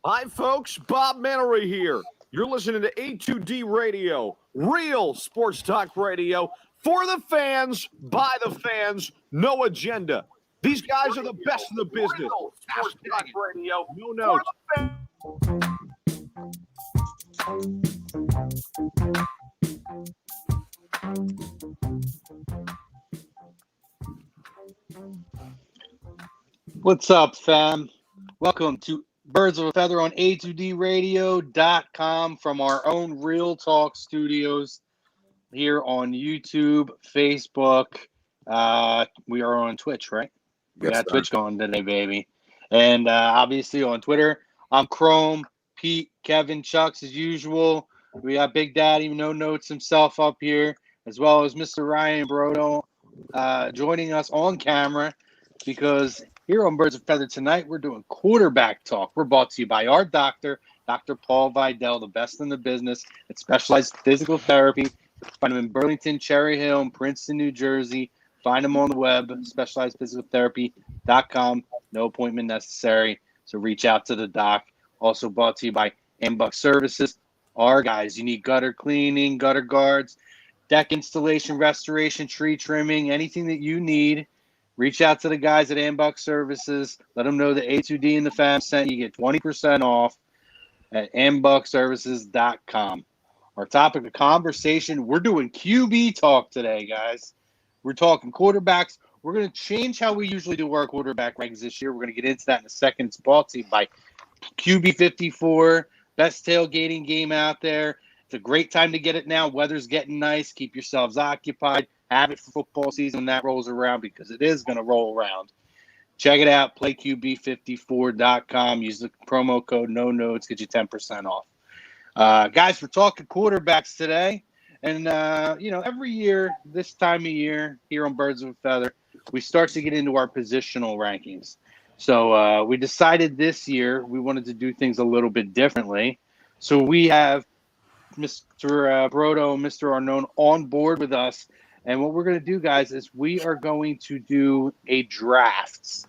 Hi, folks. Bob Mannery here. You're listening to A2D Radio, real sports talk radio for the fans, by the fans, no agenda. These guys are the best in the business. Sports talk radio, no notes. What's up, fam? Welcome to Birds of a Feather on A2DRadio.com from our own Real Talk studios here on YouTube, Facebook. We are on Twitch, right? We got Twitch going today, baby. And obviously on Twitter, I'm Chrome, Pete, Kevin, Chux as usual. We got Big Daddy, No Notes himself up here, as well as Mr. Ryan Brodo joining us on camera because here on Birds of Feather tonight, we're doing quarterback talk. We're brought to you by our doctor, Dr. Paul Vidal, the best in the business at Specialized Physical Therapy. Find him in Burlington, Cherry Hill, and Princeton, New Jersey. Find him on the web, specializedphysicaltherapy.com. No appointment necessary, so reach out to the doc. Also brought to you by Ambuck Services. Our guys, you need gutter cleaning, gutter guards, deck installation, restoration, tree trimming, anything that you need. Reach out to the guys at Ambuck Services. Let them know the A2D and the fam sent you. Get 20% off at ambuckservices.com. Our topic of conversation, we're doing QB talk today, guys. We're talking quarterbacks. We're going to change how we usually do our quarterback rankings this year. We're going to get into that in a second. It's brought to you by QB 54, best tailgating game out there. It's a great time to get it now. Weather's getting nice. Keep yourselves occupied. Have it for football season when that rolls around because it is going to roll around. Check it out, playqb54.com. Use the promo code No Notes, get you 10% off. Guys, we're talking quarterbacks today. And, every year, this time of year, here on Birds of a Feather, we start to get into our positional rankings. So we decided this year we wanted to do things a little bit differently. So we have Mr. Brodo and Mr. Arnone on board with us. And what we're going to do, guys, is we are going to do a draft.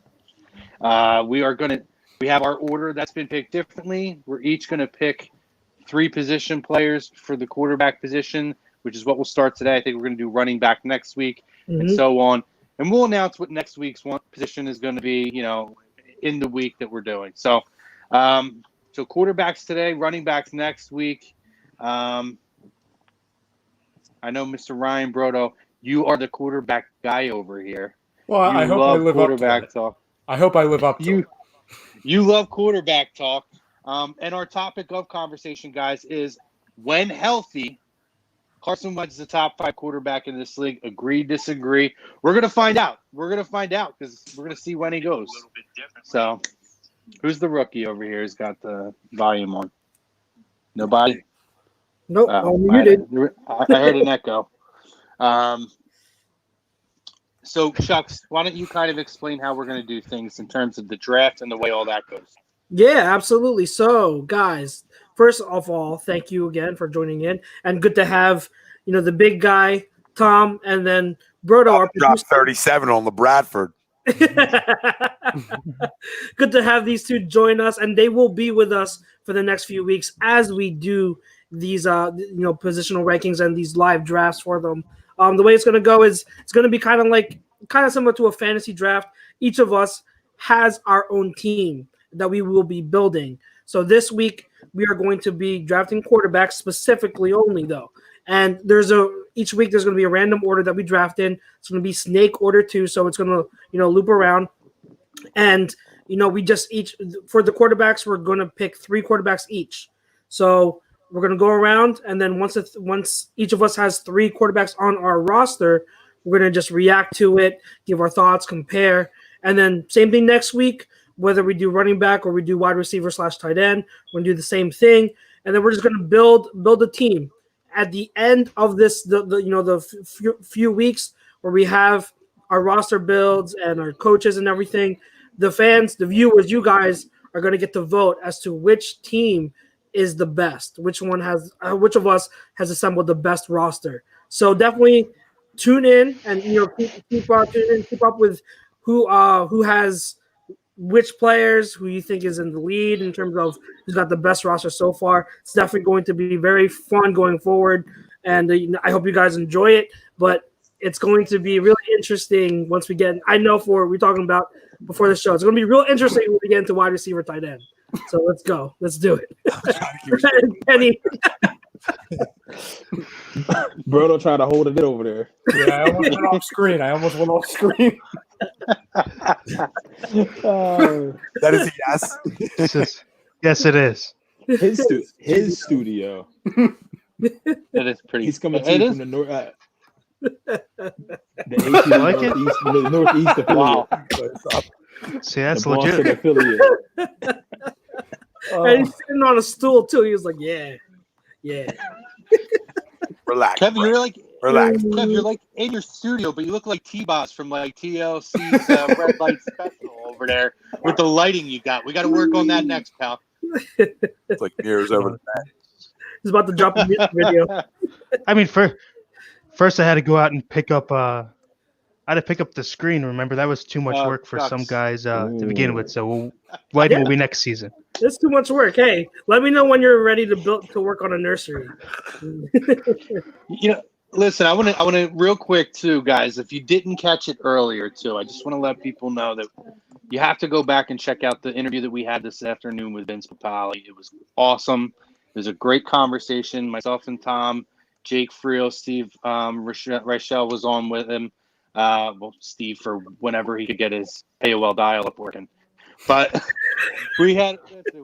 We have our order that's been picked differently. We're each going to pick 3 position players for the quarterback position, which is what we'll start today. I think we're going to do running back next week and so on. And we'll announce what next week's position is going to be, in the week that we're doing. So quarterbacks today, running backs next week. I know, Mr. Ryan Brodo, you are the quarterback guy over here. Well, I hope I live up to it. Talk. I hope I live up to it. You love quarterback talk. And our topic of conversation, guys, is when healthy, Carson Wentz is the top 5 quarterback in this league. Agree, disagree. We're going to find out. We're going to find out because we're going to see when he goes. So who's the rookie over here who's got the volume on? Nobody? Nope, muted. I heard an echo. So, Chux, why don't you kind of explain how we're going to do things in terms of the draft and the way all that goes? Yeah, absolutely. So, guys, first of all, thank you again for joining in. And good to have, the big guy, Tom, and then Brodo. Dropped 37 on the Bradford. Good to have these two join us, and they will be with us for the next few weeks as we do these positional rankings and these live drafts for them. The way it's going to go is it's going to be kind of similar to a fantasy draft. Each of us has our own team that we will be building. So this week we are going to be drafting quarterbacks specifically only, though. And each week there's going to be a random order that we draft in. It's going to be snake order too, so it's going to loop around. And we just each for the quarterbacks we're going to pick 3 quarterbacks each. So we're going to go around, and then once each of us has 3 quarterbacks on our roster, we're going to just react to it, give our thoughts, compare, and then same thing next week. Whether we do running back or we do wide receiver / tight end, we're going to do the same thing, and then we're just going to build a team. At the end of this, the few weeks where we have our roster builds and our coaches and everything, the fans, the viewers, you guys are going to get to vote as to which team is the best, which of us has assembled the best roster. So definitely tune in and keep up with who has which players who you think is in the lead in terms of who's got the best roster so far. It's definitely going to be very fun going forward, and I hope you guys enjoy it. But it's going to be really interesting once we get. I know we're talking about before the show. It's going to be real interesting when we get into wide receiver, tight end. So let's go. Let's do it. Penny. Brodo trying to hold it in over there. Yeah, I almost went off screen. That is a yes. Yes, it is. His studio. That is pretty. He's coming to you from the north. The like it? northeast affiliate. Wow. See, that's the Boston legit. affiliate. And he's sitting on a stool too. He was like, "Yeah." Relax. Kevin, you're like Relax. Kev, you're like in your studio, but you look like T-Boss from like TLC's Red Light Special over there with the lighting you got. We got to work on that next, pal. It's like mirrors over the back. He's about to drop a music video. I mean, first I had to go out and pick up. I had to pick up the screen. Remember, that was too much work for Chux. some guys to begin with. So lighting will be next season. It's too much work. Hey, let me know when you're ready to work on a nursery. Listen, I want to real quick too, guys. If you didn't catch it earlier too, I just want to let people know that you have to go back and check out the interview that we had this afternoon with Vince Papale. It was awesome. It was a great conversation. Myself and Tom, Jake Friel, Steve, Rachel was on with him. Steve for whenever he could get his AOL dial-up working. But we had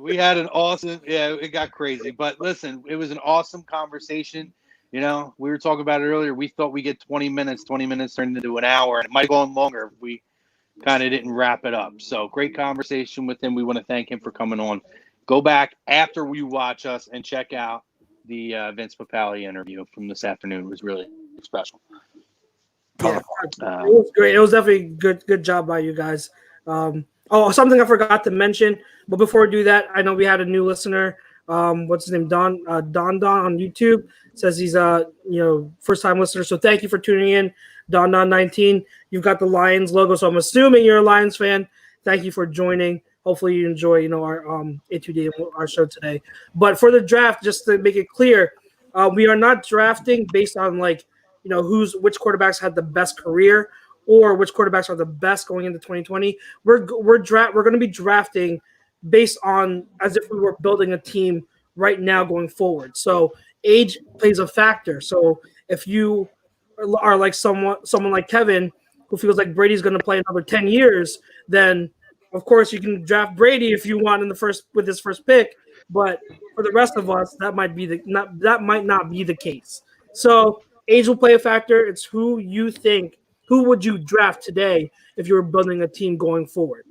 an awesome, it got crazy. But listen, it was an awesome conversation. We were talking about it earlier. We thought we get 20 minutes. 20 minutes turned into an hour, and it might go on longer if we kind of didn't wrap it up. So great conversation with him. We want to thank him for coming on. Go back after you watch us and check out the Vince Papale interview from this afternoon. It was really special. Yeah, it was great. It was definitely good job by you guys. Something I forgot to mention, but before we do that, I know we had a new listener. What's his name? Don on YouTube says he's first time listener. So thank you for tuning in, Don 19. You've got the Lions logo, so I'm assuming you're a Lions fan. Thank you for joining. Hopefully you enjoy our A2D, our show today. But for the draft, just to make it clear, we are not drafting based on which quarterbacks had the best career or which quarterbacks are the best going into 2020. We're going to be drafting based on as if we were building a team right now going forward. So age plays a factor. So if you are like someone like Kevin who feels like Brady's going to play another 10 years, then of course you can draft Brady if you want with his first pick. But for the rest of us, that might not be the case. So age will play a factor. It's who would you draft today if you were building a team going forward.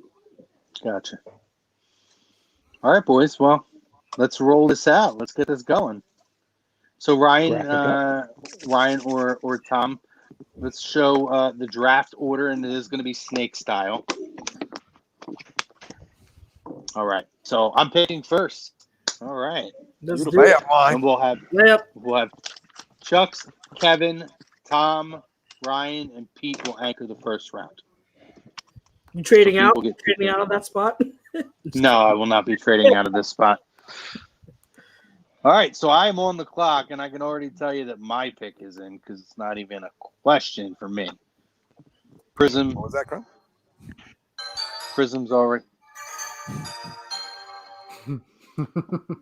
Gotcha. All right, boys. Well, let's roll this out. Let's get this going. So Ryan or Tom, let's show the draft order, and it is going to be snake style. All right. So I'm picking first. All right. Let's do it. And we'll have Chux, Kevin, Tom, Ryan, and Pete will anchor the first round. You trading out? Trading out of that spot? No, I will not be trading out of this spot. All right, so I am on the clock, and I can already tell you that my pick is in because it's not even a question for me. Prism. What was that, Crum? Prism's already.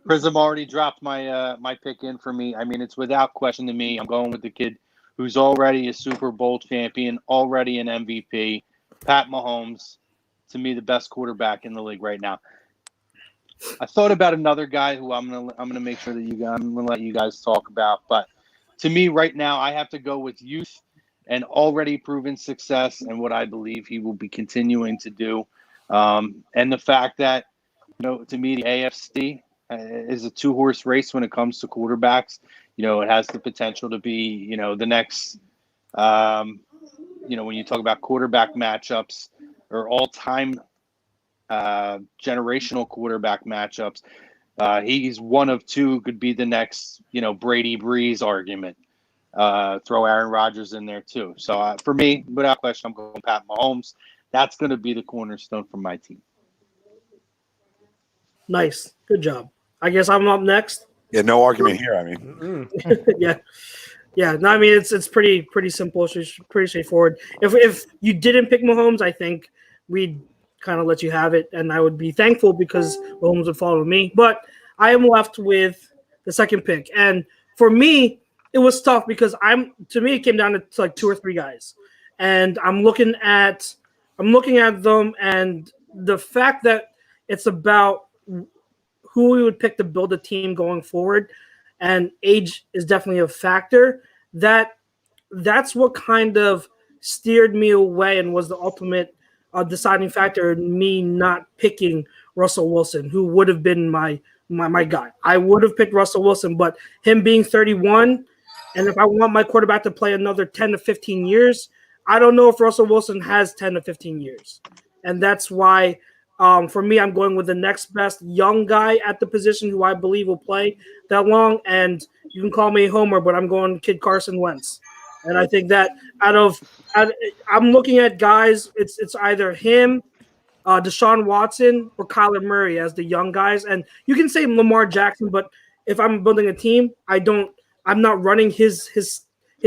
Prism already dropped my pick in for me. I mean, it's without question to me. I'm going with the kid who's already a Super Bowl champion, already an MVP, Pat Mahomes. To me, the best quarterback in the league right now. I thought about another guy who I'm gonna make sure that I'm gonna let you guys talk about. But to me, right now, I have to go with youth and already proven success and what I believe he will be continuing to do. And the fact that, to me, the AFC is a two-horse race when it comes to quarterbacks. It has the potential to be, the next, when you talk about quarterback matchups or all-time generational quarterback matchups, he's one of two, could be the next, Brady Breeze argument. Throw Aaron Rodgers in there too. So for me, without question, I'm going Pat Mahomes. That's going to be the cornerstone for my team. Nice. Good job. I guess I'm up next. Yeah, no argument here. I mean, Yeah. Yeah. No, I mean it's pretty simple, pretty straightforward. If you didn't pick Mahomes, I think we'd kind of let you have it, and I would be thankful because Mahomes would follow me. But I am left with the second pick. And for me, it was tough because to me it came down to like 2 or 3 guys. And I'm looking at them, and the fact that it's about who we would pick to build a team going forward, and age is definitely a factor. That's what kind of steered me away and was the ultimate deciding factor in me not picking Russell Wilson, who would have been my guy. I would have picked Russell Wilson, but him being 31, and if I want my quarterback to play another 10 to 15 years, I don't know if Russell Wilson has 10 to 15 years. And that's why, for me, I'm going with the next best young guy at the position who I believe will play that long. And you can call me a homer, but I'm going Kid Carson Wentz. And I think that I'm looking at guys, it's either him, Deshaun Watson, or Kyler Murray as the young guys. And you can say Lamar Jackson, but if I'm building a team, I'm not running his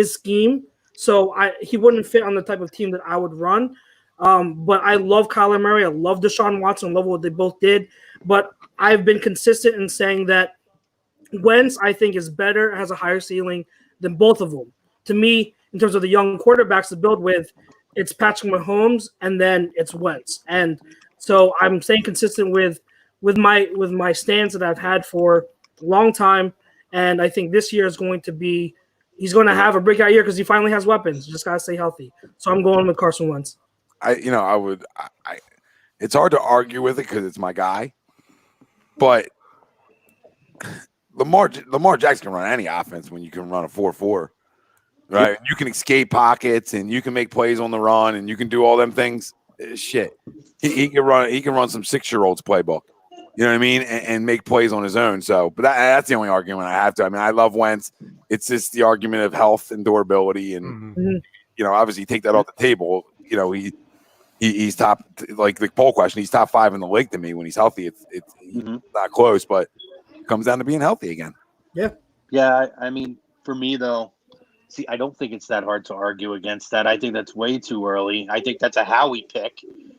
scheme. So he wouldn't fit on the type of team that I would run. But I love Kyler Murray. I love Deshaun Watson. I love what they both did. But I've been consistent in saying that Wentz, I think, is better, has a higher ceiling than both of them. To me, in terms of the young quarterbacks to build with, it's Patrick Mahomes and then it's Wentz. And so I'm staying consistent with my stance that I've had for a long time. And I think this year is going to be he's going to have a breakout year because he finally has weapons. Just got to stay healthy. So I'm going with Carson Wentz. It's hard to argue with it because it's my guy, but Lamar Jackson can run any offense when you can run a 4-4, right? You can escape pockets and you can make plays on the run and you can do all them things. Shit, he can run some 6-year-olds playbook. You know what I mean? And make plays on his own. So, but that's the only argument I have to. I mean, I love Wentz. It's just the argument of health and durability, and obviously take that off the table. He's top, like the poll question. He's top 5 in the league to me when he's healthy. It's not close, but it comes down to being healthy again. Yeah. Yeah. I mean, for me though, see, I don't think it's that hard to argue against that. I think that's way too early. I think that's a Howie pick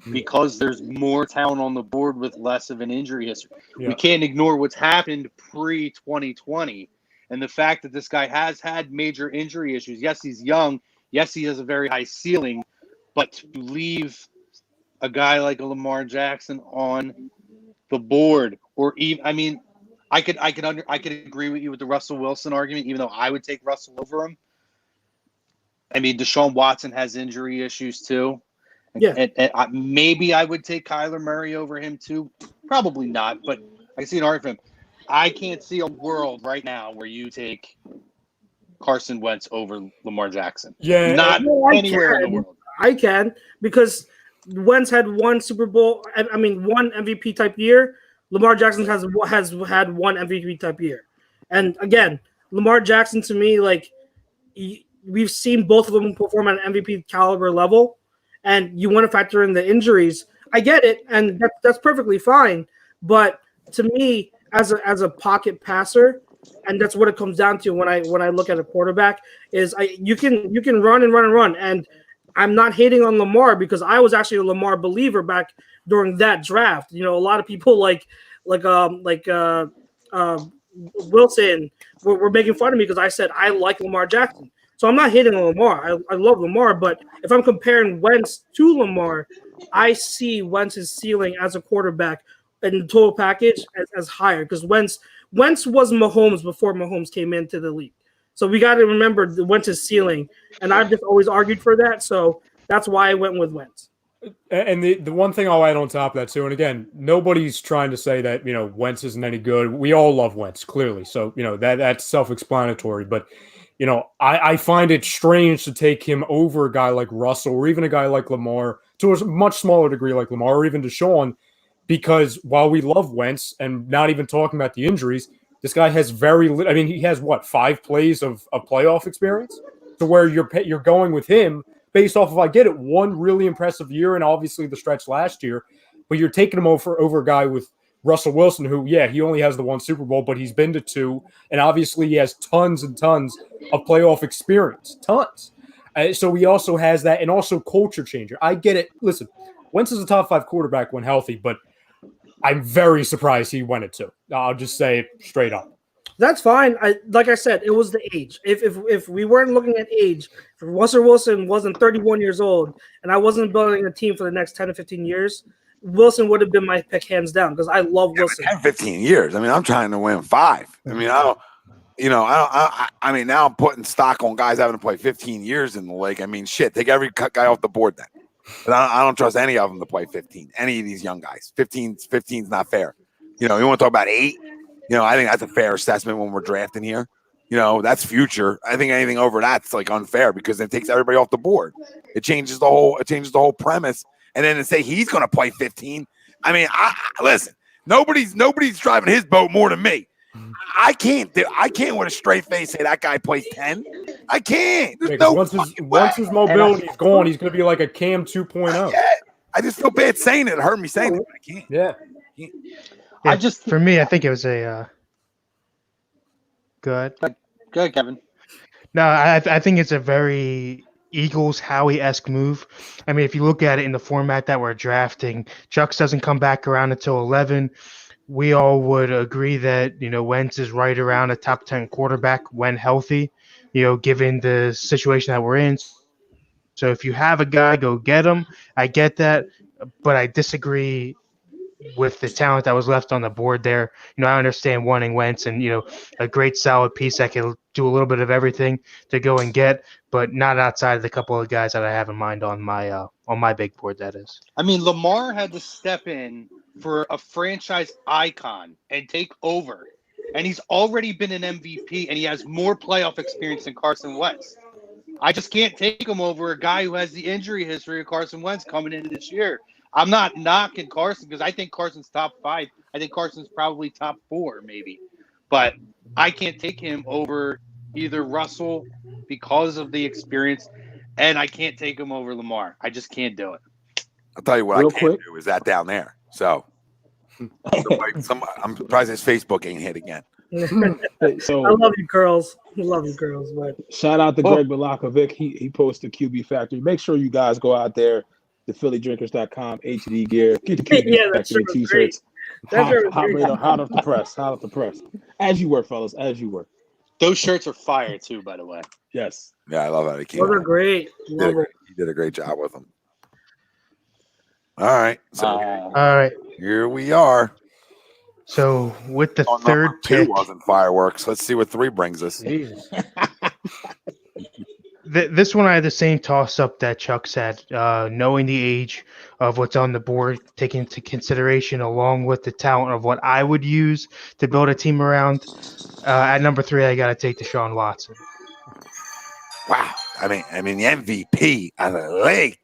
because there's more talent on the board with less of an injury history. Yeah. We can't ignore what's happened pre-2020 and the fact that this guy has had major injury issues. Yes, he's young. Yes, he has a very high ceiling, but to leave a guy like a Lamar Jackson on the board, or even, I mean, I could agree with you with the Russell Wilson argument, even though I would take Russell over him. I mean, Deshaun Watson has injury issues too. Yeah. And maybe I would take Kyler Murray over him too. Probably not, but I see an argument for him. I can't see a world right now where you take Carson Wentz over Lamar Jackson. Yeah. Not anywhere in the world. I can, because Wentz had one Super Bowl, one MVP type year. Lamar Jackson has had one MVP type year. And again, Lamar Jackson to me, like, we've seen both of them perform at an MVP caliber level, and you want to factor in the injuries. I get it, and that's perfectly fine. But to me, as a pocket passer, and that's what it comes down to when I look at a quarterback, is you can run and run and run. And I'm not hating on Lamar because I was actually a Lamar believer back during that draft. You know, a lot of people like Wilson were making fun of me because I said I like Lamar Jackson. So I'm not hating on Lamar. I love Lamar, but if I'm comparing Wentz to Lamar, I see Wentz's ceiling as a quarterback in the total package as higher, because Wentz was Mahomes before Mahomes came into the league. So we got to remember Wentz's ceiling, and I've just always argued for that. So that's why I went with Wentz. And the one thing I'll add on top of that too, and again, nobody's trying to say that Wentz isn't any good. We all love Wentz, clearly. So that's self-explanatory. But I find it strange to take him over a guy like Russell or even a guy like Lamar, to a much smaller degree like Lamar or even Deshaun, because while we love Wentz, and not even talking about the injuries, this guy has he has 5 plays of playoff experience, to where you're going with him based off of, I get it, one really impressive year and obviously the stretch last year, but you're taking him over a guy with Russell Wilson, who, he only has the one Super Bowl, but he's been to two, and obviously he has tons and tons of playoff experience, tons. So he also has that, and also culture changer. I get it. Listen, Wentz is a top 5 quarterback when healthy, but I'm very surprised he went at 2. I'll just say it straight up. That's fine. Like I said, it was the age. If we weren't looking at age, if Russell Wilson wasn't 31 years old and I wasn't building a team for the next 10 to 15 years, Wilson would have been my pick hands down because I love Wilson. 10, 15 years. I mean, I'm trying to win 5. I mean, I mean, now I'm putting stock on guys having to play 15 years in the league. I mean, shit, take every guy off the board then. But I don't trust any of them to play 15. Any of these young guys. 15's not fair. You want to talk about 8? I think that's a fair assessment when we're drafting here. That's future. I think anything over that's like unfair because it takes everybody off the board. It changes the whole premise. And then to say he's going to play 15. I mean, listen. Nobody's driving his boat more than me. I can't with a straight face say that guy plays 10. I can't. Once his mobility is gone, he's going to be like a Cam 2.0. I just feel bad saying it. It hurt me saying it. But I can't. Yeah. Yeah, for me, I think it was a good. Go ahead, Kevin. No, I think it's a very Eagles Howie-esque move. I mean, if you look at it in the format that we're drafting, Chux doesn't come back around until 11. We all would agree that, Wentz is right around a top 10 quarterback when healthy, given the situation that we're in. So if you have a guy, go get him. I get that, but I disagree with the talent that was left on the board there. I understand wanting Wentz and, a great solid piece that can do a little bit of everything to go and get, but not outside of the couple of guys that I have in mind on my big board, that is. I mean, Lamar had to step in for a franchise icon and take over. And he's already been an MVP, and he has more playoff experience than Carson Wentz. I just can't take him over a guy who has the injury history of Carson Wentz coming into this year. I'm not knocking Carson because I think Carson's top 5. I think Carson's probably top 4 maybe. But I can't take him over either Russell because of the experience, and I can't take him over Lamar. I just can't do it. I'll tell you what Real I can't quick. do is that down there. So I'm surprised his Facebook ain't hit again. So I love you, girls. But shout out to Greg Balakovic. He posted QB Factory. Make sure you guys go out there to phillydrinkers.com, HD gear. Get the QB Factory t-shirts. Hot off the press. As you were, fellas. As you were. Those shirts are fire too, by the way. Yes. Yeah, I love how he came. those are great. He did a great job with them. All right. So All right. here we are. So with the On third number 2 pick, wasn't fireworks. Let's see what 3 brings us. Jesus. this one I had the same toss-up that Chuck said, knowing the age of what's on the board, taking into consideration along with the talent of what I would use to build a team around. At number 3, I got to take Deshaun Watson. Wow. I mean, the MVP of the league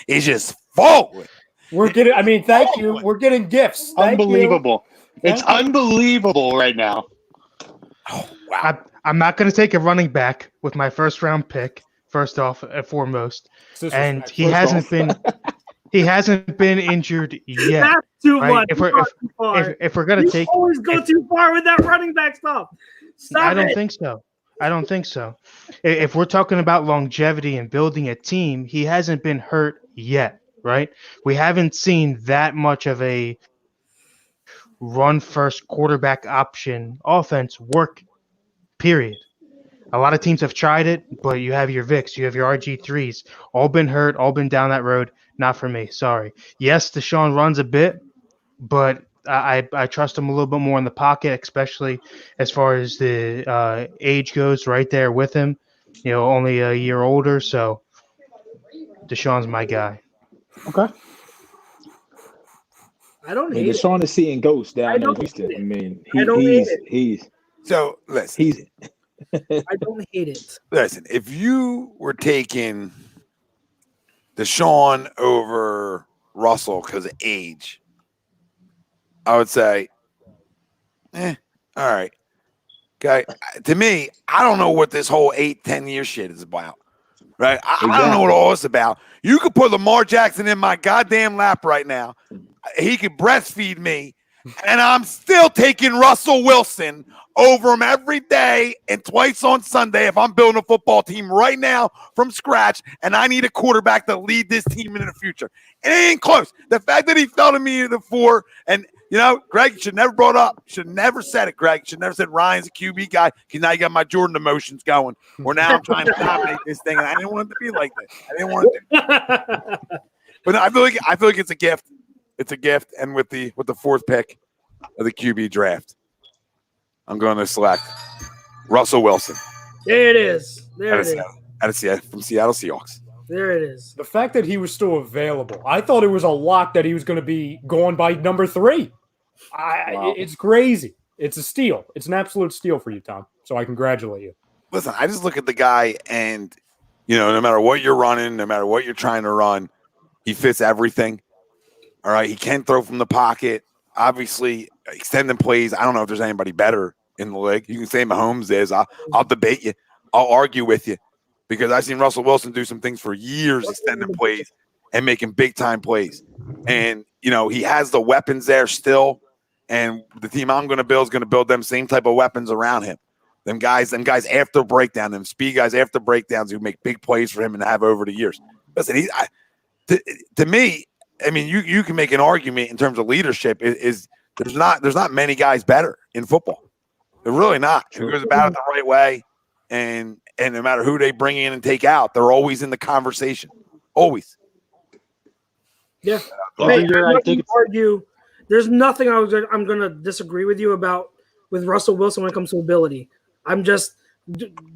is just full. We're getting. I mean, thank you. We're getting gifts. Thank Unbelievable. You. It's unbelievable right now. Oh, wow. I'm not going to take a running back with my first-round pick, first off and foremost. And he hasn't been injured yet. That's too Right? much. If we're gonna take, always go too far with that running back stuff. I don't think so. If we're talking about longevity and building a team, he hasn't been hurt yet, right? We haven't seen that much of a run-first quarterback option offense work, period. A lot of teams have tried it, but you have your Vicks, you have your RG3s, all been hurt, all been down that road. Not for me, sorry. Yes, Deshaun runs a bit, but I trust him a little bit more in the pocket, especially as far as the age goes right there with him. Only a year older, so Deshaun's my guy. Okay. I don't I mean, hate it. Deshaun is seeing ghosts I down in don't Houston. hate it. I mean, I don't hate it. he's So listen. I don't hate it. Listen, if you were taking Deshaun over Russell because of age, I would say, all right. Okay. To me, I don't know what this whole 8-10 year shit is about. Right? I don't know what all this is about. You could put Lamar Jackson in my goddamn lap right now. He could breastfeed me, And I'm still taking Russell Wilson over him every day and twice on Sunday if I'm building a football team right now from scratch and I need a quarterback to lead this team into the future. It ain't close. The fact that he fell to me before, and Greg should never brought up, should never said it, Greg. Should never said Ryan's a QB guy because now you got my Jordan emotions going. Or now I'm trying to dominate this thing, and I didn't want it to be like that. I didn't want it to. But no, I feel like it's a gift. It's a gift, and with the fourth pick of the QB draft, I'm going to select Russell Wilson. There it is. There it is. From Seattle Seahawks. There it is. The fact that he was still available, I thought it was a lock that he was going to be going by number 3. Wow. It's crazy. It's a steal. It's an absolute steal for you, Tom. So I congratulate you. Listen, I just look at the guy, and no matter what you're running, no matter what you're trying to run, he fits everything. All right, he can throw from the pocket. Obviously, extending plays. I don't know if there's anybody better in the league. You can say Mahomes is. I'll debate you. I'll argue with you because I've seen Russell Wilson do some things for years, extending plays and making big-time plays. And, he has the weapons there still, and the team I'm going to build is going to build them same type of weapons around him. Them guys after breakdown, them speed guys after breakdowns who make big plays for him and have over the years. Listen, to me, I mean, you can make an argument in terms of leadership. Is there's not many guys better in football. They're really not. Who goes about it the right way, and no matter who they bring in and take out, they're always in the conversation. Always. Yeah. Hey, I think argue. There's nothing I'm going to disagree with you about with Russell Wilson when it comes to ability. I'm just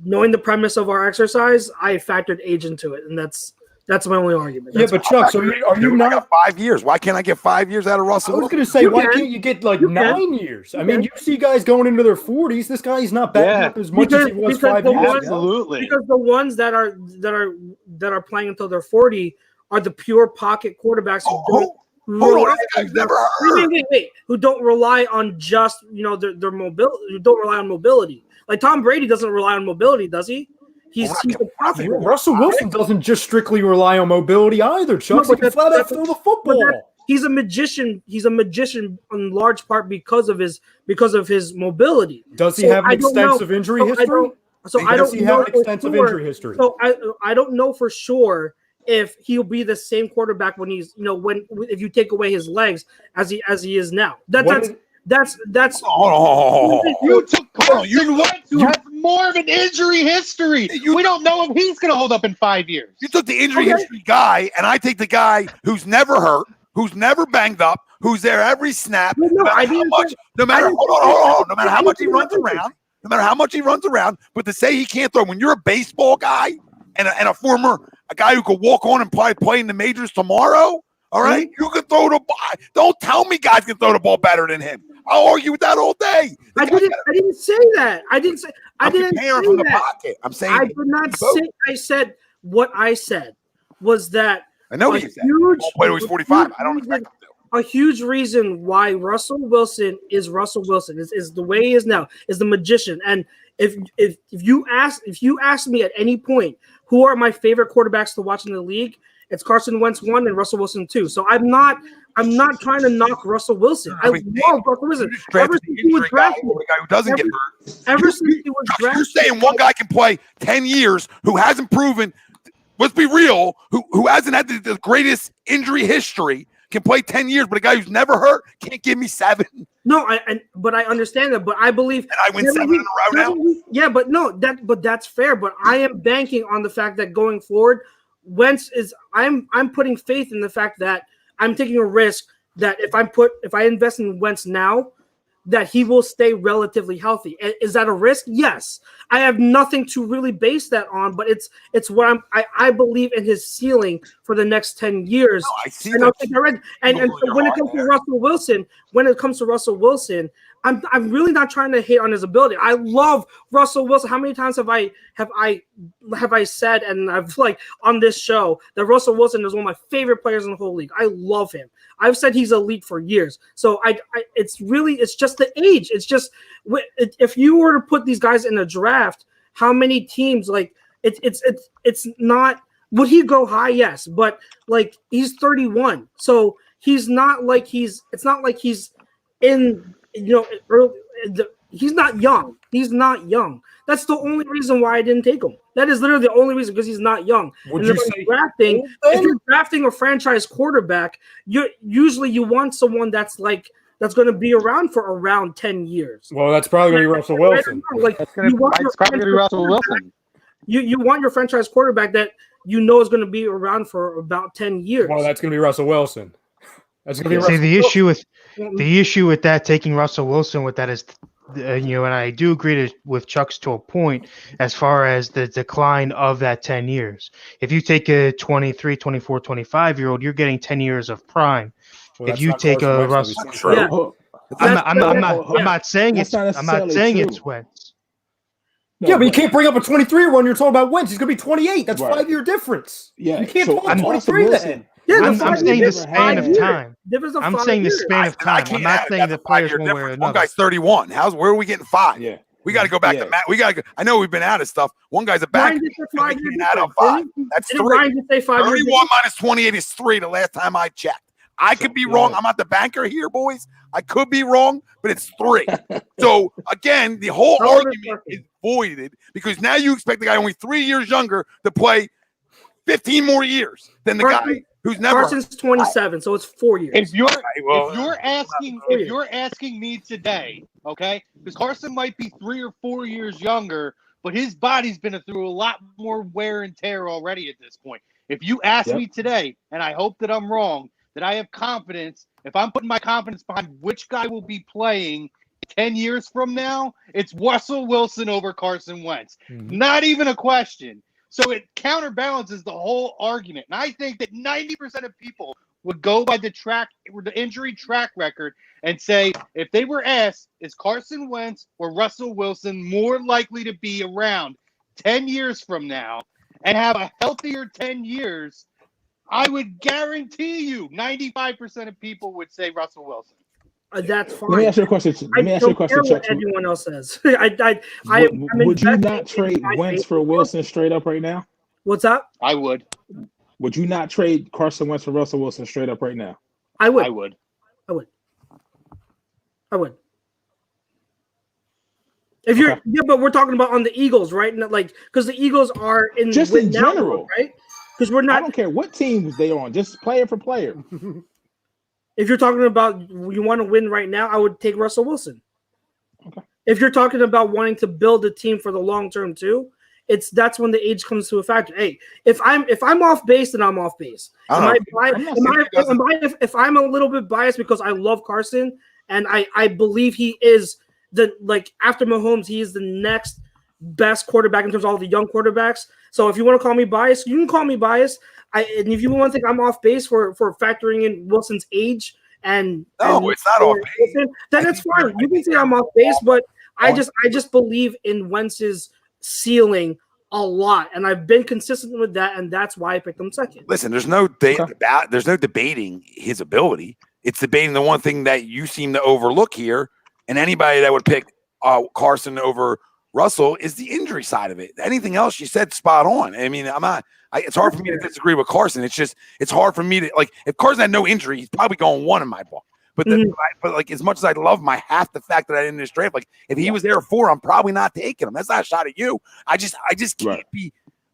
knowing the premise of our exercise. I factored age into it, and that's my only argument. That's but Chuck, so are you not? I got 5 years. Why can't I get 5 years out of Russell? I was going to say, why can't you get 9 years? I mean, you see guys going into their 40s. This guy's not backing up as much as he was 5 years ago. Absolutely. Because the ones that are playing until they're 40 are the pure pocket quarterbacks who don't rely on just their mobility. Who don't rely on mobility. Like Tom Brady doesn't rely on mobility, does he? He's a pocket. Russell Wilson doesn't just strictly rely on mobility either, Chuck. He can flat out throw the football. He's a magician. He's a magician in large part because of his mobility. Does he have an extensive injury history? Does he have extensive injury history? So I don't know for sure if he'll be the same quarterback when he's if you take away his legs as he is now. That's you took Carson Wentz, who has more of an injury history. We don't know if he's going to hold up in 5 years. You took the injury history guy, and I take the guy who's never hurt, who's never banged up, who's there every snap. No matter how much he runs around. But to say he can't throw when you're a baseball guy and a guy who could walk on and probably play in the majors tomorrow. All right, you can throw the ball. Don't tell me guys can throw the ball better than him. I'll argue with that all day. I didn't say that. I didn't say. I didn't say from that. The pocket. I'm saying. I did not say. I said what I said was that. I know what you said. Player was 45. I don't expect him to. A huge reason why Russell Wilson is Russell Wilson is the way he is now, is the magician. And if you ask me at any point who are my favorite quarterbacks to watch in the league, it's Carson Wentz 1 and Russell Wilson 2. So I'm not trying to knock Russell Wilson. I love Russell Wilson. Ever since he was drafted, the guy who doesn't get hurt. Ever since he was drafted, you're saying one guy can play 10 years who hasn't proven. Let's be real. Who hasn't had the greatest injury history can play 10 years, but a guy who's never hurt can't give me 7. No, but I understand that. But I believe and I win 7 in a row now. Yeah, but that's fair. But I am banking on the fact that going forward, Wentz is. I'm putting faith in the fact that I'm taking a risk that if I invest in Wentz now, that he will stay relatively healthy. Is that a risk? Yes. I have nothing to really base that on, but it's what I believe in his ceiling for the next 10 years. No, I see and when it comes to Russell Wilson, I'm really not trying to hate on his ability. I love Russell Wilson. How many times have I said, and I've on this show, that Russell Wilson is one of my favorite players in the whole league. I love him. I've said he's elite for years. So it's just the age. It's just if you were to put these guys in a draft, how many teams it's not. Would he go high? Yes, but he's 31, so he's not like he's. It's not like he's he's not young. He's not young. That's the only reason why I didn't take him. That is literally the only reason, because he's not young. Would And you if say if you're drafting a franchise quarterback, you want someone that's going to be around for around 10 years. Well, that's probably going to be Russell Wilson. Like It's probably going to be Russell Wilson. You want your franchise quarterback that you know is going to be around for about 10 years. Well, that's going to be Russell Wilson. That's going to be See, Russell the issue with that, taking Russell Wilson with that is, and I do agree with Chux to a point as far as the decline of that 10 years. If you take a 23, 24, 25-year-old, you're getting 10 years of prime. Well, if you take a Russell, I'm not saying it's Wentz. Yeah, but you can't bring up a 23-year-old when you're talking about Wentz. He's going to be 28. That's Right. 5-year difference. Yeah, You can't so pull up Russell 23 Wilson- then. Yeah, I'm saying the span of time. I'm saying the span of I time. can't I'm not have saying that's the a players 5-year one way or difference. One another. guy's 31. Where are we getting 5? Yeah. We got to go back to Matt. We got to go. I know we've been out of stuff. One guy's a back. Ryan did say 5 years. Add up 5. That's 3. Ryan did say 5 years. 31 minus 28 is 3 the last time I checked. I could be wrong. I'm not the banker here, boys. I could be wrong, but it's 3. So, again, the whole argument is voided because now you expect the guy only 3 years younger to play 15 more years than the guy who's never. Carson's 27, so it's 4 years. If you're asking me today, okay, because Carson might be 3 or 4 years younger, but his body's been through a lot more wear and tear already at this point. If you ask me today, and I hope that I'm wrong, that I have confidence, if I'm putting my confidence behind which guy will be playing 10 years from now, it's Russell Wilson over Carson Wentz. Mm-hmm. Not even a question. So it counterbalances the whole argument. And I think that 90% of people would go by the injury track record and say, if they were asked, is Carson Wentz or Russell Wilson more likely to be around 10 years from now and have a healthier 10 years, I would guarantee you 95% of people would say Russell Wilson. That's fine. Let me ask you a question. What everyone else says. Would you not trade Wentz for Wilson straight up right now? What's up? I would. Would you not trade Carson Wentz for Russell Wilson straight up right now? I would. If you're but we're talking about on the Eagles, right? Like, because the Eagles are in just in general, right? Because we're not. I don't care what teams they on, just player for player. If you're talking about you want to win right now, I would take Russell Wilson. Okay. If you're talking about wanting to build a team for the long term too, that's when the age comes to a factor. Hey, if I'm off base, then I'm off base. If I'm a little bit biased because I love Carson and I believe he is after Mahomes, he is the next best quarterback in terms of all the young quarterbacks. So if you want to call me biased, you can call me biased. And if you want to think I'm off base for factoring in Wilson's age it's not off base, then it's fine. You can say I'm off base, but I just believe in Wentz's ceiling a lot, and I've been consistent with that, and that's why I picked him second. Listen, there's no debating his ability. It's debating the one thing that you seem to overlook here, and anybody that would pick Carson over Russell is the injury side of it. Anything else you said spot on. I mean, it's hard for me to disagree with Carson. It's hard for me to if Carson had no injury, he's probably going 1 in my book. But as much as I love half the fact that I didn't in this draft, if he was there at 4, I'm probably not taking him. That's not a shot at you. I just can't be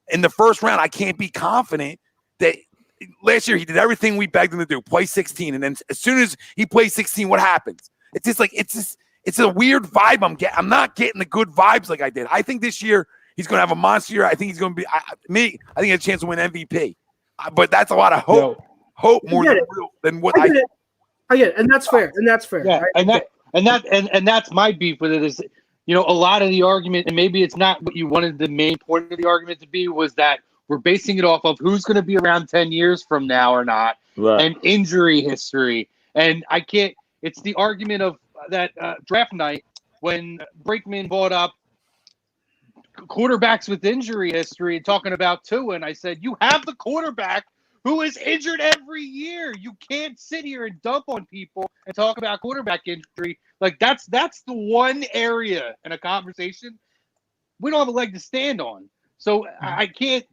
in the first round. I can't be confident that last year he did everything we begged him to do, play 16, and then as soon as he plays 16, what happens? It's a weird vibe I'm not getting the good vibes like I did. I think this year he's going to have a monster year. I think he's going to be I think he has a chance to win MVP. But that's a lot of hope more than what I get. I get it, and that's fair. Yeah, right? and that's my beef with it is, a lot of the argument, and maybe it's not what you wanted the main point of the argument to be, was that we're basing it off of who's going to be around 10 years from now or not, and injury history. And I can't. It's the argument of that draft night when Brakeman brought up quarterbacks with injury history, talking about Tua, and I said, you have the quarterback who is injured every year. You can't sit here and dump on people and talk about quarterback injury. That's the one area in a conversation we don't have a leg to stand on. So I can't.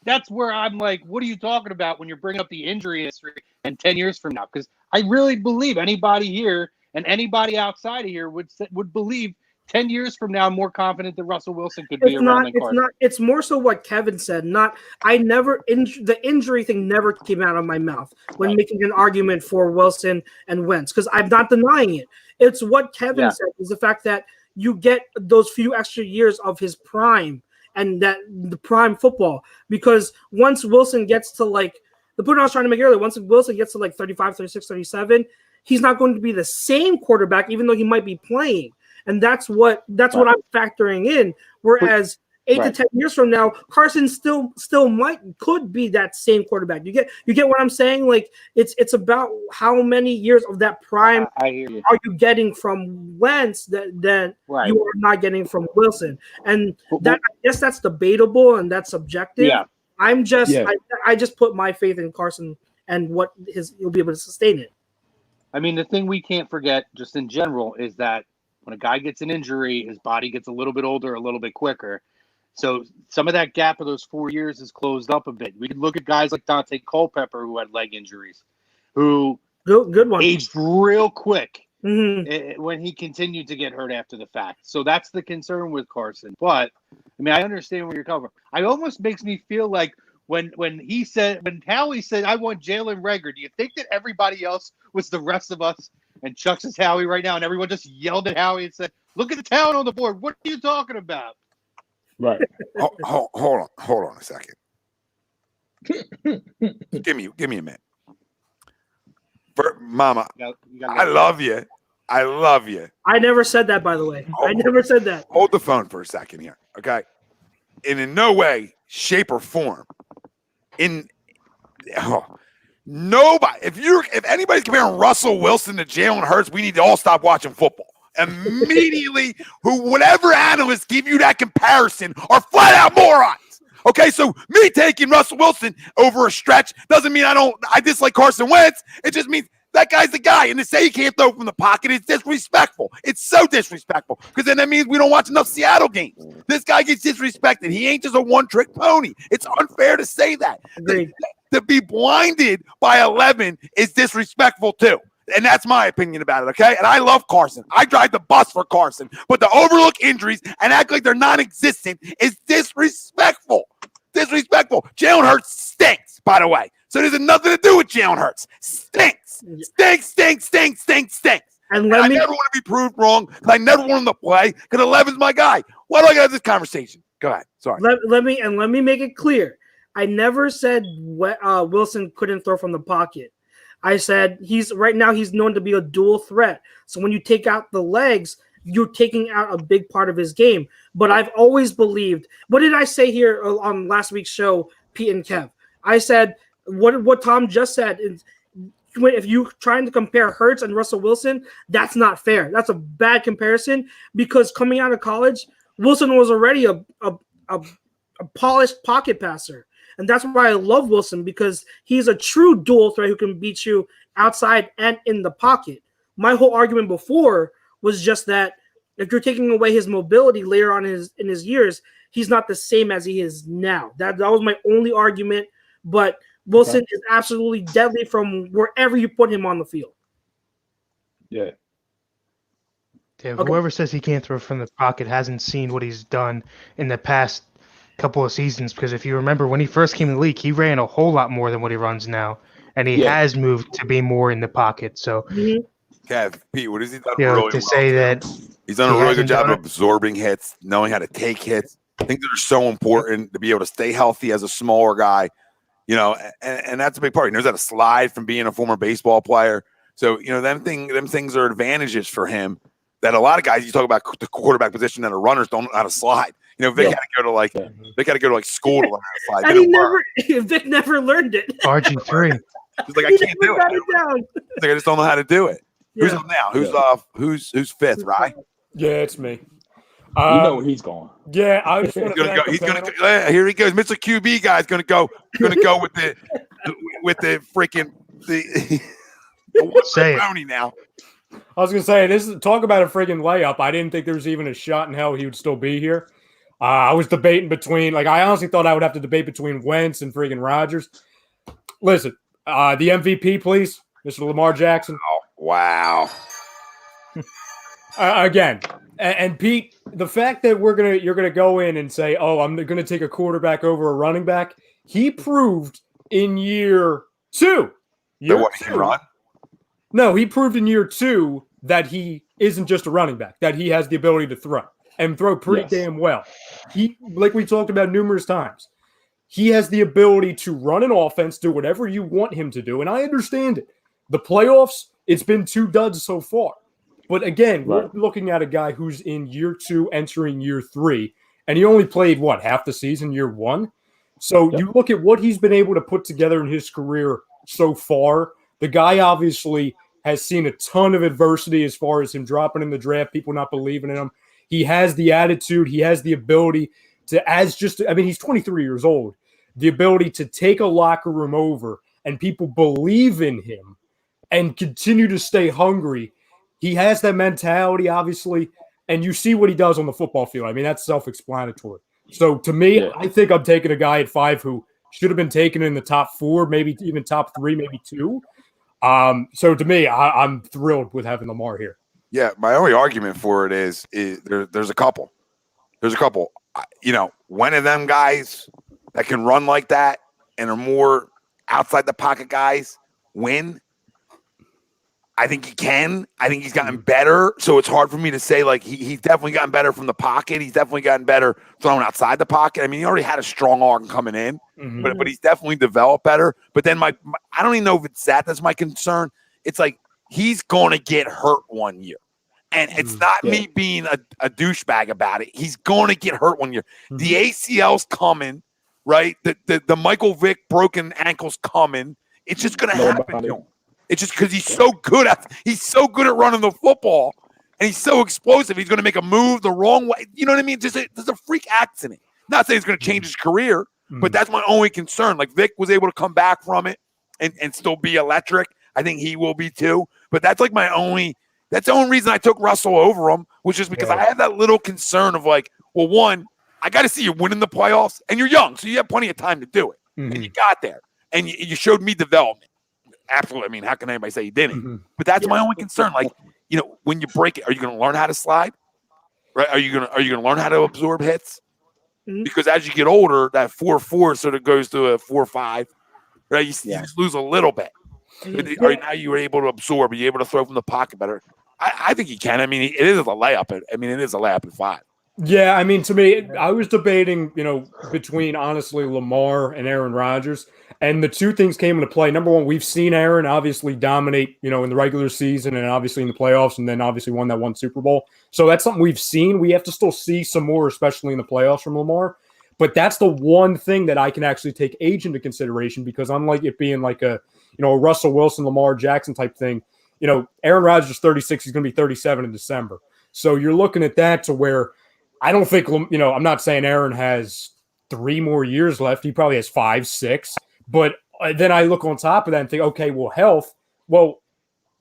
That's where I'm like, what are you talking about when you're bringing up the injury history and 10 years from now? Because I really believe anybody here And anybody outside of here would believe 10 years from now, I'm more confident that Russell Wilson could be around than Carson. It's more so what Kevin said. The injury thing never came out of my mouth when making an argument for Wilson and Wentz, because I'm not denying it. It's what Kevin said, is the fact that you get those few extra years of his prime and that the prime football, because once Wilson gets to the point I was trying to make earlier, once Wilson gets to 35, 36, 37, he's not going to be the same quarterback, even though he might be playing. And that's what I'm factoring in. Whereas 8 to 10 years from now, Carson still could be that same quarterback. You get what I'm saying? It's about how many years of that prime are you getting from Wentz that you are not getting from Wilson. And I guess that's debatable and that's subjective. Yeah. I just put my faith in Carson and what he'll be able to sustain it. I mean, the thing we can't forget, just in general, is that when a guy gets an injury, his body gets a little bit older, a little bit quicker. So some of that gap of those 4 years is closed up a bit. We could look at guys like Dante Culpepper, who had leg injuries, who good one. aged real quick when he continued to get hurt after the fact. So that's the concern with Carson. But, I mean, I understand where you're coming from. It almost makes me feel like when Howie said, I want Jalen Reagor, do you think that everybody else was the rest of us? And Chux is Howie right now, and everyone just yelled at Howie and said, "Look at the talent on the board. What are you talking about?" Right. Hold on a second. give me a minute. Mama, I love you. I love you. I never said that, by the way. I never said that. Hold the phone for a second here, okay? And in no way, shape, or form, nobody. If anybody's comparing Russell Wilson to Jalen Hurts, we need to all stop watching football immediately. Whatever analysts give you that comparison are flat out morons. Okay, so me taking Russell Wilson over a stretch doesn't mean I dislike Carson Wentz. It just means that guy's the guy, and to say he can't throw from the pocket is disrespectful. It's so disrespectful, because then that means we don't watch enough Seattle games. This guy gets disrespected. He ain't just a one-trick pony. It's unfair to say that. Agreed. To be blinded by 11 is disrespectful too. And that's my opinion about it, okay? And I love Carson. I drive the bus for Carson. But to overlook injuries and act like they're non-existent is disrespectful. Disrespectful. Jalen Hurts stinks, by the way. So there's nothing to do with Jalen Hurts. Stinks. Stinks. And I never want to be proved wrong, because I never want him to play, because 11's my guy. Why do I got this conversation? Go ahead. Sorry. Let me make it clear. I never said Wilson couldn't throw from the pocket. I said he's known to be a dual threat. So when you take out the legs, you're taking out a big part of his game. But I've always believed, what did I say here on last week's show, Pete and Kev? I said what Tom just said is, if you're trying to compare Hurts and Russell Wilson, that's not fair. That's a bad comparison, because coming out of college, Wilson was already a polished pocket passer. And that's why I love Wilson, because he's a true dual threat who can beat you outside and in the pocket. My whole argument before was just that if you're taking away his mobility later on in his years, he's not the same as he is now. That was my only argument. But Wilson is absolutely deadly from wherever you put him on the field. Yeah. Whoever says he can't throw from the pocket hasn't seen what he's done in the past couple of seasons, because if you remember when he first came in the league, he ran a whole lot more than what he runs now, and he has moved to be more in the pocket. So, Kev, Pete, what has he done really to say that he's done a really good job of absorbing hits, knowing how to take hits, things that are so important to be able to stay healthy as a smaller guy, and that's a big part. He knows how to slide from being a former baseball player. So, them things are advantages for him that a lot of guys, you talk about the quarterback position, and the runners don't know how to slide. Vic had to go to school to learn how to slide. And Vic never learned it. RG3. He's like, I can't do it. He's like, I just don't know how to do it. Yeah. Who's up now? Who's fifth, right? Yeah, it's me. You know where he's going. Yeah, I was going to go. He's going to go. Here he goes. Mr. QB guy's going to go with the freaking say it now. I was going to say, talk about a friggin' layup. I didn't think there was even a shot in hell he would still be here. I was debating between, I honestly thought I would have to debate between Wentz and friggin' Rodgers. Listen, the MVP, please, Mr. Lamar Jackson. Oh, wow. again, and Pete, the fact that you're gonna go in and say, "Oh, I'm gonna take a quarterback over a running back," he proved in year two. He can run. No, he proved in year two that he isn't just a running back; that he has the ability to throw and throw pretty damn well. He, like we talked about numerous times, he has the ability to run an offense, do whatever you want him to do, and I understand it. The playoffs, it's been 2 duds so far. But again, we're looking at a guy who's in year 2, entering year 3, and he only played, half the season, year 1? So you look at what he's been able to put together in his career so far. The guy obviously has seen a ton of adversity as far as him dropping in the draft, people not believing in him. He has the attitude. He has the ability to, he's 23 years old, the ability to take a locker room over and people believe in him and continue to stay hungry. He has that mentality, obviously, and you see what he does on the football field. I mean, that's self-explanatory. So to me, I think I'm taking a guy at 5 who should have been taken in the top 4, maybe even top 3, maybe 2. So to me, I'm thrilled with having Lamar here. Yeah, my only argument for it is there's a couple. There's a couple. One of them guys that can run like that and are more outside the pocket guys win. I think he can. I think he's gotten better. So it's hard for me to say, he's definitely gotten better from the pocket. He's definitely gotten better throwing outside the pocket. I mean, he already had a strong arm coming in, but he's definitely developed better. But then I don't even know if it's that's my concern. It's like he's going to get hurt one year. And it's not me being a douchebag about it. He's going to get hurt one year. The ACL's coming, right? The Michael Vick broken ankle's coming. It's just going to happen to him. It's just because he's so good at running the football, and he's so explosive. He's going to make a move the wrong way. You know what I mean? There's a freak accident. Not saying it's going to change his career, but that's my only concern. Like Vic was able to come back from it and still be electric. I think he will be too. But that's like that's the only reason I took Russell over him, was just because I have that little concern of one, I got to see you winning the playoffs, and you're young, so you have plenty of time to do it. And you got there, and you showed me development. Absolutely. I mean, how can anybody say he didn't? But that's my only concern. When you break it, are you going to learn how to slide? Right? Are you going to learn how to absorb hits? Because as you get older, that 4.4 sort of goes to a 4.5. Right? You just lose a little bit. Now you were able to absorb. Are you able to throw from the pocket better? I think he can. I mean, it is a layup. It is a layup at 5. Yeah, I mean, to me, I was debating, between, honestly, Lamar and Aaron Rodgers. And the two things came into play. Number one, we've seen Aaron obviously dominate, in the regular season and obviously in the playoffs, and then obviously won that one Super Bowl. So that's something we've seen. We have to still see some more, especially in the playoffs from Lamar. But that's the one thing that I can actually take age into consideration, because unlike it being like a Russell Wilson, Lamar Jackson type thing, Aaron Rodgers is 36. He's going to be 37 in December. So you're looking at that to where I don't think, I'm not saying Aaron has 3 more years left. He probably has 5, 6. But then I look on top of that and think, okay, well, health. Well,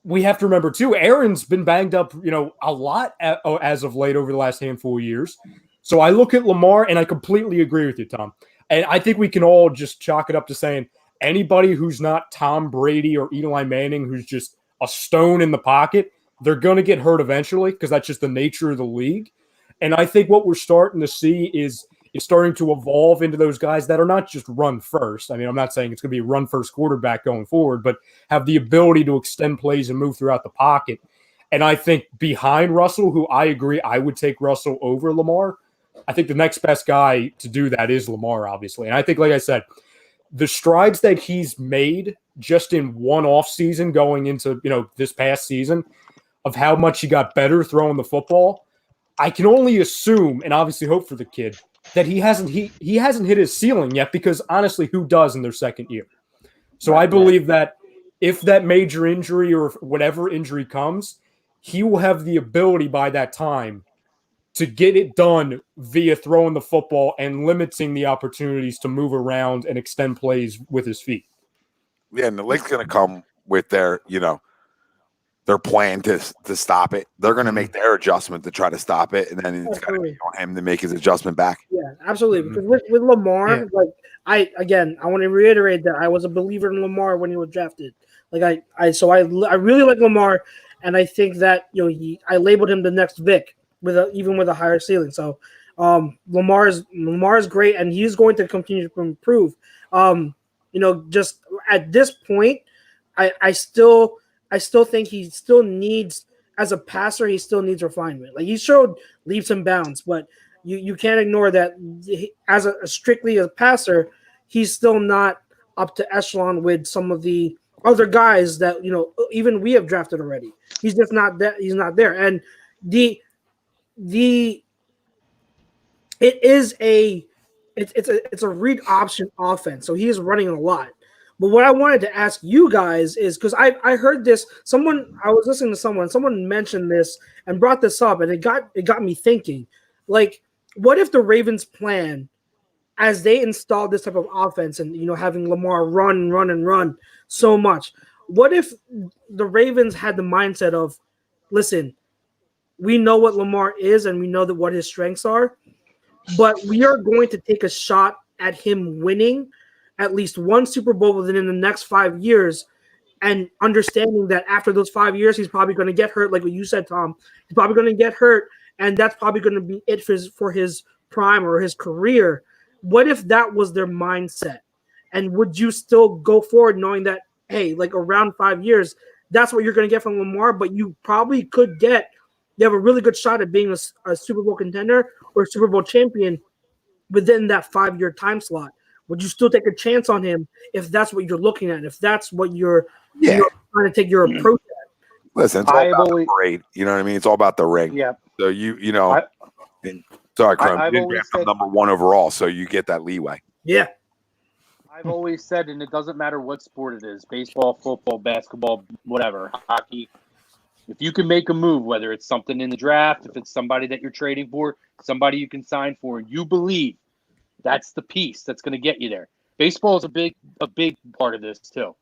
we have to remember, too, Aaron's been banged up, a lot as of late over the last handful of years. So I look at Lamar, and I completely agree with you, Tom. And I think we can all just chalk it up to saying anybody who's not Tom Brady or Eli Manning, who's just a stone in the pocket, they're going to get hurt eventually, because that's just the nature of the league. And I think what we're starting to see is starting to evolve into those guys that are not just run first. I mean, I'm not saying it's going to be a run first quarterback going forward, but have the ability to extend plays and move throughout the pocket. And I think behind Russell, who I agree, I would take Russell over Lamar. I think the next best guy to do that is Lamar, obviously. And I think, like I said, the strides that he's made just in one off season going into, this past season, of how much he got better throwing the football, I can only assume, and obviously hope for the kid, that he hasn't hit his ceiling yet, because honestly, who does in their second year? So I believe that if that major injury or whatever injury comes, he will have the ability by that time to get it done via throwing the football and limiting the opportunities to move around and extend plays with his feet. Yeah, and the league's going to come with their plan to stop it. They're going to make their adjustment to try to stop it, and then it's going to be on him to make his adjustment back. Yeah, absolutely. Because with Lamar, I want to reiterate that I was a believer in Lamar when he was drafted. I really like Lamar, and I think that I labeled him the next Vic even with a higher ceiling. So Lamar is great, and he's going to continue to improve. Just at this point, I still think he still needs, as a passer, he still needs refinement. Like, he showed leaps and bounds, but you can't ignore that as strictly a passer, he's still not up to echelon with some of the other guys that even we have drafted already. He's just not that. He's not there, and it's a read option offense, so he is running a lot. But what I wanted to ask you guys is, because I heard this, I was listening to someone mentioned this and brought this up, and it got me thinking, like, what if the Ravens' plan, as they installed this type of offense and having Lamar run so much, what if the Ravens had the mindset of, listen, we know what Lamar is and we know what his strengths are, but we are going to take a shot at him winning at least one Super Bowl within the next 5 years, and understanding that after those 5 years, he's probably going to get hurt, like what you said, Tom. He's probably going to get hurt, and that's probably going to be it for his prime or his career. What if that was their mindset? And would you still go forward knowing that, hey, like around 5 years, that's what you're going to get from Lamar, but you probably you have a really good shot at being a Super Bowl contender or a Super Bowl champion within that 5-year time slot? Would you still take a chance on him if that's what you're looking at, if that's what you're trying to take your approach at? Listen, it's all about the parade. You know what I mean? It's all about the ring. Yeah. So sorry, Crum, you didn't draft him number 1 overall, so you get that leeway. Yeah. I've always said, and it doesn't matter what sport it is, baseball, football, basketball, whatever, hockey, if you can make a move, whether it's something in the draft, if it's somebody that you're trading for, somebody you can sign for, and you believe that's the piece that's going to get you there. Baseball is a big part of this too,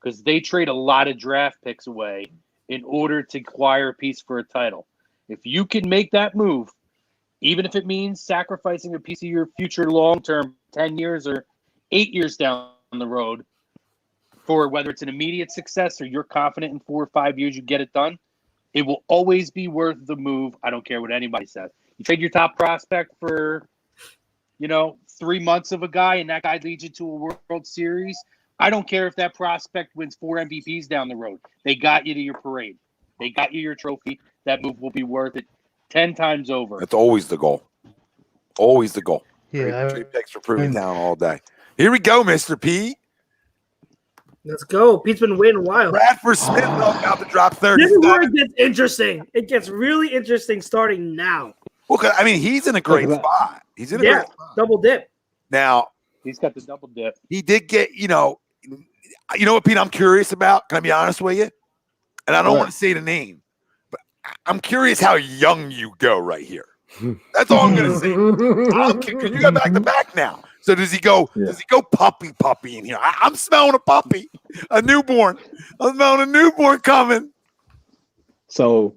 because they trade a lot of draft picks away in order to acquire a piece for a title. If you can make that move, even if it means sacrificing a piece of your future long-term 10 years or 8 years down the road, for whether it's an immediate success or you're confident in 4 or 5 years you get it done, it will always be worth the move. I don't care what anybody says. You trade your top prospect for 3 months of a guy, and that guy leads you to a World Series. I don't care if that prospect wins 4 MVPs down the road. They got you to your parade. They got you your trophy. That move will be worth it 10 times over. That's always the goal. Always the goal. Yeah. Trade picks for proving down all day. Here we go, Mr. P. Let's go. Pete's been waiting a while. Bradford Smith about to drop 30. This is where it gets interesting. It gets really interesting starting now. Well, I mean, he's in a great spot. He's in a great spot. Double dip. Now, he's got the double dip. He did get, you know what, Pete, I'm curious about. Can I be honest with you? And I don't want to say the name, but I'm curious how young you go right here. That's all I'm going to say. Because you got back to back now. So does he go? Yeah. Does he go puppy in here? I'm smelling a puppy, a newborn. I'm smelling a newborn coming. So,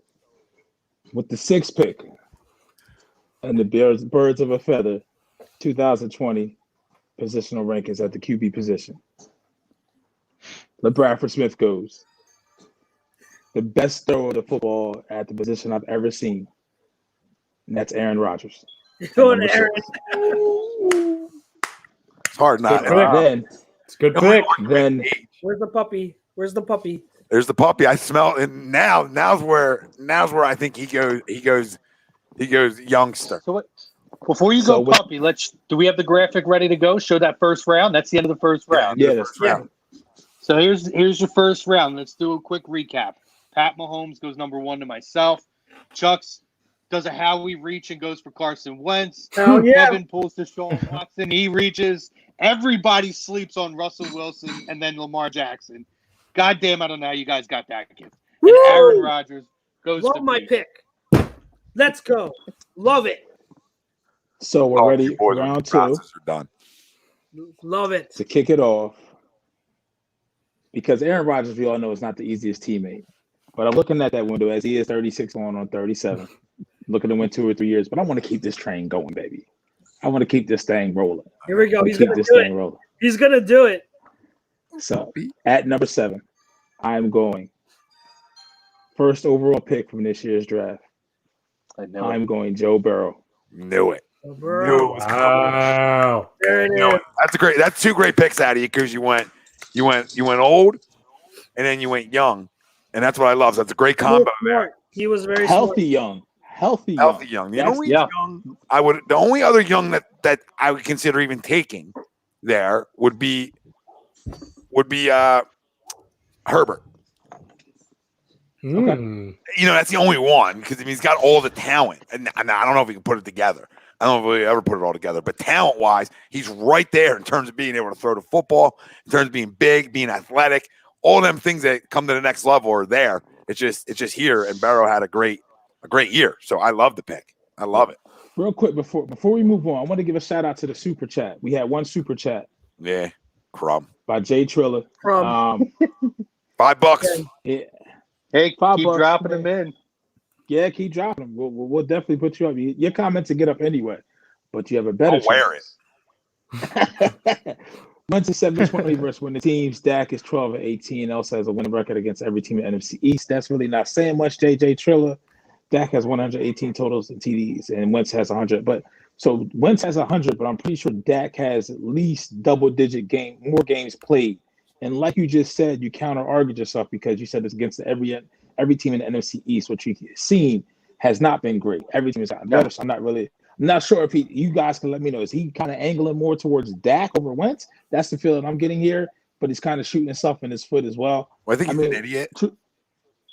with the 6th pick and the birds of a feather, 2020 positional rankings at the QB position, Bradford Smith goes. The best thrower of the football at the position I've ever seen, and that's Aaron Rodgers. Going Aaron. It's hard not. Then it's a good pick. Then where's the puppy? Where's the puppy? There's the puppy. I smell it now. Now's where I think he goes youngster. So what? Before you go puppy, do we have the graphic ready to go? Show that first round. That's the end of the first round. Yeah, that's round. So here's your first round. Let's do a quick recap. Pat Mahomes goes number 1 to myself. Chux does a Howie reach and goes for Carson Wentz. Hell yeah. Kevin pulls to Sean Watson. He reaches. Everybody sleeps on Russell Wilson and then Lamar Jackson. God damn, I don't know how you guys got that gift. And Aaron Rodgers goes Love to my me. pick. Let's go. Love it. So we're ready for round 2. Are done. Love it. To kick it off, because Aaron Rodgers, we all know, is not the easiest teammate. But I'm looking at that window as he is 36 on 37. Looking to win 2 or 3 years, but I want to keep this train going, baby. I want to keep this thing rolling. Here we go. He's keep gonna this do thing it. rolling. He's gonna do it. So at number 7, I'm going First overall pick from this year's draft. I know. I'm going Joe Burrow. Knew it. Oh, Knew bro. it was coming. Wow. There it Knew is. it. That's two great picks out of you because you went old, and then you went young, and that's what I love. So that's a great combo there. He was very Healthy smart. young. Healthy young. The That's- only yeah. young the only other young that I would consider even taking there would be Herbert. Hmm. You know, that's the only one because he's got all the talent, and I don't know if he can put it together. I don't know if he ever put it all together, but talent-wise, he's right there in terms of being able to throw the football, in terms of being big, being athletic. All them things that come to the next level are there. It's just here, and Burrow had a great year. So I love the pick. I love it. Real quick before we move on, I want to give a shout out to the super chat. We had one super chat Yeah, crumb. by Jay Triller. From $5. Yeah, Hey, $5 keep dropping man. them in. yeah, keep dropping them. We'll definitely put you up. Your comments will get up anyway, but you have a better I'll wear it. Wentz is 7-20 versus winning teams. Dak is 12-18. Also has a winning record against every team in NFC East. That's really not saying much. JJ Triller. Dak has 118 totals and TDs, and Wentz has 100. But so Wentz has 100, but I'm pretty sure Dak has at least double-digit more games played. And like you just said, you counter-argued yourself because you said it's against every team in the NFC East, which you've seen has not been great. Every team has gotten better. So I'm not sure if you guys can let me know. Is he kind of angling more towards Dak over Wentz? That's the feeling I'm getting here. But he's kind of shooting himself in his foot as well. I think he's an idiot.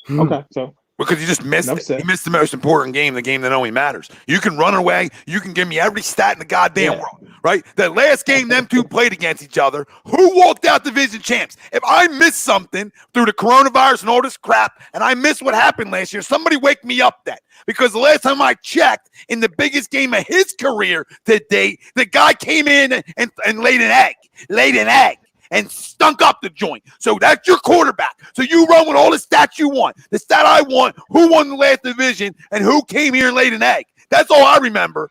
Okay, so Because you just missed Enough it. said. You missed the most important game, the game that only matters. You can run away. You can give me every stat in the goddamn world, right? The last game them two played against each other, who walked out division champs? If I miss something through the coronavirus and all this crap, and I miss what happened last year, somebody wake me up that. Because the last time I checked, in the biggest game of his career to date, the guy came in and laid an egg. And stunk up the joint. So that's your quarterback. So you run with all the stats you want. The stat I want, who won the last division, and who came here and laid an egg. That's all I remember.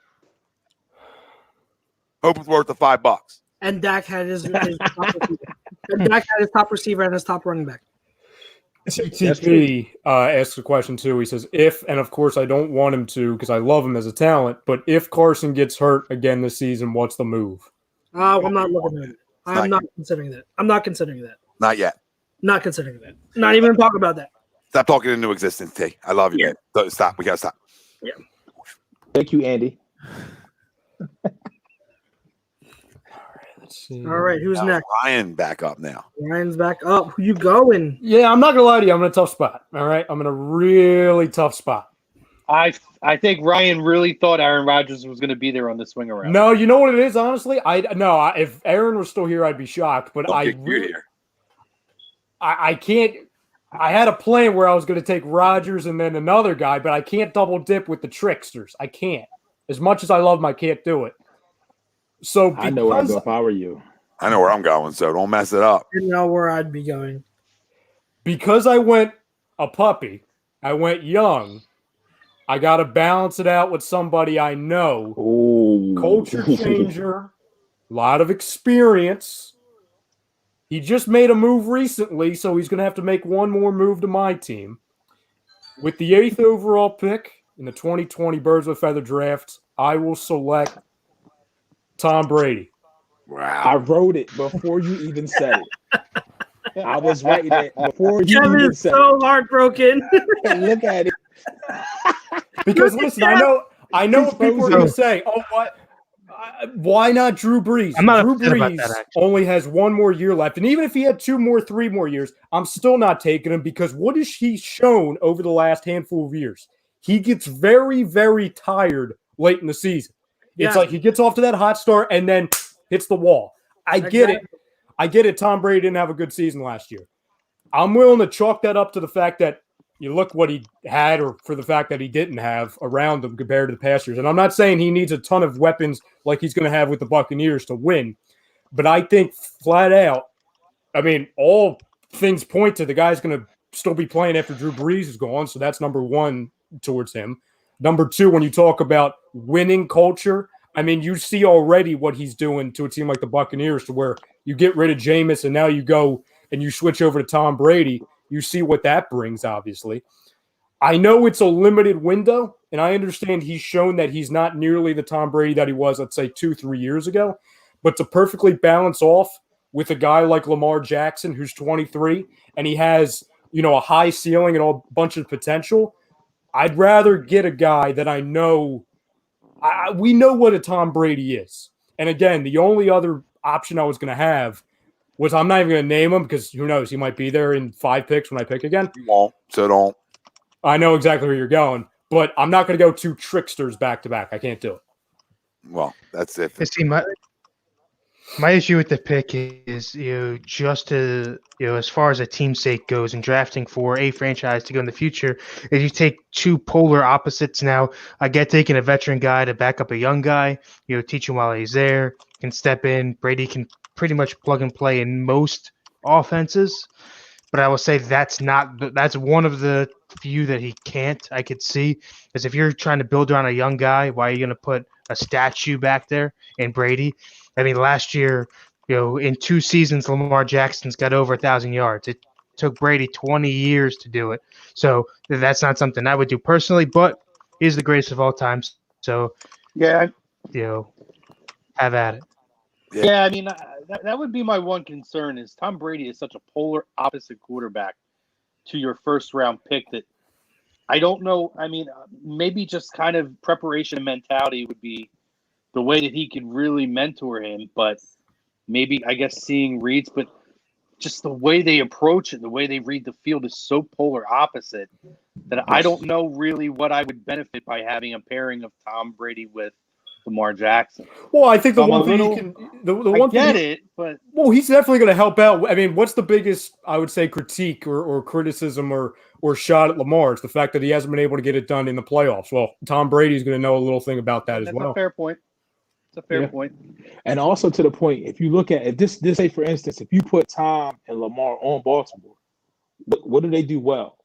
Hope it's worth the $5. And Dak had his top receiver. And Dak had his top receiver and his top running back. TTP asks a question too. He says, if, and of course I don't want him to because I love him as a talent, but if Carson gets hurt again this season, what's the move? I'm not looking at it. I'm not considering that. I'm not considering that. Not yet. Not considering that. Not even talk about that. Stop talking into existence, T. I love you, Yeah. man. Stop. We got to stop. Yeah. thank you, Andy. Let's see. All right, who's next? Ryan back up now. Ryan's back up. Who you going? Yeah, I'm not gonna lie to you. I'm in a tough spot. All right, I'm in a really tough spot. I think Ryan really thought Aaron Rodgers was going to be there on the swing around. No, you know what it is. Honestly, if Aaron was still here, I'd be shocked. But I can't. I had a plan where I was going to take Rodgers and then another guy, but I can't double dip with the tricksters. I can't. As much as I love him, I can't do it. So I know where I'd go if I were you. I know where I'm going, so don't mess it up. I didn't know where I'd be going. Because I went a puppy, I went young. I got to balance it out with somebody I know. Ooh. Culture changer, a lot of experience. He just made a move recently, so he's going to have to make one more move to my team. With the 8th overall pick in the 2020 Birds with Feather draft, I will select Tom Brady. Wow. I wrote it before you even said it. I was writing it before you Kevin even is said so heartbroken. it. Look at it. Because listen, I know what people are going to say. Oh, what? Why not Drew Brees? I'm not Drew upset about Brees that, actually. only has one more year left. And even if he had 3 more years, I'm still not taking him because what has he shown over the last handful of years? He gets very, very tired late in the season. It's like he gets off to that hot start and then hits the wall. I get it. Tom Brady didn't have a good season last year. I'm willing to chalk that up to the fact that you look what he had or for the fact that he didn't have around him compared to the past years. And I'm not saying he needs a ton of weapons like he's going to have with the Buccaneers to win. But I think flat out, I mean, all things point to the guy's going to still be playing after Drew Brees is gone. So that's number one towards him. Number two, when you talk about winning culture, I mean, you see already what he's doing to a team like the Buccaneers to where you get rid of Jameis and now you go and you switch over to Tom Brady. You see what that brings, obviously. I know it's a limited window, and I understand he's shown that he's not nearly the Tom Brady that he was, let's say, 2-3 years ago. But to perfectly balance off with a guy like Lamar Jackson, who's 23, and he has, a high ceiling and a bunch of potential, I'd rather get a guy that I know we know what a Tom Brady is. And again, the only other option I was going to have was I'm not even going to name him because who knows, he might be there in 5 picks when I pick again. You won't, so don't. I know exactly where you're going, but I'm not going to go 2 tricksters back to back. I can't do it. Well, that's it. See, my issue with the pick is, just to, as far as a team's sake goes and drafting for a franchise to go in the future, is you take 2 polar opposites now. I get taking a veteran guy to back up a young guy, teach him while he's there, can step in. Brady can pretty much plug and play in most offenses, but I will say that's one of the few that he can't. I could see is if you're trying to build around a young guy, why are you going to put a statue back there in Brady? I mean, last year, in 2 seasons, Lamar Jackson's got over 1,000 yards. It took Brady 20 years to do it. So that's not something I would do personally, but he's the greatest of all time. So, Yeah. Have at it. Yeah, I mean, that would be my one concern is Tom Brady is such a polar opposite quarterback to your first-round pick that I don't know. I mean, maybe just kind of preparation and mentality would be the way that he could really mentor him, but maybe, I guess, seeing reads, but just the way they approach it, the way they read the field is so polar opposite that I don't know really what I would benefit by having a pairing of Tom Brady with Lamar Jackson. Well, I think the one thing you can – the one get thing it, but – well, he's definitely going to help out. I mean, what's the biggest, I would say, critique or criticism or shot at Lamar? It's the fact that he hasn't been able to get it done in the playoffs. Well, Tom Brady's going to know a little thing about that as well. That's a fair point. It's a fair point. And also to the point, if you look at this, say for instance, if you put Tom and Lamar on Baltimore, what do they do well?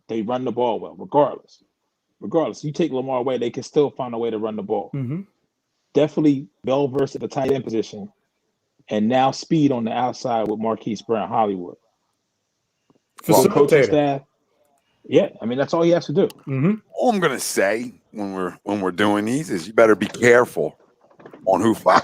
They run the ball well, regardless. You take Lamar away, they can still find a way to run the ball. Mm-hmm. Definitely well-versed at the tight end position. And now speed on the outside with Marquise Brown, Hollywood. Well, coaching staff. Yeah, I mean, that's all he has to do. Mm-hmm. All I'm going to say when we're doing these is you better be careful on who follows.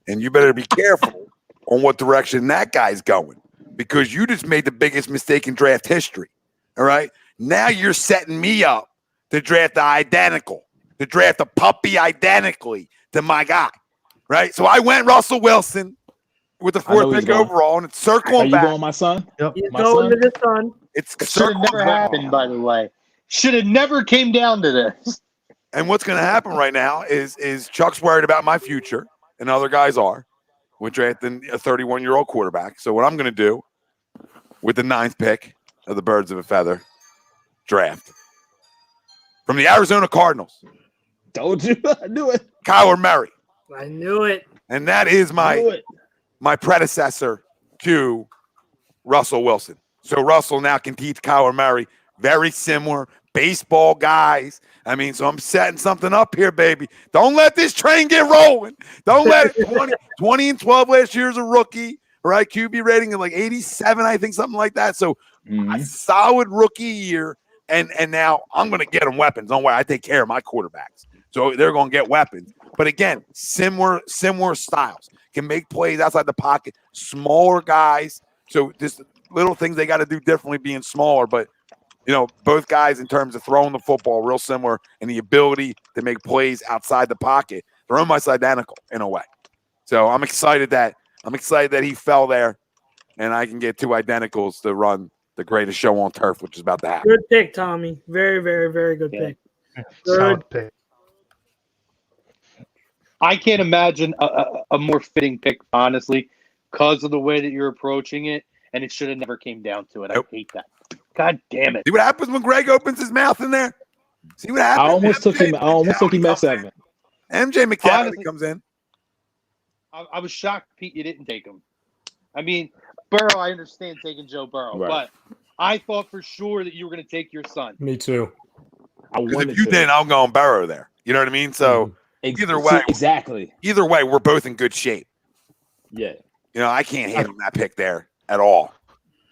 And you better be careful on what direction that guy's going because you just made the biggest mistake in draft history. All right? Now you're setting me up to draft to draft a puppy identically to my guy. Right? So I went Russell Wilson with the 4th pick overall, and it's circling back. Are you going, my son? Yep. He's going to his son. It's should have never happened, by the way. Should have never came down to this. And what's going to happen right now is Chux worried about my future, and other guys are. We're drafting a 31-year-old quarterback. So what I'm going to do with the 9th pick of the Birds of a Feather draft from the Arizona Cardinals. Told you. I knew it. Kyler Murray. I knew it. And that is my predecessor to Russell Wilson. So Russell now can teach Kyler Murray. Very similar baseball guys. I mean, so I'm setting something up here, baby. Don't let this train get rolling. Don't let it 20 and 12 last year as a rookie, right? QB rating of like 87, I think, something like that. So a solid rookie year. And now I'm going to get them weapons. Don't worry, I take care of my quarterbacks. So they're going to get weapons. But again, similar styles. Can make plays outside the pocket. Smaller guys. So just little things they got to do differently being smaller. But, both guys in terms of throwing the football real similar and the ability to make plays outside the pocket. They're almost identical in a way. So I'm excited that he fell there and I can get 2 identicals to run the greatest show on turf, which is about to happen. Good pick, Tommy. Very, very, very good pick. Solid pick. I can't imagine a more fitting pick, honestly, because of the way that you're approaching it, and it should have never came down to it. Nope. I hate that. God damn it. See what happens when Greg opens his mouth in there? See what happens? I almost took him at 7. MJ McCaffrey comes in. I was shocked, Pete, you didn't take him. I mean, Burrow, I understand taking Joe Burrow, but I thought for sure that you were going to take your son. Me too. If you didn't, I'm going Burrow there. You know what I mean? So either way, we're both in good shape. Yeah. I can't hand him that pick there at all.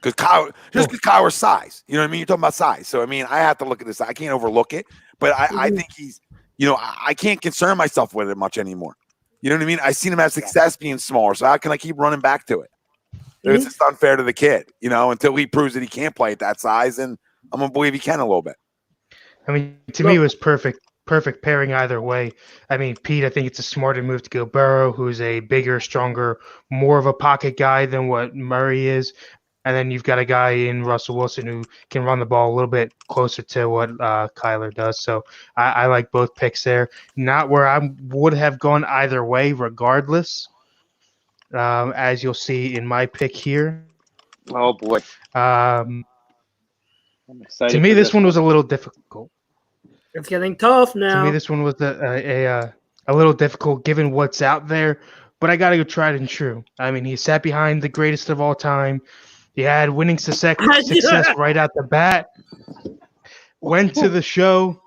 Because Kyler's size. You know what I mean? You're talking about size. So, I mean, I have to look at this. I can't overlook it. But I think he's, I can't concern myself with it much anymore. You know what I mean? I've seen him have success being smaller. So how can I keep running back to it? It's just unfair to the kid, until he proves that he can't play at that size. And I'm going to believe he can a little bit. I mean, to me, it was perfect pairing either way. I mean, Pete, I think it's a smarter move to go Burrow, who's a bigger, stronger, more of a pocket guy than what Murray is. And then you've got a guy in Russell Wilson who can run the ball a little bit closer to what Kyler does. So I like both picks there. Not where I would have gone either way regardless, as you'll see in my pick here. Oh, boy. I'm excited to me, this one was a little difficult. It's getting tough now. To me, this one was a little difficult given what's out there, but I got to go tried and true. I mean, he sat behind the greatest of all time. He had winning success right out the bat. Went to the show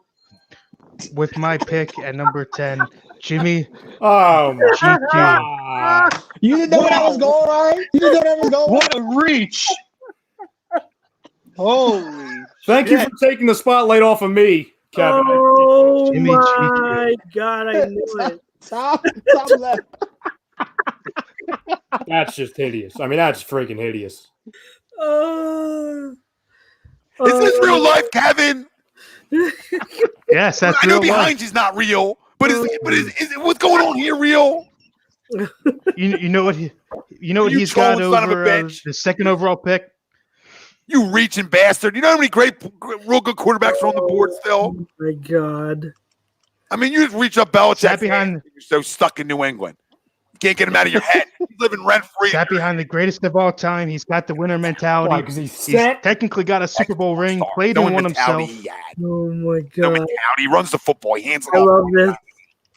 with my pick at number 10, Jimmy. Oh, my God. You didn't know that was going right? You didn't know that was going What a reach. Holy Thank you for taking the spotlight off of me, Kevin. Oh, Jimmy my God. I knew it. Tom left. That's just hideous. I mean, that's freaking hideous. Is this real life, Kevin? Yes, that's I know real behind life. you's not real, but is what's going on here real? You know what You he's got trolling son of a over bitch. the second overall pick? You reaching bastard. You know how many real good quarterbacks are on the board still? Oh, my God. I mean, you just reach up Belichick's Sat behind- hand. You're so stuck in New England. You can't get him out of your head. He's living rent-free. Sat behind the greatest of all time. He's got the winner mentality. Because he's He's set. technically got a Super Bowl ring, Star. played No in one mentality himself. he had. Oh, my No God. mentality. He runs the football. He hands it I off. love this.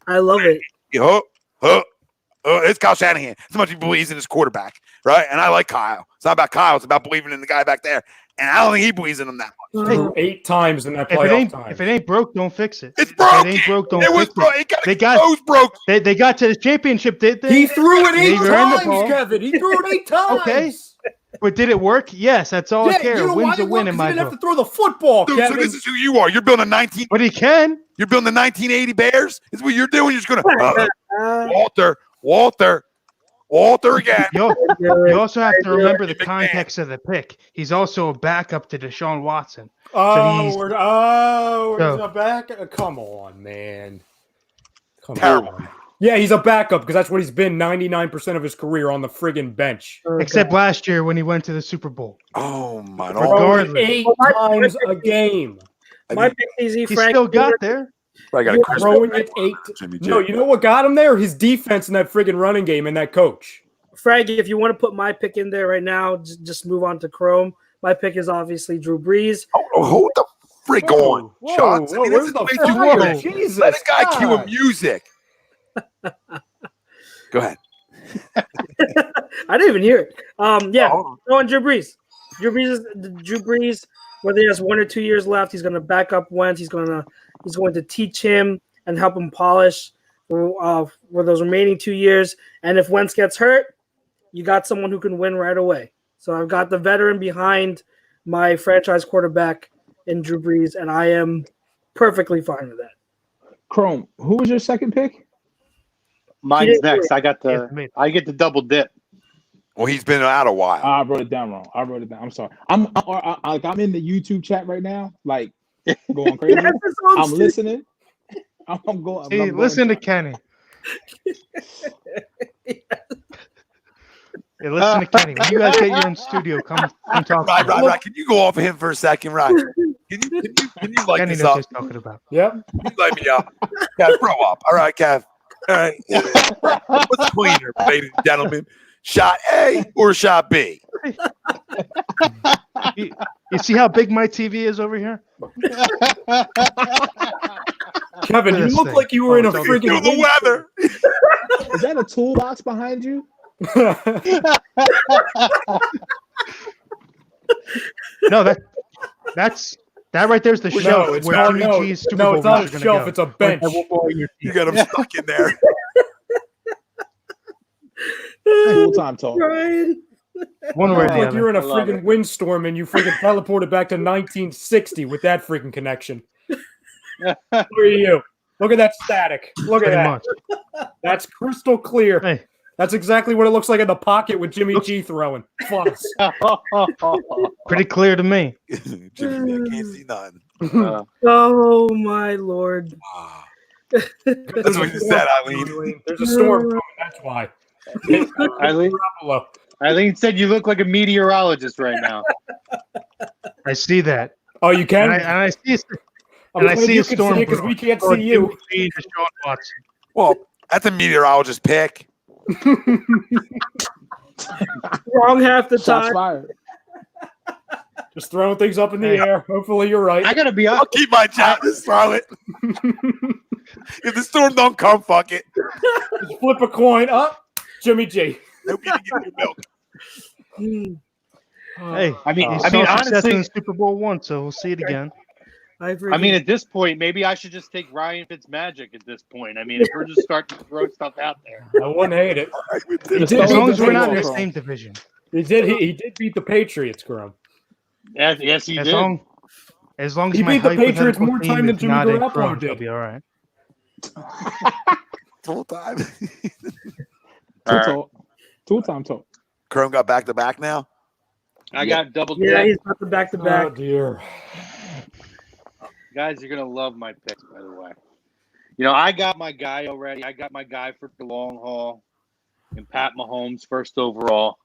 I love it. It's Kyle Shanahan. As much as he believes in his quarterback, right? And I like Kyle. It's not about Kyle. It's about believing in the guy back there. And I don't think he believes in him that much. Threw 8 times in that If playoff time. it ain't broke, don't fix it. It's If broken. it ain't broke, don't It was fix broke. it. It got They exposed broke. They got to the championship, did they? He threw it They 8 ran the times, ball. Kevin. He threw it 8 times. Okay. But did it work? Yes, that's all I Yeah, care. you know why Win's a it win worked? in 'Cause my he didn't have book. to throw the football, Dude, so Kevin. this is who you are. You're building a 19. But he can. You're building the 1980 Bears. Is what you're doing. You're just gonna Walter again. You also have to remember the McMahon. context of the pick. He's also a backup to Deshaun Watson. We're So- a back. Come on, man. Come Terrible. on. Yeah, he's a backup because that's what he's been 99% of his career on the friggin' bench. Except last year when he went to the Super Bowl. Oh my Throwing God. Regardless. 8 times a game. My pick is He Frank. still got there. I got a question. Throwing it 8. Jimmy G. No, you know what got him there? His defense in that friggin' running game and that coach. Frank, if you want to put my pick in there right now, just move on to Chrome. My pick is obviously Drew Brees. Hold the frig on, Chux. I mean, this where's is the way too fire? much. Jesus, Let this guy cue God. him music. Go ahead. I didn't even hear it. Yeah, Oh. going Drew Brees. Drew Brees. Whether he has 1 or 2 years left, he's going to back up Wentz. He's going to teach him and help him polish for those remaining 2 years. And if Wentz gets hurt, you got someone who can win right away. So I've got the veteran behind my franchise quarterback in Drew Brees, and I am perfectly fine with that. Chrome, who was your second pick? Mine's next. I get Yeah, the double dip. Well, he's been out a while. I wrote it down wrong. I'm sorry. I'm in the YouTube chat right now, like going crazy. I'm listening. I'm going. Hey, listen to Kenny. Hey, listen to Kenny. When you guys get your own studio, come talk. to me. Right. Can you go off of him for a second, right? Can you like Kenny this knows up? what he's talking about. Yep. You light me up. Kev, grow up. All right, Kev. All right. What's cleaner, ladies and gentlemen? Shot A or shot B? You see how big my TV is over here? Kevin, you This look thing. like you were in a Oh, Feel friggin' the weather. Is that a toolbox behind you? No, that's that right there's the shelf it's where not, Jimmy G's Super no, Bowl it's not rings a are shelf. gonna It's a go. bench. You got him stuck in there. Full time talk. Brian. One way or the Like other. you're in a I love freaking windstorm and you freaking teleported back to 1960 with that freaking connection. Look at you. Look at that static. Look at Pretty that. much. That's crystal clear. Hey, That's exactly what it looks like in the pocket with Jimmy G throwing. Fuss. pretty clear to me. Jimmy, I can't see nothing. Oh my lord. Ah. That's what you said, Eileen. There's a storm coming. That's why. Eileen said you look like a meteorologist right now. I see that. Oh, you can? And I see it. I'm And I glad see you a can storm see it because we can't brewing. see you. Jimmy G to Sean Watson. Well, that's a meteorologist pick. Wrong half the Shots time. fired. Just throwing things up in the air. Hopefully you're right. I gotta be I'll honest. keep my job. Just throw it. If the storm don't come, fuck it. Just flip a coin up. Jimmy G. Nope, you can get your milk. Hey, I mean, you I mean, saw success honestly, in Super Bowl one, so we'll see it again. I mean, at this point, maybe I should just take Ryan Fitzmagic at this point. I mean, if we're just starting to throw stuff out there. I wouldn't hate it. He As did long beat as the we're not in the Patriots. same division. He did beat the Patriots, Grum. Yes, he As did. long as He my beat the Patriots hypothetical more team time than is Jimmy not in Garoppolo crunch, did. I'll be all right. Full time. Two-time talk. Chrome got back to back now. I got double Yeah, dip. he's got the back to Oh back. dear. Guys, you're gonna love my picks, by the way. You know, I got my guy already. I got my guy for the long haul, and Pat Mahomes first overall.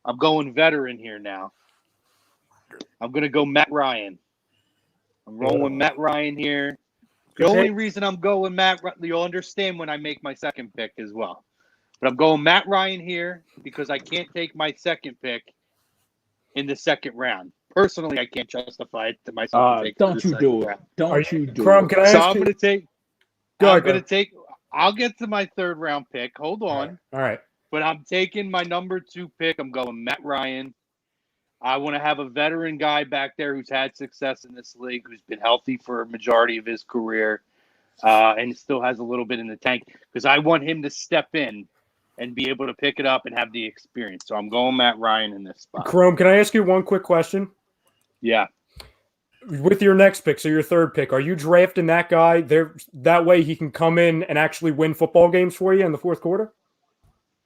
I'm going veteran here now. I'm gonna go Matt Ryan. I'm rolling Matt Ryan here. The only reason I'm going Matt, you'll understand when I make my second pick as well. But I'm going Matt Ryan here because I can't take my second pick in the second round. Personally, I can't justify it to myself. To take Don't the you second do it. round. Don't you do Crum, it. can I So ask I'm you? going to take. Go I'm ahead, going to take. I'll get to my third round pick. Hold on. All right. But I'm taking my number 2 pick. I'm going Matt Ryan. I want to have a veteran guy back there who's had success in this league, who's been healthy for a majority of his career, and still has a little bit in the tank because I want him to step in and be able to pick it up and have the experience. So I'm going Matt Ryan in this spot. Chrome, can I ask you one quick question? Yeah. With your next pick, so your third pick, are you drafting that guy there? That way he can come in and actually win football games for you in the fourth quarter?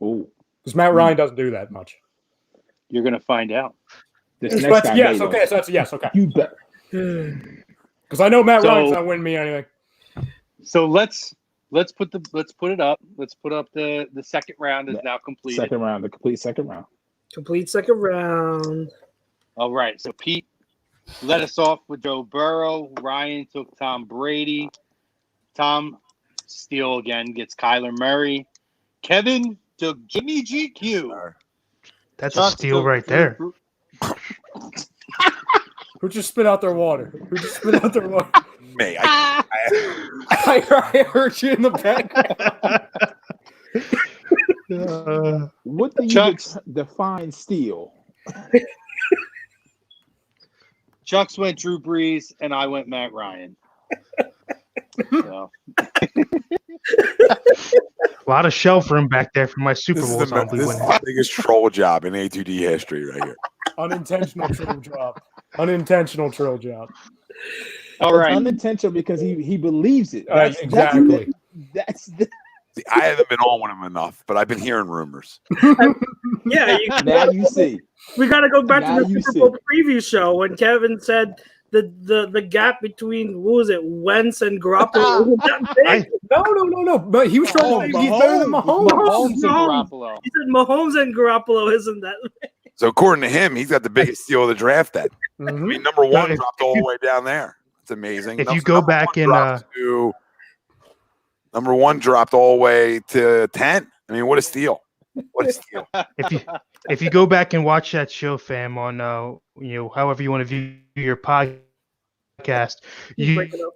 Ooh. Because Matt Ryan doesn't do that much. You're going to find out. This So next that's guy yes, may, okay. So that's a yes, okay. You bet. Because I know Matt So- Ryan's not winning me anything. So let's put it up. Let's put up the second round is now completed. Second round, the complete second round. Complete second round. All right. So Pete led us off with Joe Burrow. Ryan took Tom Brady. Tom Steele again gets Kyler Murray. Kevin took Jimmy GQ. That's Chux a steal took right there. Who just spit out their water? Who just spit out their water? Me. I heard you in the background. What do you Chux. define steal? Chux went Drew Brees, and I went Matt Ryan. So, A lot of shelf room back there for my Super This is Bowls. I'll be this is winning. the biggest troll job in A2D history right here. Unintentional troll job. Unintentional troll job. all It's right. unintentional because he believes it. Exactly. That's the, See, I haven't been on with him enough, but I've been hearing rumors. Yeah, now you see. we got to go back Now to the you Super Bowl see. preview show when Kevin said the gap between what was it, Wentz and Garoppolo wasn't that big. No. But he was trying to say he's better than Mahomes. Mahomes and Mahomes. Garoppolo. He said Mahomes and Garoppolo isn't that big. So according to him, he's got the biggest steal of the draft. Then I Mhm. mean, number one if- dropped all the way down there. It's amazing. If you go back in, number one dropped all the way to 10. I mean, what a steal! What a steal! if you go back and watch that show, fam, on however you want to view your podcast, Break it up.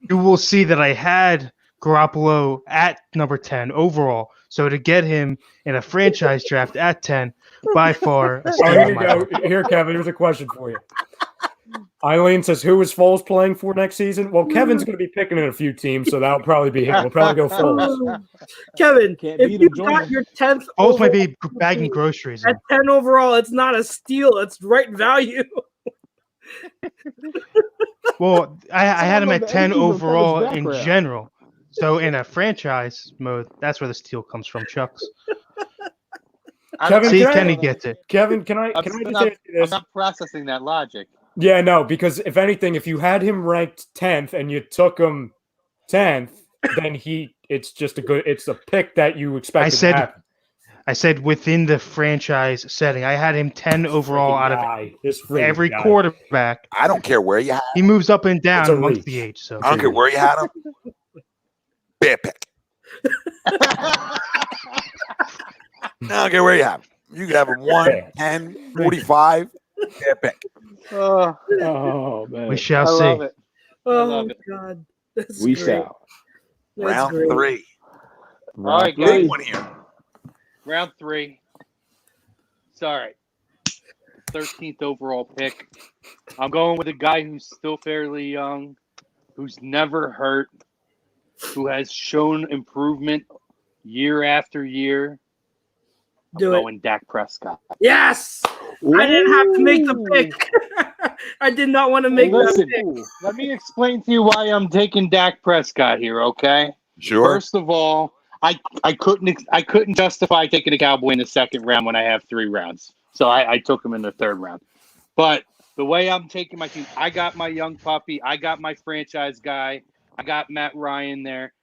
you will see that I had Garoppolo at number 10 overall. So to get him in a franchise draft at 10, by far, a Oh, steal here on you my go. part. Here, Kevin, here's a question for you. Eileen says, who is Foles playing for next season? Well, Kevin's going to be picking in a few teams, so that'll probably be him. We'll probably go Foles. Kevin, Can't if beat you him, join got him. your 10th Foles might overall be bagging groceries. at 10 overall, it's not a steal. It's right value. Well, I had him know at the 10 entries of overall Kevin's in background. general. So in a franchise mode, that's where the steal comes from, Chux. Kevin, See, can I- Kenny gets it. Kevin, can I I'm just still ask you this? I'm not processing that logic. Yeah, no, because if anything, if you had him ranked 10th and you took him 10th, then it's a pick that you expected to happen. I said within the franchise setting. I had him 10 overall out of every quarterback. I don't care where you have He moves up and down It's a amongst reach. the age. So I don't care where you had him. Bad pick. I don't care where you have him. You could have him 1, 10, 45. Bad pick. Oh man, we shall I see. love it. Oh, love it. God. That's we great. shall. That's Round great. 3. All right, Big guys. one here. Round 3. It's all right. 13th overall pick. I'm going with a guy who's still fairly young, who's never hurt, who has shown improvement year after year. I'm going Dak Prescott. Yes! I didn't have to make the pick. I did not want to make Listen, that pick. let me explain to you why I'm taking Dak Prescott here, okay? Sure. First of all, I couldn't justify taking a Cowboy in the second round when I have 3 rounds. So I took him in the third round. But the way I'm taking my team, I got my young puppy, I got my franchise guy, I got Matt Ryan there.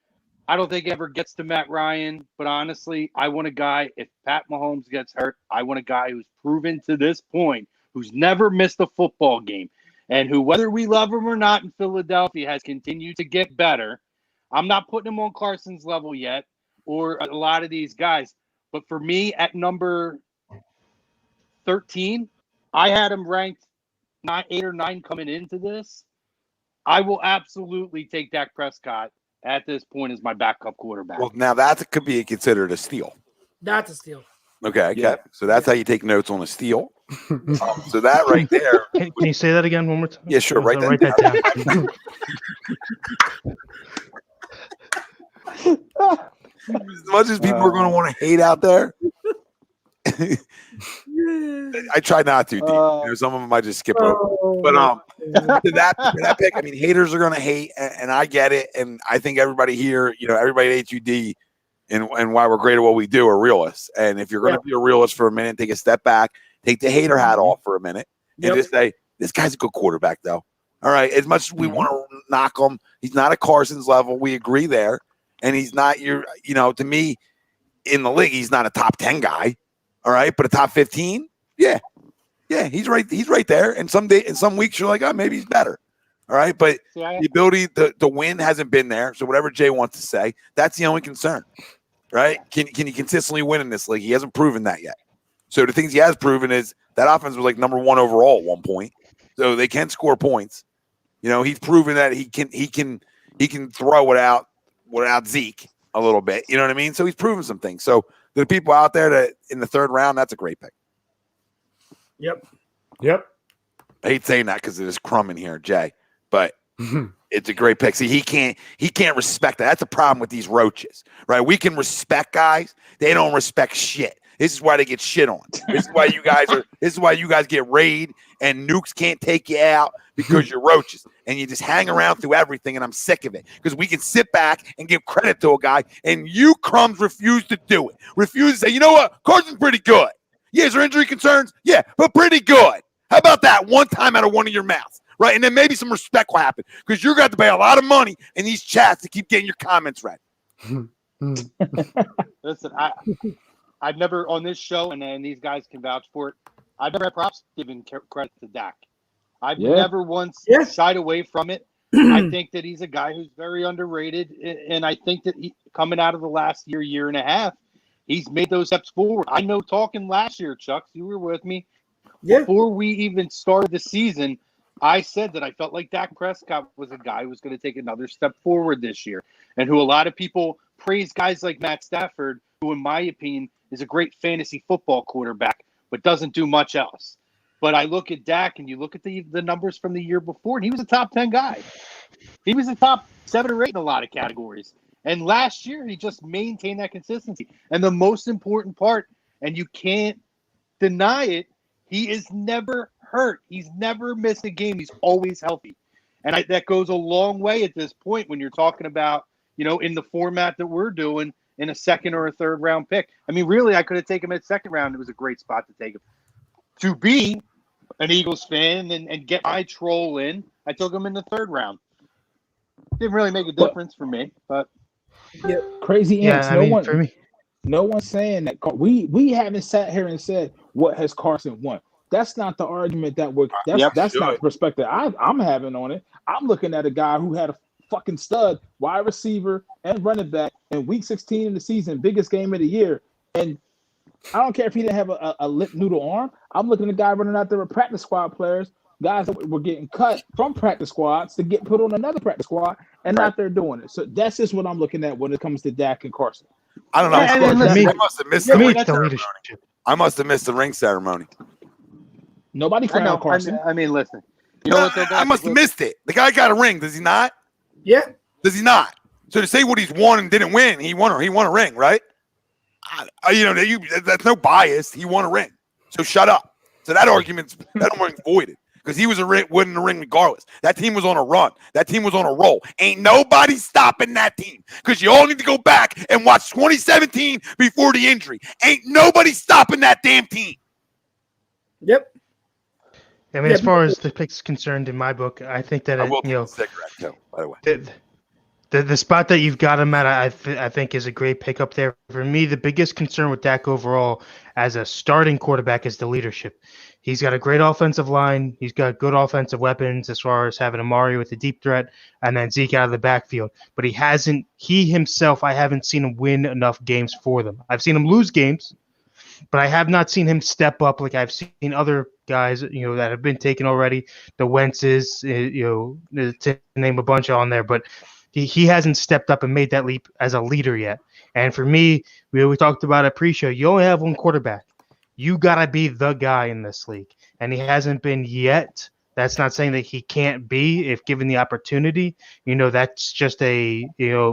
I don't think it ever gets to Matt Ryan, but honestly, I want a guy, if Pat Mahomes gets hurt, I want a guy who's proven to this point, who's never missed a football game, and who, whether we love him or not in Philadelphia, has continued to get better. I'm not putting him on Carson's level yet, or a lot of these guys. But for me, at number 13, I had him ranked 8 or 9 coming into this. I will absolutely take Dak Prescott at this point as my backup quarterback. Well, now that could be considered a steal. That's a steal. Okay, Yeah. so that's how you take notes on a steal. So that right there. Can you say that again one more time? Yeah, sure. Write Write that down. As much as people are going to want to hate out there, I try not to. Some of them I just skip over. But to that pick, I mean, haters are going to hate, and I get it. And I think everybody here, everybody at HUD and why we're great at what we do are realists. And if you're going to be a realist for a minute, take a step back, take the hater hat off for a minute, and just say, this guy's a good quarterback, though. All right. As much as we want to knock him, he's not at Carson's level. We agree there. And he's not to me, in the league, he's not a top 10 guy. All right. But a top 15? Yeah. Yeah. He's right. He's right there. And some weeks you're like, oh, maybe he's better. All right. But the ability to win hasn't been there. So whatever Jay wants to say, that's the only concern. Right. Can he consistently win in this league? He hasn't proven that yet. So the things he has proven is that offense was like number 1 overall at one point. So they can score points. He's proven that he can throw without Zeke a little bit. You know what I mean? So he's proven some things. So the people out there that in the third round, that's a great pick. Yep. I hate saying that because there's crumb in here, Jay, but it's a great pick. See, he can't respect that. That's a problem with these roaches, right? We can respect guys. They don't respect shit. This is why they get shit on. This is why you guys get raid and nukes can't take you out because you're roaches and you just hang around through everything. And I'm sick of it because we can sit back and give credit to a guy and you crumbs refuse to do it. Refuse to say, you know what? Carson's pretty good. Yeah, is there injury concerns? Yeah, but pretty good. How about that one time out of one of your mouths? Right. And then maybe some respect will happen because you're going to pay a lot of money in these chats to keep getting your comments read. Listen, I've never on this show, and these guys can vouch for it. I've never had props giving credit to Dak. I've never once shied away from it. I think that he's a guy who's very underrated, and I think that coming out of the last year and a half, he's made those steps forward. I know talking last year, Chux, you were with me. Yeah. Before we even started the season, I said that I felt like Dak Prescott was a guy who was going to take another step forward this year, and who a lot of people praise guys like Matt Stafford, who, in my opinion, is a great fantasy football quarterback, but doesn't do much else. But I look at Dak, and you look at the numbers from the year before, and he was a top 10 guy. He was a top 7 or 8 in a lot of categories. And last year, he just maintained that consistency. And the most important part, and you can't deny it, he is never hurt. He's never missed a game. He's always healthy. And that goes a long way at this point when you're talking about, in the format that we're doing, in a second or a third round pick. I mean, really, I could have taken him at second round. It was a great spot to take him. To be an Eagles fan and get my troll in, I took him in the third round. Didn't really make a difference for me, but crazy ants. For me, no one's saying that. We haven't sat here and said what has Carson won. That's not the argument that we're. That's not the perspective I'm having on it. I'm looking at a guy who had a fucking stud wide receiver and running back in week 16 of the season, biggest game of the year, and I don't care if he didn't have a lip noodle arm. I'm looking at a guy running out there with practice squad players, guys that were getting cut from practice squads to get put on another practice squad, and out there doing it. So that's just what I'm looking at when it comes to Dak and Carson. I don't know. I must have missed the ring ceremony. I must have missed the ring ceremony. Nobody cried out Carson. I mean, listen. You know what? I must have missed it. The guy got a ring. Does he not? Yeah. Does he not? So to say what he's won and didn't win, he won a ring, right? That's no bias. He won a ring. So shut up. So that argument's voided because he was winning the ring regardless. That team was on a run. That team was on a roll. Ain't nobody stopping that team because you all need to go back and watch 2017 before the injury. Ain't nobody stopping that damn team. Yep. I mean, as far as the pick's concerned in my book, I think that cigarette too, by the way. The spot that you've got him at, I think, is a great pick up there. For me, the biggest concern with Dak overall as a starting quarterback is the leadership. He's got a great offensive line. He's got good offensive weapons as far as having Amari with the deep threat and then Zeke out of the backfield. But he himself, I haven't seen him win enough games for them. I've seen him lose games, but I have not seen him step up like I've seen other guys, that have been taken already. The Wentzes, to name a bunch on there, but he hasn't stepped up and made that leap as a leader yet. And for me, we talked about it pre-show. You only have one quarterback. You gotta be the guy in this league, and he hasn't been yet. That's not saying that he can't be if given the opportunity. That's just a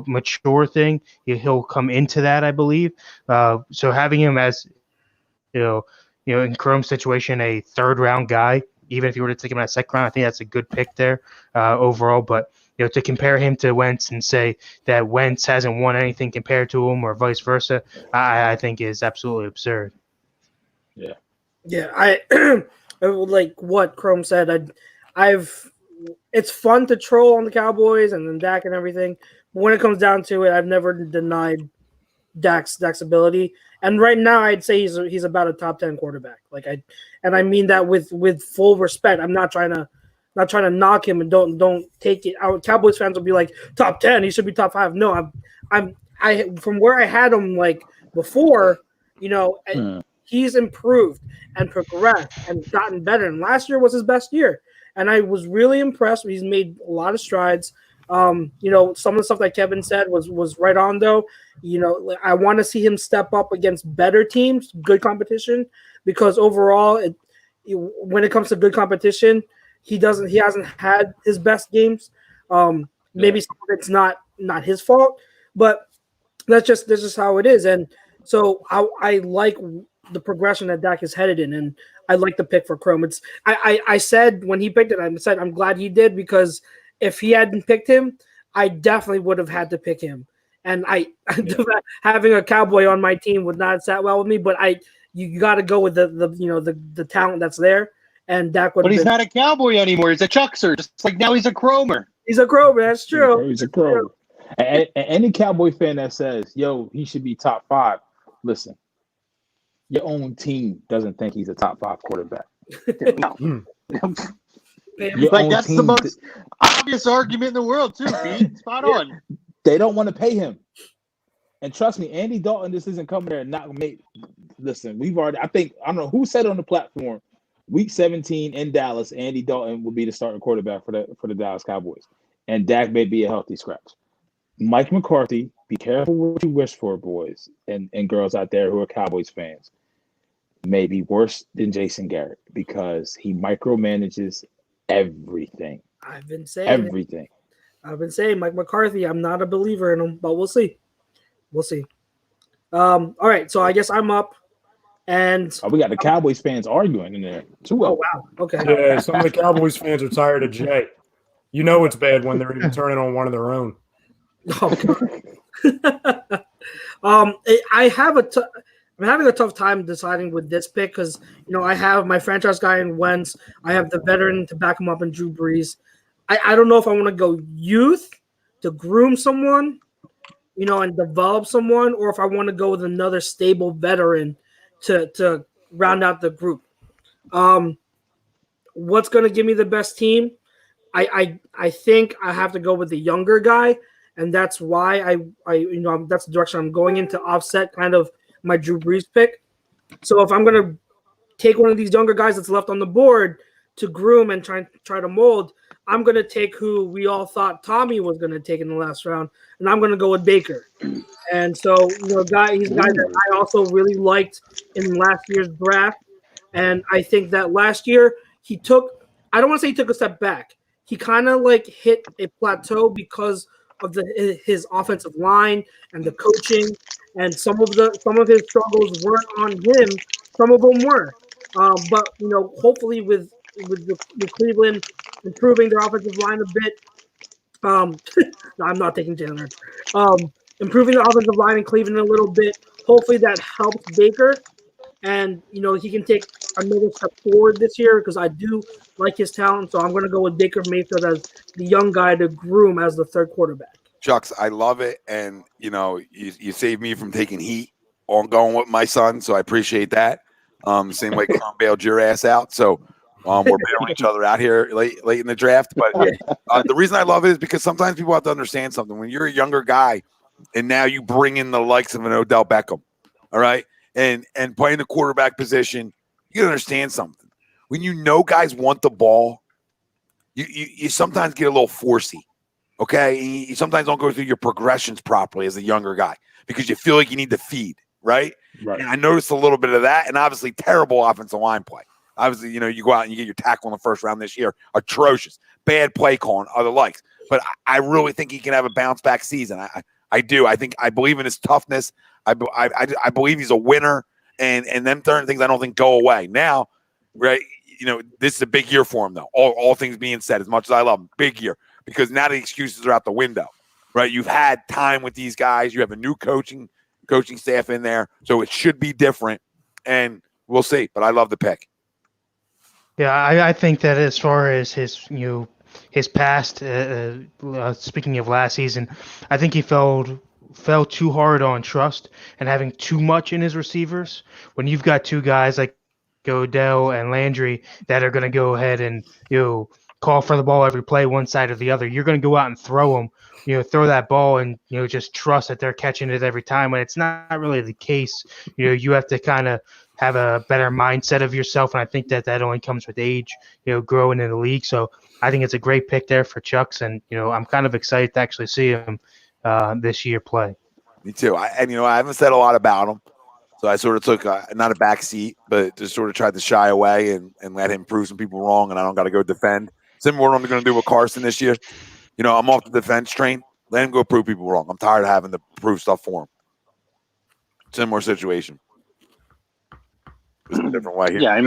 mature thing. He'll come into that, I believe. So having him as in Chrome's situation, a third round guy, even if you were to take him at second round, I think that's a good pick there overall. But to compare him to Wentz and say that Wentz hasn't won anything compared to him or vice versa, I think is absolutely absurd. Yeah. Yeah, I like what Chrome said. It's fun to troll on the Cowboys and then Dak and everything. But when it comes down to it, I've never denied Dak's ability. And right now, I'd say he's about a top 10 quarterback. I mean that with full respect. I'm not trying to knock him and don't take it out. Cowboys fans will be like top 10. He should be top 5. No, I from where I had him before, he's improved and progressed and gotten better. And last year was his best year, and I was really impressed. He's made a lot of strides. Some of the stuff that Kevin said was right on though. I want to see him step up against better teams, good competition, because overall, when it comes to good competition, he hasn't had his best games. Maybe some of it's not his fault, but that's just how it is. And so I like the progression that Dak is headed in, and I like the pick for Chrome. I said when he picked it, I said I'm glad he did, because if he hadn't picked him, I definitely would have had to pick him. And having a Cowboy on my team would not sat well with me. But you got to go with the talent that's there. And Dak would. But he's not a Cowboy anymore. He's a Chuxer. Just like now he's a Chromer. He's a Chromer. That's true. He's a Chromer. And any Cowboy fan that says, "Yo, he should be top 5," listen. Your own team doesn't think he's a top 5 quarterback. No. That's the most obvious argument in the world, too, Pete. Spot on. They don't want to pay him. And trust me, Andy Dalton just isn't coming there and not make. Listen, I don't know who said on the platform, week 17 in Dallas, Andy Dalton will be the starting quarterback for the Dallas Cowboys. And Dak may be a healthy scratch. Mike McCarthy, be careful what you wish for, boys and girls out there who are Cowboys fans. may be worse than Jason Garrett because he micromanages everything. I've been saying everything. I've been saying Mike McCarthy. I'm not a believer in him, but we'll see. We'll see. All right, so I guess I'm up, and we got the Cowboys fans arguing in there too. Oh wow, okay. Yeah, some of the Cowboys fans are tired of Jay. You know it's bad when they're even turning on one of their own. Oh God. I'm having a tough time deciding with this pick because I have my franchise guy in Wentz. I have the veteran to back him up in Drew Brees. I don't know if I want to go youth to groom someone, and develop someone, or if I want to go with another stable veteran to round out the group. What's going to give me the best team? I think I have to go with the younger guy, and that's why that's the direction I'm going in to offset kind of my Drew Brees pick. So if I'm going to take one of these younger guys that's left on the board to groom and try to mold, I'm going to take who we all thought Tommy was going to take in the last round, and I'm going to go with Baker. And so, he's a guy that I also really liked in last year's draft. And I think that last year I don't want to say he took a step back. He kind of hit a plateau because of his offensive line and the coaching, and some of his struggles weren't on him. Some of them were, but hopefully with Cleveland improving their offensive line a bit, no, I'm not taking Jalen Hurts. Improving the offensive line in Cleveland a little bit. Hopefully that helps Baker, and he can take another step forward this year because I do like his talent. So I'm going to go with Baker Mayfield as the young guy to groom as the third quarterback. Chux, I love it, and you saved me from taking heat on going with my son, so I appreciate that. Same way Crum bailed your ass out, so we're bailing each other out here late in the draft. But the reason I love it is because sometimes people have to understand something. When you're a younger guy, and now you bring in the likes of an Odell Beckham, all right, and playing the quarterback position, you understand something. When guys want the ball, you sometimes get a little forcey. Okay, you sometimes don't go through your progressions properly as a younger guy because you feel like you need to feed, right? And I noticed a little bit of that, and obviously terrible offensive line play. Obviously, you go out and you get your tackle in the first round this year, atrocious, bad play calling, other likes. But I really think he can have a bounce back season. I do. I believe in his toughness. I believe he's a winner, and them certain things I don't think go away now, right? This is a big year for him, though. All things being said, as much as I love him, big year. Because now the excuses are out the window, right? You've had time with these guys. You have a new coaching staff in there. So it should be different, and we'll see. But I love the pick. Yeah, I think that as far as his past, speaking of last season, I think he fell too hard on trust and having too much in his receivers. When you've got two guys like Odell and Landry that are going to go ahead and call for the ball every play, one side or the other, you're going to go out and throw them, throw that ball and, just trust that they're catching it every time. When it's not really the case, you have to kind of have a better mindset of yourself. And I think that only comes with age, growing in the league. So I think it's a great pick there for Chux. And, I'm kind of excited to actually see him this year play. Me too. I haven't said a lot about him. So I sort of took not a back seat, but just sort of tried to shy away and let him prove some people wrong. And I don't got to go defend. Similar to what I'm going to do with Carson this year. I'm off the defense train. Let him go prove people wrong. I'm tired of having to prove stuff for him. Similar situation. Just a different way here. Yeah,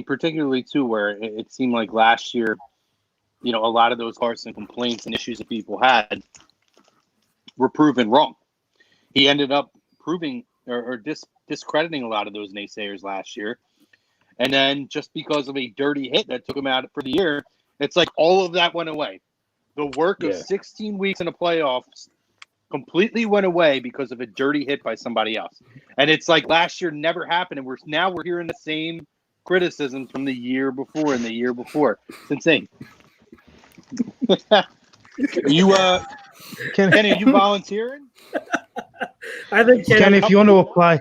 particularly too, where it seemed like last year, a lot of those Carson complaints and issues that people had were proven wrong. He ended up proving or discrediting a lot of those naysayers last year. And then just because of a dirty hit that took him out for the year, it's like all of that went away. The work of 16 weeks in the playoffs completely went away because of a dirty hit by somebody else. And it's like last year never happened. And we're hearing the same criticisms from the year before and the year before. It's insane. Kenny, are you volunteering? I think Kenny, if you want to apply.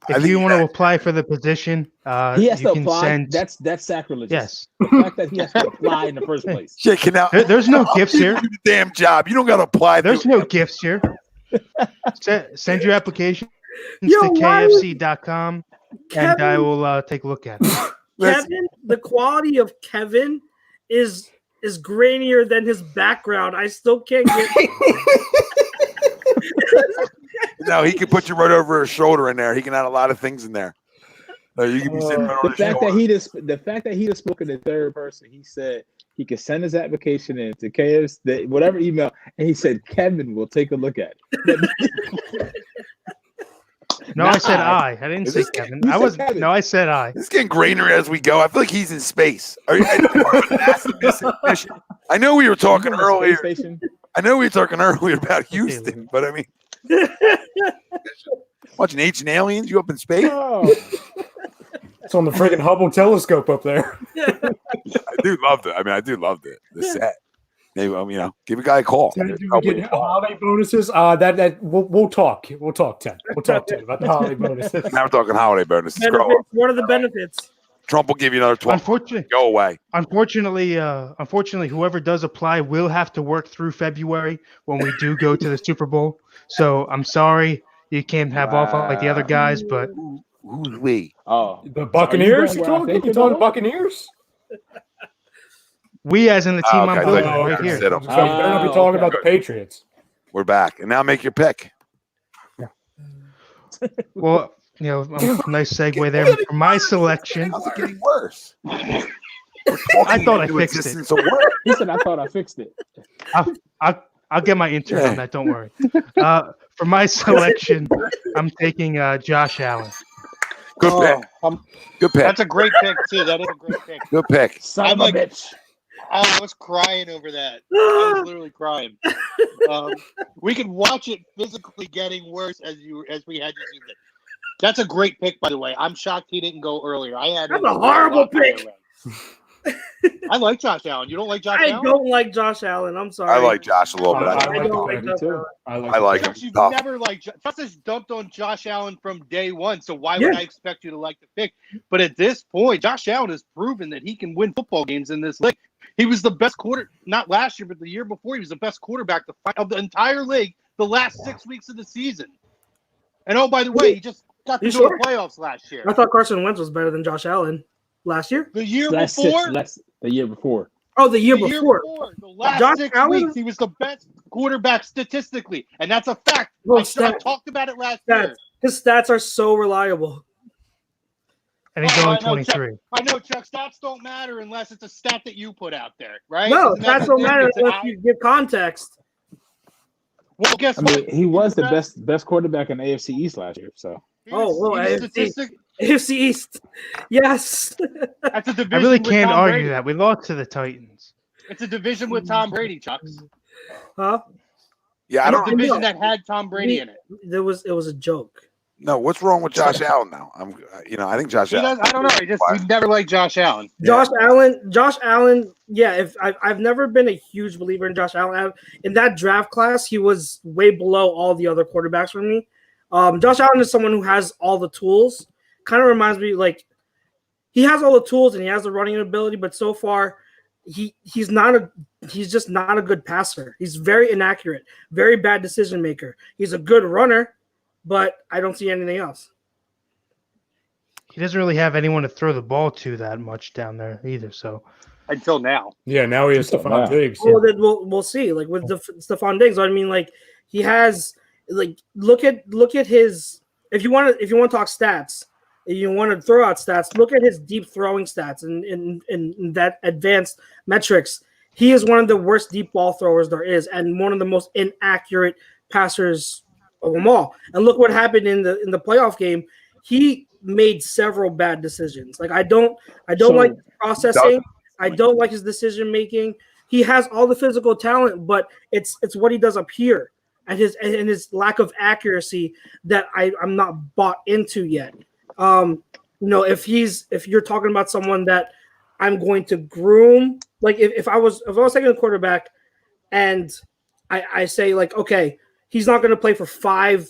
If you want to apply for the position, he has to can apply. Send... That's sacrilegious. Yes. The fact that he has to apply in the first place. Shit, there's no gifts here. Damn job. You don't got to apply. There's no gifts here. Send your application. to KFC.com, and I will take a look at it. Kevin, the quality of Kevin is grainier than his background. I still can't get. No, he can put you right over his shoulder in there. He can add a lot of things in there. You can be sitting right on The fact that he just spoke in the third person, he said he could send his application in to KFC, whatever email, and he said Kevin will take a look at it. No, I said I. I didn't say Kevin. I was Kevin. No, I said I. It's getting grainer as we go. I feel like he's in space. I know we were talking earlier. I know we were talking earlier about Houston, but I mean, watching Ancient Aliens, you up in space? Oh. It's on the friggin' Hubble telescope up there. I do love it. I do love the set. Maybe give a guy a call. Do we get holiday bonuses? We'll talk. We'll talk, Ted. We'll talk to you about the holiday bonuses. Now we're talking holiday bonuses. What are the benefits? Trump will give you another 12. Unfortunately, go away. Unfortunately, whoever does apply will have to work through February when we do go to the Super Bowl. So I'm sorry you can't have off like the other guys, but who's we? Oh, the Buccaneers. You talking Buccaneers? We, as in the team I'm building right here. So you better not be talking about the Patriots. We're back, and now make your pick. Well, nice segue there for my selection. How's it getting worse? I thought I fixed it. He said, "I thought I fixed it." I'll get my intern on that. Don't worry. For my selection, I'm taking Josh Allen. Good pick. Good pick. That's a great pick too. That is a great pick. Good pick. Son of a bitch. I was crying over that. I was literally crying. We could watch it physically getting worse as we had you zoom in. That's a great pick, by the way. I'm shocked he didn't go earlier. That's a horrible pick. I like Josh Allen. You don't like Josh Allen? I don't like Josh Allen. I'm sorry. I like Josh a little bit. I don't like Josh Allen. I like him. You've never liked Trust has dumped on Josh Allen from day one, so why would I expect you to like the pick? But at this point, Josh Allen has proven that he can win football games in this league. He was the best not last year, but the year before, he was the best quarterback of the entire league the last 6 weeks of the season. And oh, by the way, he just got to the playoffs last year. I thought Carson Wentz was better than Josh Allen last year. The year before? The year before. Oh, the year before. The last 6 weeks, he was the best quarterback statistically. And that's a fact. I talked about it last year. His stats are so reliable. And he's only 23. I know, Chuck. Stats don't matter unless it's a stat that you put out there, right? No, stats don't matter unless you give context. Well, guess what? He was the best quarterback in AFC East last year. So. AFC East. Yes. That's a division. I really can't argue that. We lost to the Titans. It's a division with Tom Brady, Chux. Huh? Yeah, I don't. Division that had Tom Brady in it. It was a joke. No, what's wrong with Josh Allen now? I think Josh Allen. I don't know. He never liked Josh Allen. Josh Allen. Yeah, I've never been a huge believer in Josh Allen. In that draft class, he was way below all the other quarterbacks for me. Josh Allen is someone who has all the tools. Kind of reminds me he has all the tools and he has the running ability, but so far he's just not a good passer. He's very inaccurate, very bad decision maker. He's a good runner, but I don't see anything else. He doesn't really have anyone to throw the ball to that much down there either. So until now, yeah, now he has Stephon Diggs. Well, then we'll see. Like with Stephon Diggs, I mean, he has look at his. If you want to talk stats, if you want to throw out stats, look at his deep throwing stats and in that advanced metrics. He is one of the worst deep ball throwers there is, and one of the most inaccurate passers of them all. And look what happened in the playoff game. He made several bad decisions. I don't like processing. I don't like his decision making. He has all the physical talent, but it's what he does up here and his lack of accuracy that I'm not bought into yet. If you're talking about someone that I'm going to groom, if I was taking a quarterback and I say okay, he's not going to play for five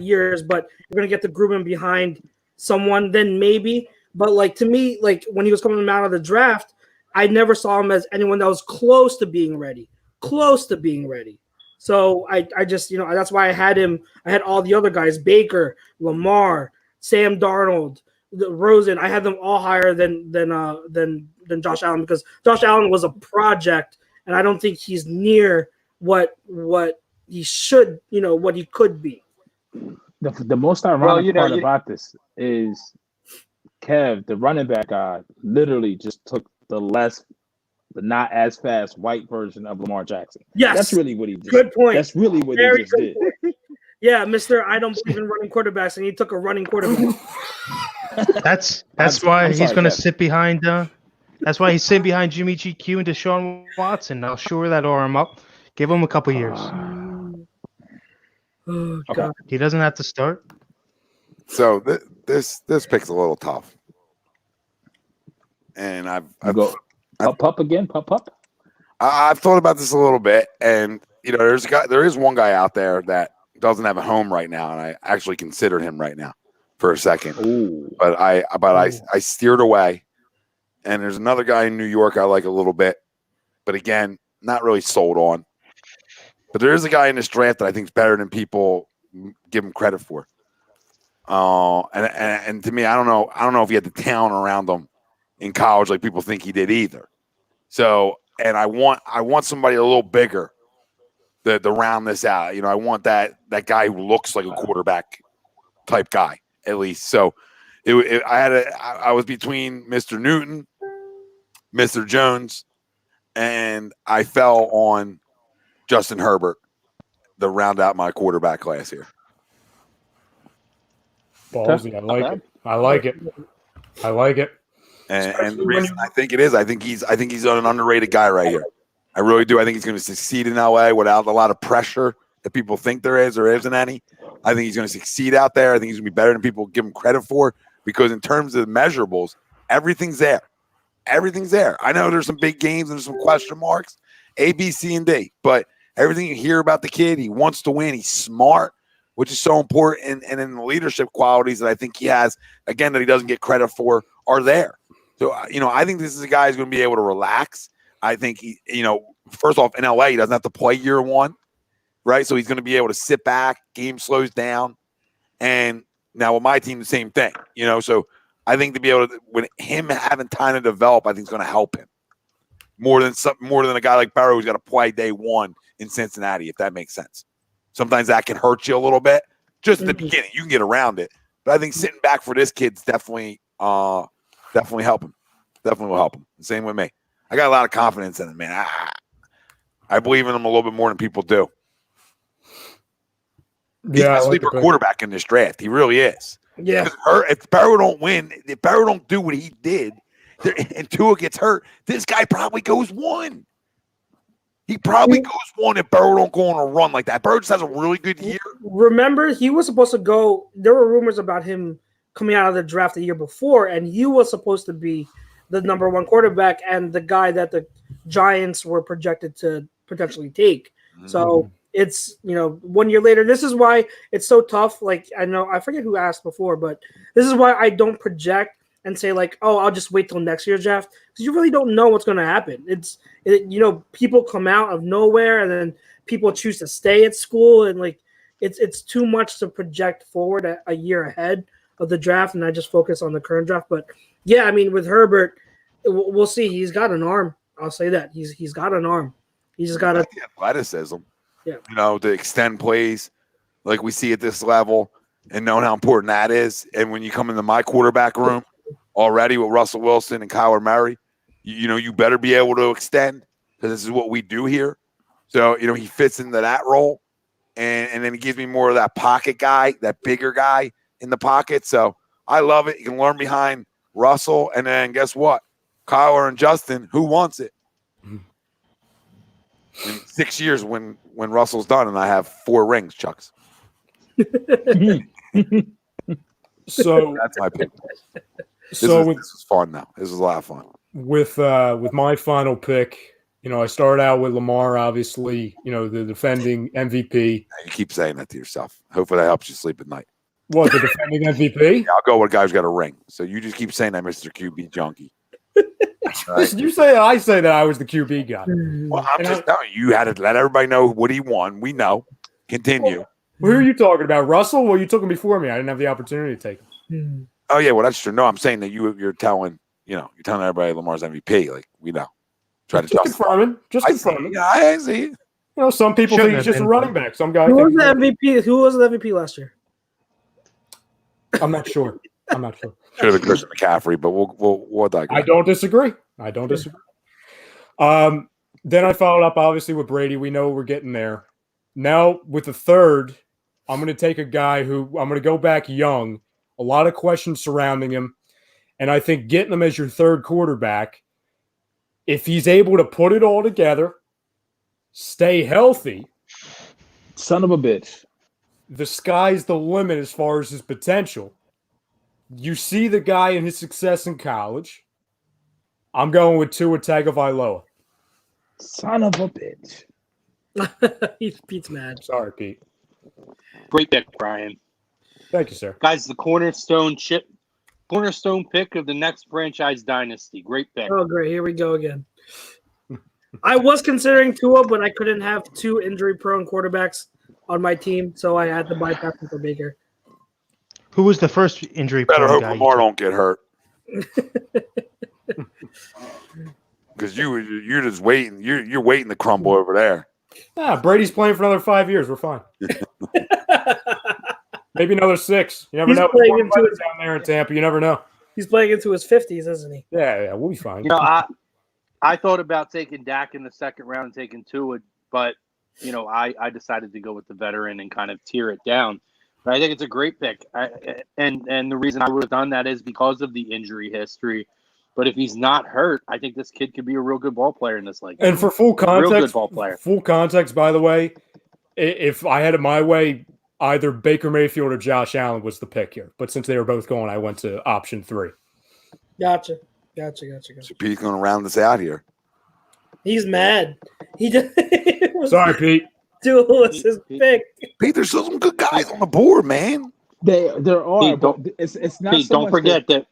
years, but you're going to get the grooming behind someone, then maybe. But to me, when he was coming out of the draft, I never saw him as anyone that was close to being ready. So I just, that's why I had him. I had all the other guys, Baker, Lamar, Sam Darnold, Rosen. I had them all higher than Josh Allen, because Josh Allen was a project, and I don't think he's near what he should, what he could be. The most ironic part about this is Kev, the running back guy, literally just took the not as fast white version of Lamar Jackson. Yes, that's really what he did. Good point. That's really what Very he just did. Yeah, Mister, I don't believe in running quarterbacks, and he took a running quarterback. That's why he's going to sit behind. That's why he's sitting behind Jimmy GQ and Deshaun Watson. I'll shore that arm up. Give him a couple years. Oh God, he doesn't have to start. So this pick's a little tough, and I've pup again. I've thought about this a little bit, and there is one guy out there that doesn't have a home right now, and I actually considered him right now for a second. Ooh. But I steered away, and there's another guy in New York I like a little bit, but again, not really sold on. But there is a guy in this draft that I think is better than people give him credit for. And to me, I don't know if he had the talent around him in college like people think he did either. So, and I want somebody a little bigger to round this out. I want that guy who looks like a quarterback type guy at least. So, I was between Mr. Newton, Mr. Jones, and I fell on Justin Herbert to round out my quarterback class here. Ballsy. I like it. And the reason I think it is, I think he's an underrated guy right here. I really do. I think he's going to succeed in LA without a lot of pressure that people think there is or isn't any. I think he's going to succeed out there. I think he's going to be better than people give him credit for, because in terms of measurables, everything's there. Everything's there. I know there's some big games and there's some question marks, A, B, C, and D, but everything you hear about the kid, he wants to win. He's smart, which is so important. And in the leadership qualities that I think he has, again, that he doesn't get credit for, are there. So, I think this is a guy who's going to be able to relax. I think first off, in LA, he doesn't have to play year one, right? So he's going to be able to sit back, game slows down. And now with my team, the same thing, so I think to be able to, with him having time to develop, I think it's going to help him more than a guy like Burrow who's got to play day one in Cincinnati, if that makes sense. Sometimes that can hurt you a little bit. Just at the beginning, you can get around it. But I think sitting back for this kid's definitely help him. Definitely will help him. Same with me. I got a lot of confidence in him, man. I believe in him a little bit more than people do. He's a sleeper quarterback in this draft. He really is. Yeah. If Burrow don't win, if Burrow don't do what he did, and Tua gets hurt, this guy probably goes one. He probably goes one if Burrow don't go on a run like that. Burrow just has a really good year. Remember, he was supposed to go. There were rumors about him coming out of the draft the year before, and he was supposed to be the number one quarterback and the guy that the Giants were projected to potentially take. Mm-hmm. So it's, 1 year later. This is why it's so tough. Like, I forget who asked before, but this is why I don't project and say like, oh, I'll just wait till next year's draft, because you really don't know what's going to happen. People come out of nowhere, and then people choose to stay at school, and like it's too much to project forward a year ahead of the draft, and I just focus on the current draft. But yeah, with Herbert, we'll see. He's got an arm. I'll say that he's got an arm. He just got the athleticism. Yeah, to extend plays like we see at this level, and knowing how important that is. And when you come into my quarterback room already with Russell Wilson and Kyler Murray, you better be able to extend, because this is what we do here. So, he fits into that role. And then he gives me more of that pocket guy, that bigger guy in the pocket. So I love it. You can learn behind Russell. And then guess what? Kyler and Justin, who wants it? In 6 years when Russell's done and I have 4 rings, Chux. So that's my pick. This was fun now. This was a lot of fun. With my final pick, I started out with Lamar, obviously, the defending MVP. You keep saying that to yourself. Hopefully that helps you sleep at night. What, the defending MVP? Yeah, I'll go with a guy who's got a ring. So you just keep saying that, Mr. QB junkie. Right? You say that, I say that I was the QB guy. Well, I'm just telling you, you had to let everybody know what he won. We know. Continue. Well, who are you talking about? Russell? Well, you took him before me. I didn't have the opportunity to take him. Oh yeah, well that's true. No, I'm saying that you're telling everybody Lamar's MVP. Like we know. Try to Just confirming. Just confirming. Yeah, I see it. You know, some people Shouldn't think he's have just a been. running back. Some guy. Who was the MVP? Who was the MVP last year? I'm not sure. Should have been Christian McCaffrey, but we'll digress. I don't disagree. Then I followed up obviously with Brady. We know we're getting there. Now with the third, I'm going to take a guy who I'm going to go back young. A lot of questions surrounding him, and I think getting him as your third quarterback, if he's able to put it all together, stay healthy, Son of a bitch. the sky's the limit as far as his potential. You see the guy and his success in college. I'm going with Tua Tagovailoa. Son of a bitch. Pete's mad. Sorry, Pete. Great pick, Brian. Thank you, sir. Guys, the cornerstone pick of the next franchise dynasty. Great pick. Oh, great. Here we go again. I was considering Tua, but I couldn't have two injury-prone quarterbacks on my team, so I had to bypass for Baker. Who was the first injury? Better hope guy Lamar don't get hurt. Because you're just waiting. You're waiting to crumble over there. Brady's playing for another 5 years. We're fine. Maybe another 6. You never He's know. playing into his, down there in Tampa. You never know. he's playing into his 50s, isn't he? Yeah, we'll be fine. You know, I thought about taking Dak in the second round and taking Tua, but I decided to go with the veteran and kind of tear it down. But I think it's a great pick. And the reason I would have done that is because of the injury history. But if he's not hurt, I think this kid could be a real good ball player in this league. And for full context, real good ball player. Full context, by the way, if I had it my way, either Baker Mayfield or Josh Allen was the pick here. But since they were both going, I went to option 3. Gotcha. So Pete's going to round this out here. He's mad. He just Sorry, Pete. Tua was his pick. Pete, there's still some good guys on the board, man. There are. Pete, but it's not. Pete, so don't much forget that.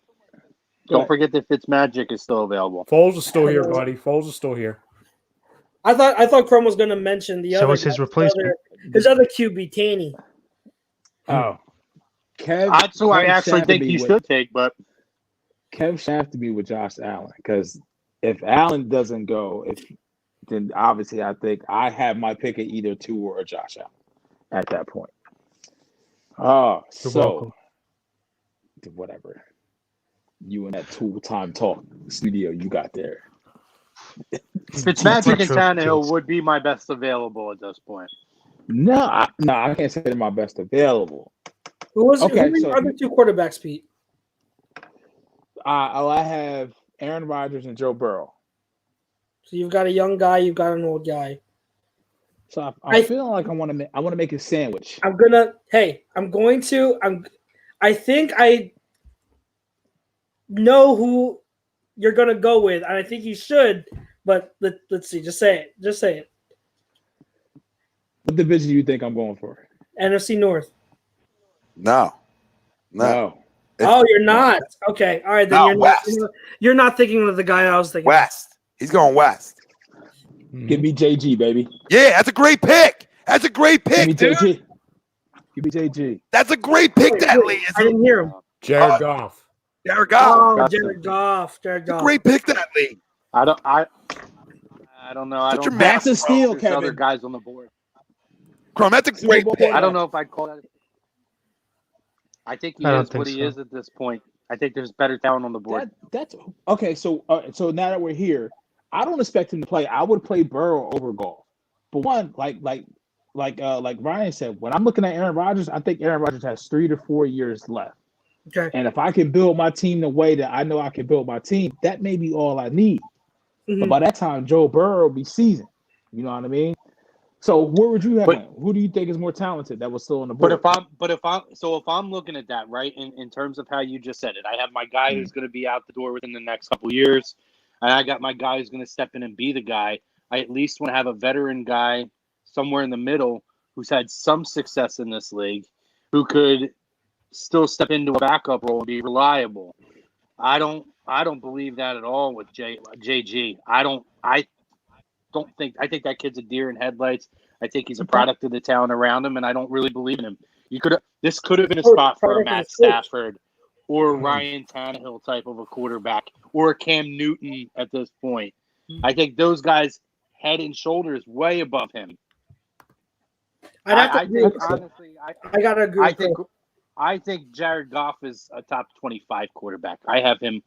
Go Don't ahead. forget that Fitzmagic is still available. Foles is still here, buddy. Foles is still here. I thought Chrome was going to mention the So other. is his replacement. His other QB, Taney. Oh, Kev. That's who I Kev actually think shafted you me should take, but Kev shafted me with Josh Allen because if Allen doesn't go, then obviously I think I have my pick of either Tua or Josh Allen at that point. You're So welcome. whatever. You and that two-time talk studio you got there. Fitzmagic and Retro Tannehill kids. would be my best available at this point. No, I can't say they're my best available. Who were Okay, your so- other two quarterbacks, Pete? I have Aaron Rodgers and Joe Burrow. So you've got a young guy, you've got an old guy. So I'm feeling like I want to make a sandwich. I think I know who you're gonna go with, and I think you should. But let's see. Just say it. What division do you think I'm going for? NFC North. No. Oh, you're not. Okay. All right. Then No, you're West. not. You're not thinking of the guy I was thinking. West. He's going West. Give me JG, baby. Yeah, that's a great pick. That's a great Give me pick, dude. JG. Give me JG. That's a great pick, that Lee. I didn't hear him. Jared Goff. Jared Goff. Oh, Jared Goff. Great pick, that Lee. I don't know. I Such don't a know. massive steal, There's other Kevin. guys on the board. Crum, that's a great pick. I don't know if I'd call that. I think he I don't is think what he so. is at this point. I think there's better talent on the board. That's okay. So now that we're here, I don't expect him to play. I would play Burrow over Goff. But one, like Ryan said, when I'm looking at Aaron Rodgers, I think Aaron Rodgers has 3 to 4 years left. Okay. And if I can build my team the way that I know I can build my team, that may be all I need. Mhm. But by that time, Joe Burrow will be seasoned. You know what I mean? So where would you have him? Who do you think is more talented that was still on the board? If I'm looking at that, right, in terms of how you just said it, I have my guy who's going to be out the door within the next couple years, and I got my guy who's going to step in and be the guy. I at least want to have a veteran guy somewhere in the middle who's had some success in this league, who could still step into a backup role and be reliable. I don't I don't believe that at all with JG. I think that kid's a deer in headlights. I think he's a product of the talent around him, and I don't really believe in him. This could have been a spot for a Matt Stafford or a Ryan Tannehill type of a quarterback or a Cam Newton at this point. I think those guys head and shoulders way above him. I gotta agree. I think Jared Goff is a top 25 quarterback. I have him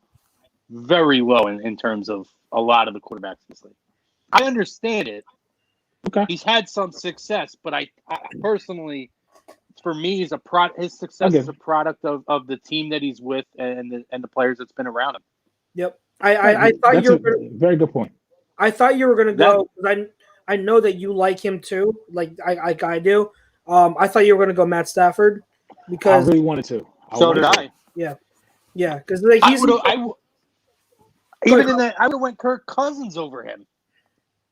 very low in terms of a lot of the quarterbacks in this league. I understand it. Okay. He's had some success, but I personally, for me, his success is a product of the team that he's with and the players that's been around him. Yep. I thought you were very good point. I thought you were going to go because I know that you like him too, like I do. I thought you were going to go Matt Stafford because I really wanted to. So did I. Yeah, because like I would have went Kirk Cousins over him.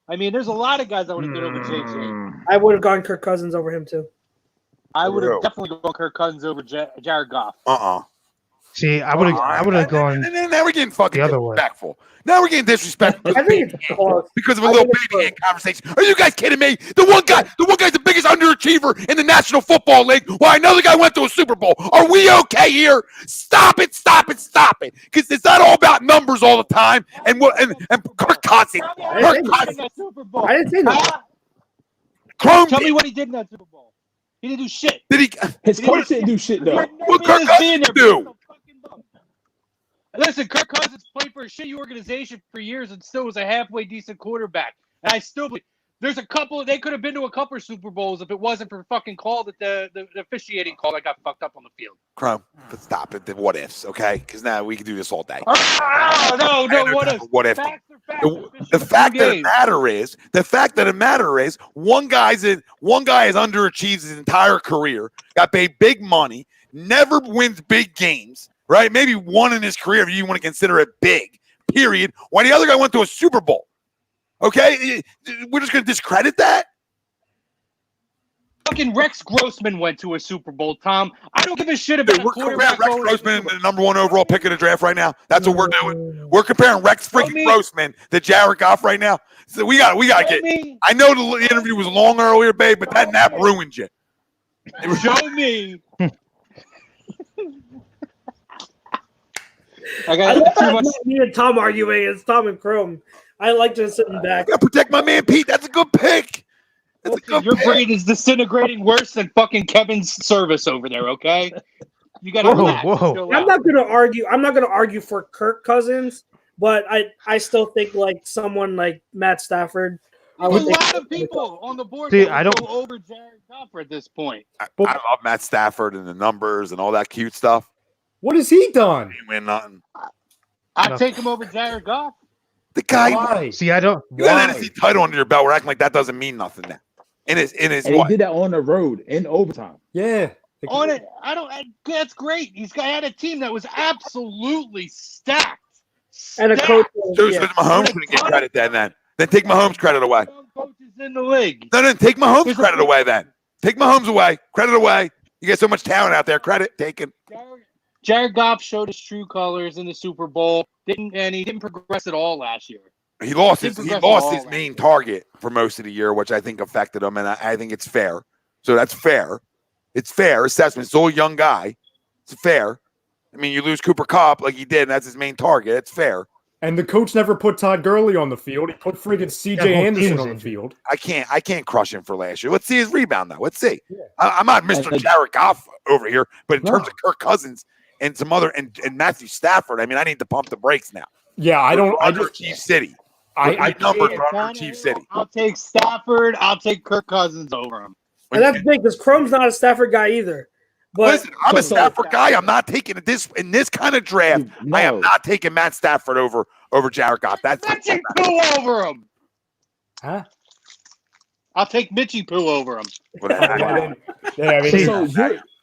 I mean, there's a lot of guys I would have did over JJ. I would have gone Kirk Cousins over him too. I would have definitely gone Kirk Cousins over Jared Goff. See, I would have gone. And then now we're getting fucking the other way. disrespectful. Now we're getting disrespectful I think it's close. because of a little baby hand conversation. Are you guys kidding me? The one guy's the biggest underachiever in the National Football League. While another guy went to a Super Bowl. Are we okay here? Stop it! Because it's not all about numbers all the time. And Kirk Cousins. I didn't say that. Chrome. Tell me what he did in that Super Bowl. He didn't do shit. Did he? His coach didn't do shit though. What Kirk Cousins do? Listen, Kirk Cousins played for a shitty organization for years and still was a halfway decent quarterback. And I still believe there's a couple. They could have been to a couple of Super Bowls if it wasn't for fucking call that the officiating call that got fucked up on the field. Chrome, but stop it. The what ifs, okay? Because now we can do this all day. No, what if? The fact that the matter is, one guy has underachieved his entire career, got paid big money, never wins big games, right? Maybe one in his career if you want to consider it big, period. While the other guy went to a Super Bowl. Okay? We're just going to discredit that? Fucking Rex Grossman went to a Super Bowl, Tom. I don't give a shit about we're comparing Rex Grossman to the number one overall pick of the draft right now. That's what we're doing. We're comparing Rex freaking Grossman to Jared Goff right now. So we got to get. I know the interview was long earlier, babe, but that nap ruined you. Show me. I got too much. Me and Tom arguing. It's Tom and Chrome. I like just sitting back. I gotta protect my man Pete. That's a good pick. Your brain is disintegrating worse than fucking Kevin's service over there. Okay, you got to relax. Whoa. I'm not gonna argue. I'm not gonna argue for Kirk Cousins, but I still think like someone like Matt Stafford. A lot of people on the board I don't go over Jared Goff at this point. I love Matt Stafford and the numbers and all that cute stuff. What has he done? He win nothing. I'd take him over Jared Goff. The guy. Why? See, I don't. You got an NFC title under your belt. We're acting like that doesn't mean nothing now. In his and what? he did that on the road in overtime. Yeah. On it, that's great. He's had a team that was absolutely stacked. And a coach. So Mahomes couldn't get credit then. Then take Mahomes credit away. Coaches in the league. No, take Mahomes credit away then. Take Mahomes away. Credit away. You get so much talent out there. Credit taken. Jared Goff showed his true colors in the Super Bowl. He didn't progress at all last year. He lost his main target for most of the year, which I think affected him, and I think it's fair. So that's fair. It's fair assessment. It's still a young guy. It's fair. I mean, you lose Cooper Kupp like he did, and that's his main target. It's fair. And the coach never put Todd Gurley on the field. He put friggin' C.J. Anderson on the field. I can't crush him for last year. Let's see his rebound, though. Let's see. Yeah. I'm not Mr. Jared Goff over here, but in terms of Kirk Cousins and some other and Matthew Stafford, I mean, I need to pump the brakes now. Yeah, I just Chief City. I numbered for Chief City. I'll take Stafford. I'll take Kirk Cousins over him. And that's big because Chrome's not a Stafford guy either. But listen, I'm a Stafford guy. I'm not taking in this kind of draft. No. I am not taking Matt Stafford over Jared Goff. That's Mitchie Poo over him. Huh? I'll take Mitchie Poo over him.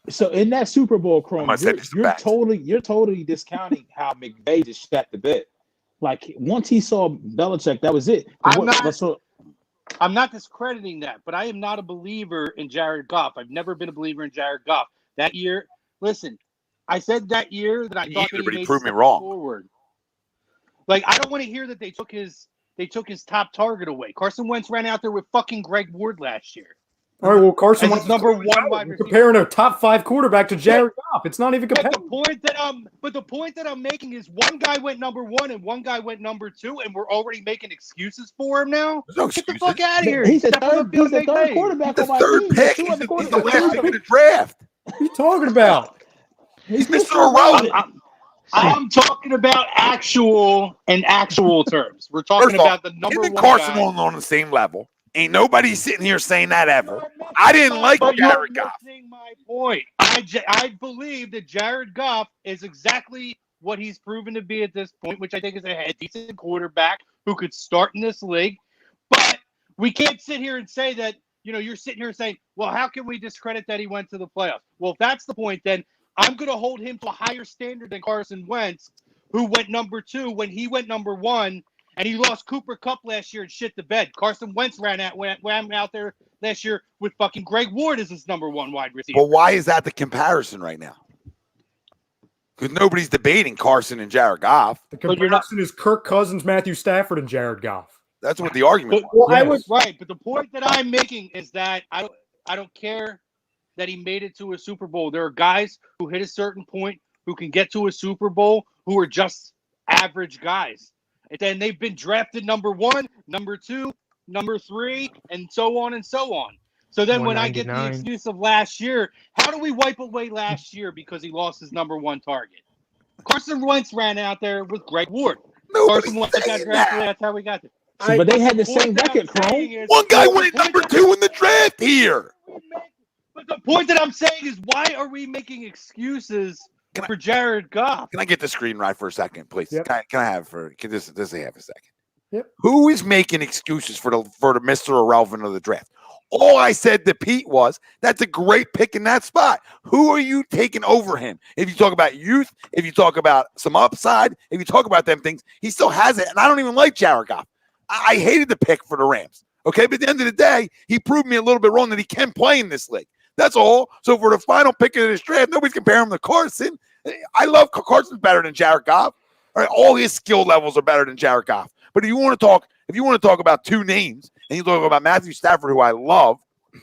So in that Super Bowl, Chrome, you're totally discounting how McVay just shat the bed. Like once he saw Belichick, that was it. I'm not discrediting that, but I am not a believer in Jared Goff. I've never been a believer in Jared Goff. That year, listen, I said that year that I thought that he proved me wrong. Forward. Like, I don't want to hear that they took his top target away. Carson Wentz ran out there with fucking Greg Ward last year. All right, well, Carson As Wentz his number one wide You're receiver. comparing a top 5 quarterback to Jared Goff. It's not even But competitive. the point that I'm making is one guy went number 1 and one guy went number 2, and we're already making excuses for him now. No Get the excuses. fuck out of here. He's the Step on third. field He's the and make third plays. quarterback The on my third team. pick. Two He's other the quarterbacks. last pick of the draft. What are you talking about? He's Mr. Mr. Irrelevant. I'm talking about actual terms. We're talking First off, about the number him and 1 Carson guy. on the same level. Ain't nobody sitting here saying that ever. I didn't like But Jared you're Goff. missing my point. I believe that Jared Goff is exactly what he's proven to be at this point, which I think is a decent quarterback who could start in this league. But we can't sit here and say that, you're sitting here saying, well, how can we discredit that he went to the playoffs? Well, if that's the point, then I'm going to hold him to a higher standard than Carson Wentz, who went number 2 when he went number 1. And he lost Cooper Kupp last year and shit the bed. Carson Wentz ran out there last year with fucking Greg Ward as his number 1 wide receiver. But why is that the comparison right now? Because nobody's debating Carson and Jared Goff. The comparison is Kirk Cousins, Matthew Stafford, and Jared Goff. That's what the argument was. Well, Yes. I would. Right, but the point that I'm making is that I don't care that he made it to a Super Bowl. There are guys who hit a certain point who can get to a Super Bowl who are just average guys. And then they've been drafted number 1, number 2, number 3, and so on and so on. So then when I get the 199. excuse of last year, how do we wipe away last year because he lost his number 1 target? Carson Wentz ran out there with Greg Ward. Carson Wentz got saying drafted. that. That's how we got there. But they had the point same that I'm record, Chrome. saying is- One guy the went point number that 2 in the draft here. But the point that I'm saying is, why are we making excuses for Jared Goff? Can I get the screen right for a second, please? Yep. Can I have it for this half a second? Yep. Who is making excuses for the Mr. Irrelevant of the draft? All I said to Pete was that's a great pick in that spot. Who are you taking over him? If you talk about youth, if you talk about some upside, if you talk about them things, he still has it. And I don't even like Jared Goff. I hated the pick for the Rams. Okay, but at the end of the day, he proved me a little bit wrong that he can play in this league. That's all. So for the final pick of this draft, nobody's comparing him to Carson. I love Carson's better than Jared Goff. All right, all his skill levels are better than Jared Goff. But if you want to talk about 2 names, and you talk about Matthew Stafford, who I love,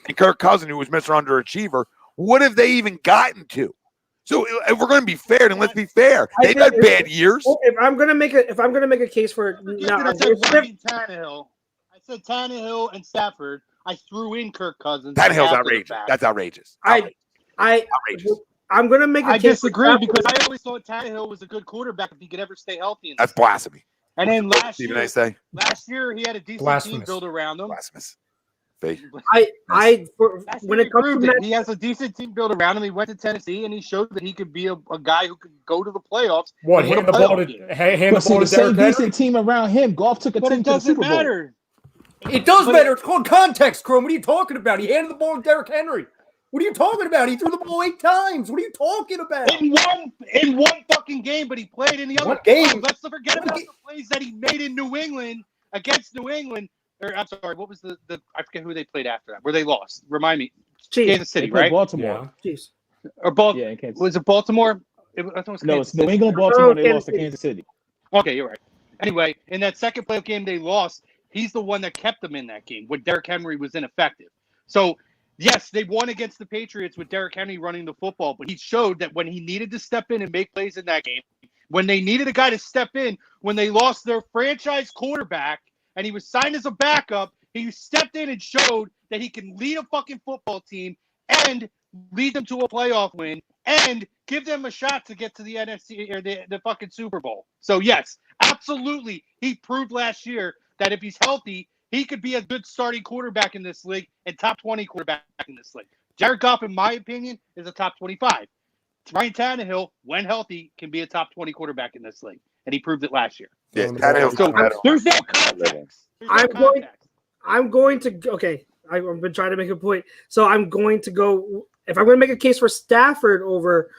and Kirk Cousins, who was Mr. Underachiever, what have they even gotten to? So if we're going to be fair, then let's be fair. They've had bad years. If I'm gonna make a case for now, I said Ryan Tannehill. I said Tannehill and Stafford. I threw in Kirk Cousins. Tannehill's after the outrageous. fact. That's outrageous. I'm gonna make a I case. disagree because I always thought Tannehill was a good quarterback if he could ever stay healthy. In That's this league. blasphemy. And then last Even I year, say he had a decent team Blasphemous. built around him. blasphemous. When When it comes to he has a decent team built around him, he went to Tennessee and he showed that he could be a guy who could go to the playoffs. What? and win Hand a the ball playoff to game. hand But the see, ball the to same Derrick Henry? decent team around him, Goff took a But team it to the doesn't Super Bowl. matter. It does But matter. It's called context, Chrome. What are you talking about? He handed the ball to Derrick Henry. What are you talking about? He threw the ball 8 times. What are you talking about? In one fucking game, but he played in the other. What game? Let's not forget about the plays that he made in New England against New England. Or I'm sorry, what was the I forget who they played after that, where they lost. Remind me. Chiefs. Kansas They City, played right? Baltimore. Chiefs. Or Baltimore. Yeah, in Kansas. Was it Baltimore? I thought it was No, Kansas it's New City. England, Baltimore. They Kansas lost to City. Kansas City. Okay, you're right. Anyway, in that second playoff game they lost, he's the one that kept them in that game when Derrick Henry was ineffective. So, yes, they won against the Patriots with Derrick Henry running the football, but he showed that when he needed to step in and make plays in that game, when they needed a guy to step in, when they lost their franchise quarterback and he was signed as a backup, he stepped in and showed that he can lead a fucking football team and lead them to a playoff win and give them a shot to get to the NFC or the fucking Super Bowl. So, yes, absolutely. He proved last year that if he's healthy, he could be a good starting quarterback in this league and top 20 quarterback in this league. Jared Goff, in my opinion, is a top 25. Ryan Tannehill, when healthy, can be a top 20 quarterback in this league. And he proved it last year. Yeah, Tannehill's So better. there's no context. I'm going to okay. I've been trying to make a point, so I'm going to go. If I'm going to make a case for Stafford over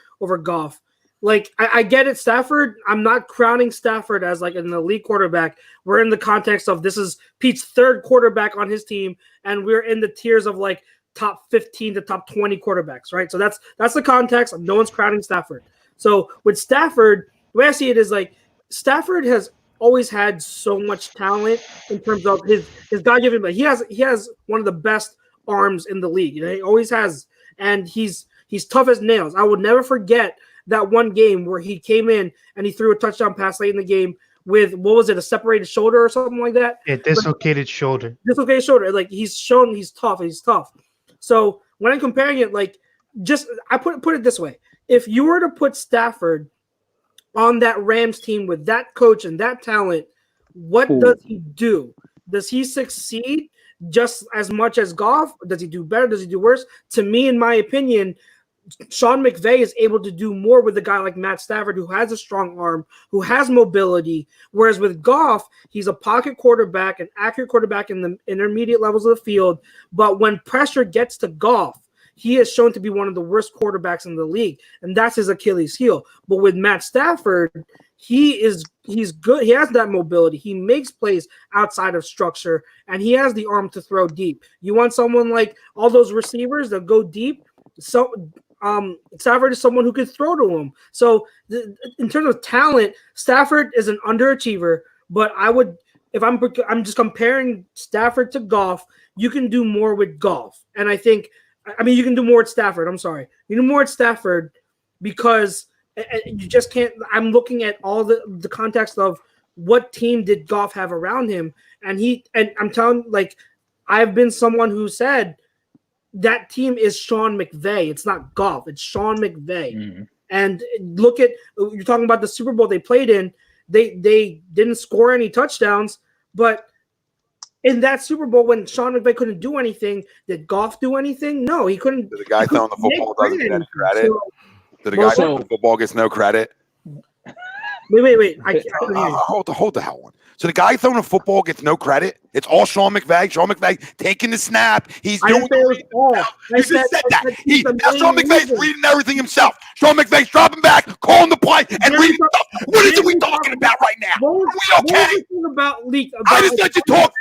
Goff, like I get it, Stafford. I'm not crowning Stafford as like an elite quarterback. We're in the context of this is Pete's 3rd quarterback on his team, and we're in the tiers of like top 15 to top 20 quarterbacks, right? So that's the context. No one's crowning Stafford. So with Stafford, the way I see it is like Stafford has always had so much talent in terms of his God-given, but he has one of the best arms in the league. He always has, and he's tough as nails. I would never forget that one game where he came in and he threw a touchdown pass late in the game with, what was it, a separated shoulder or something like that? Yeah, dislocated shoulder. Dislocated shoulder. Like, he's shown he's tough. So when I'm comparing it, like, I put it this way: if you were to put Stafford on that Rams team with that coach and that talent, what does he do? Does he succeed just as much as Goff? Does he do better? Does he do worse? To me, in my opinion, Sean McVay is able to do more with a guy like Matt Stafford, who has a strong arm, who has mobility, whereas with Goff, he's a pocket quarterback, an accurate quarterback in the intermediate levels of the field, but when pressure gets to Goff, he is shown to be one of the worst quarterbacks in the league, and that's his Achilles heel. But with Matt Stafford, he's good. He has that mobility. He makes plays outside of structure, and he has the arm to throw deep. You want someone like all those receivers that go deep? So Stafford is someone who can throw to him. So in terms of talent, Stafford is an underachiever, but I'm just comparing Stafford to Goff, you can do more with Goff. And you can do more at Stafford. I'm sorry. You do more at Stafford because you just can't. I'm looking at all the context of what team did Goff have around him. And I'm telling, like, I've been someone who said that team is Sean McVay. It's not Goff. It's Sean McVay. Mm-hmm. And you're talking about the Super Bowl they played in. They didn't score any touchdowns, but in that Super Bowl, when Sean McVay couldn't do anything, did Goff do anything? No, he couldn't. Did the guy throwing the football doesn't get any credit? Did the guy throwing the football gets no credit? Wait. Hold the hell on. So the guy throwing the football gets no credit? It's all Sean McVay. Sean McVay taking the snap. He's doing it himself. You just said that. Sean McVay's reading everything himself. Sean McVay's dropping back, calling the play, and reading stuff. What is it we talking about right now? Are we okay? I just let you talk.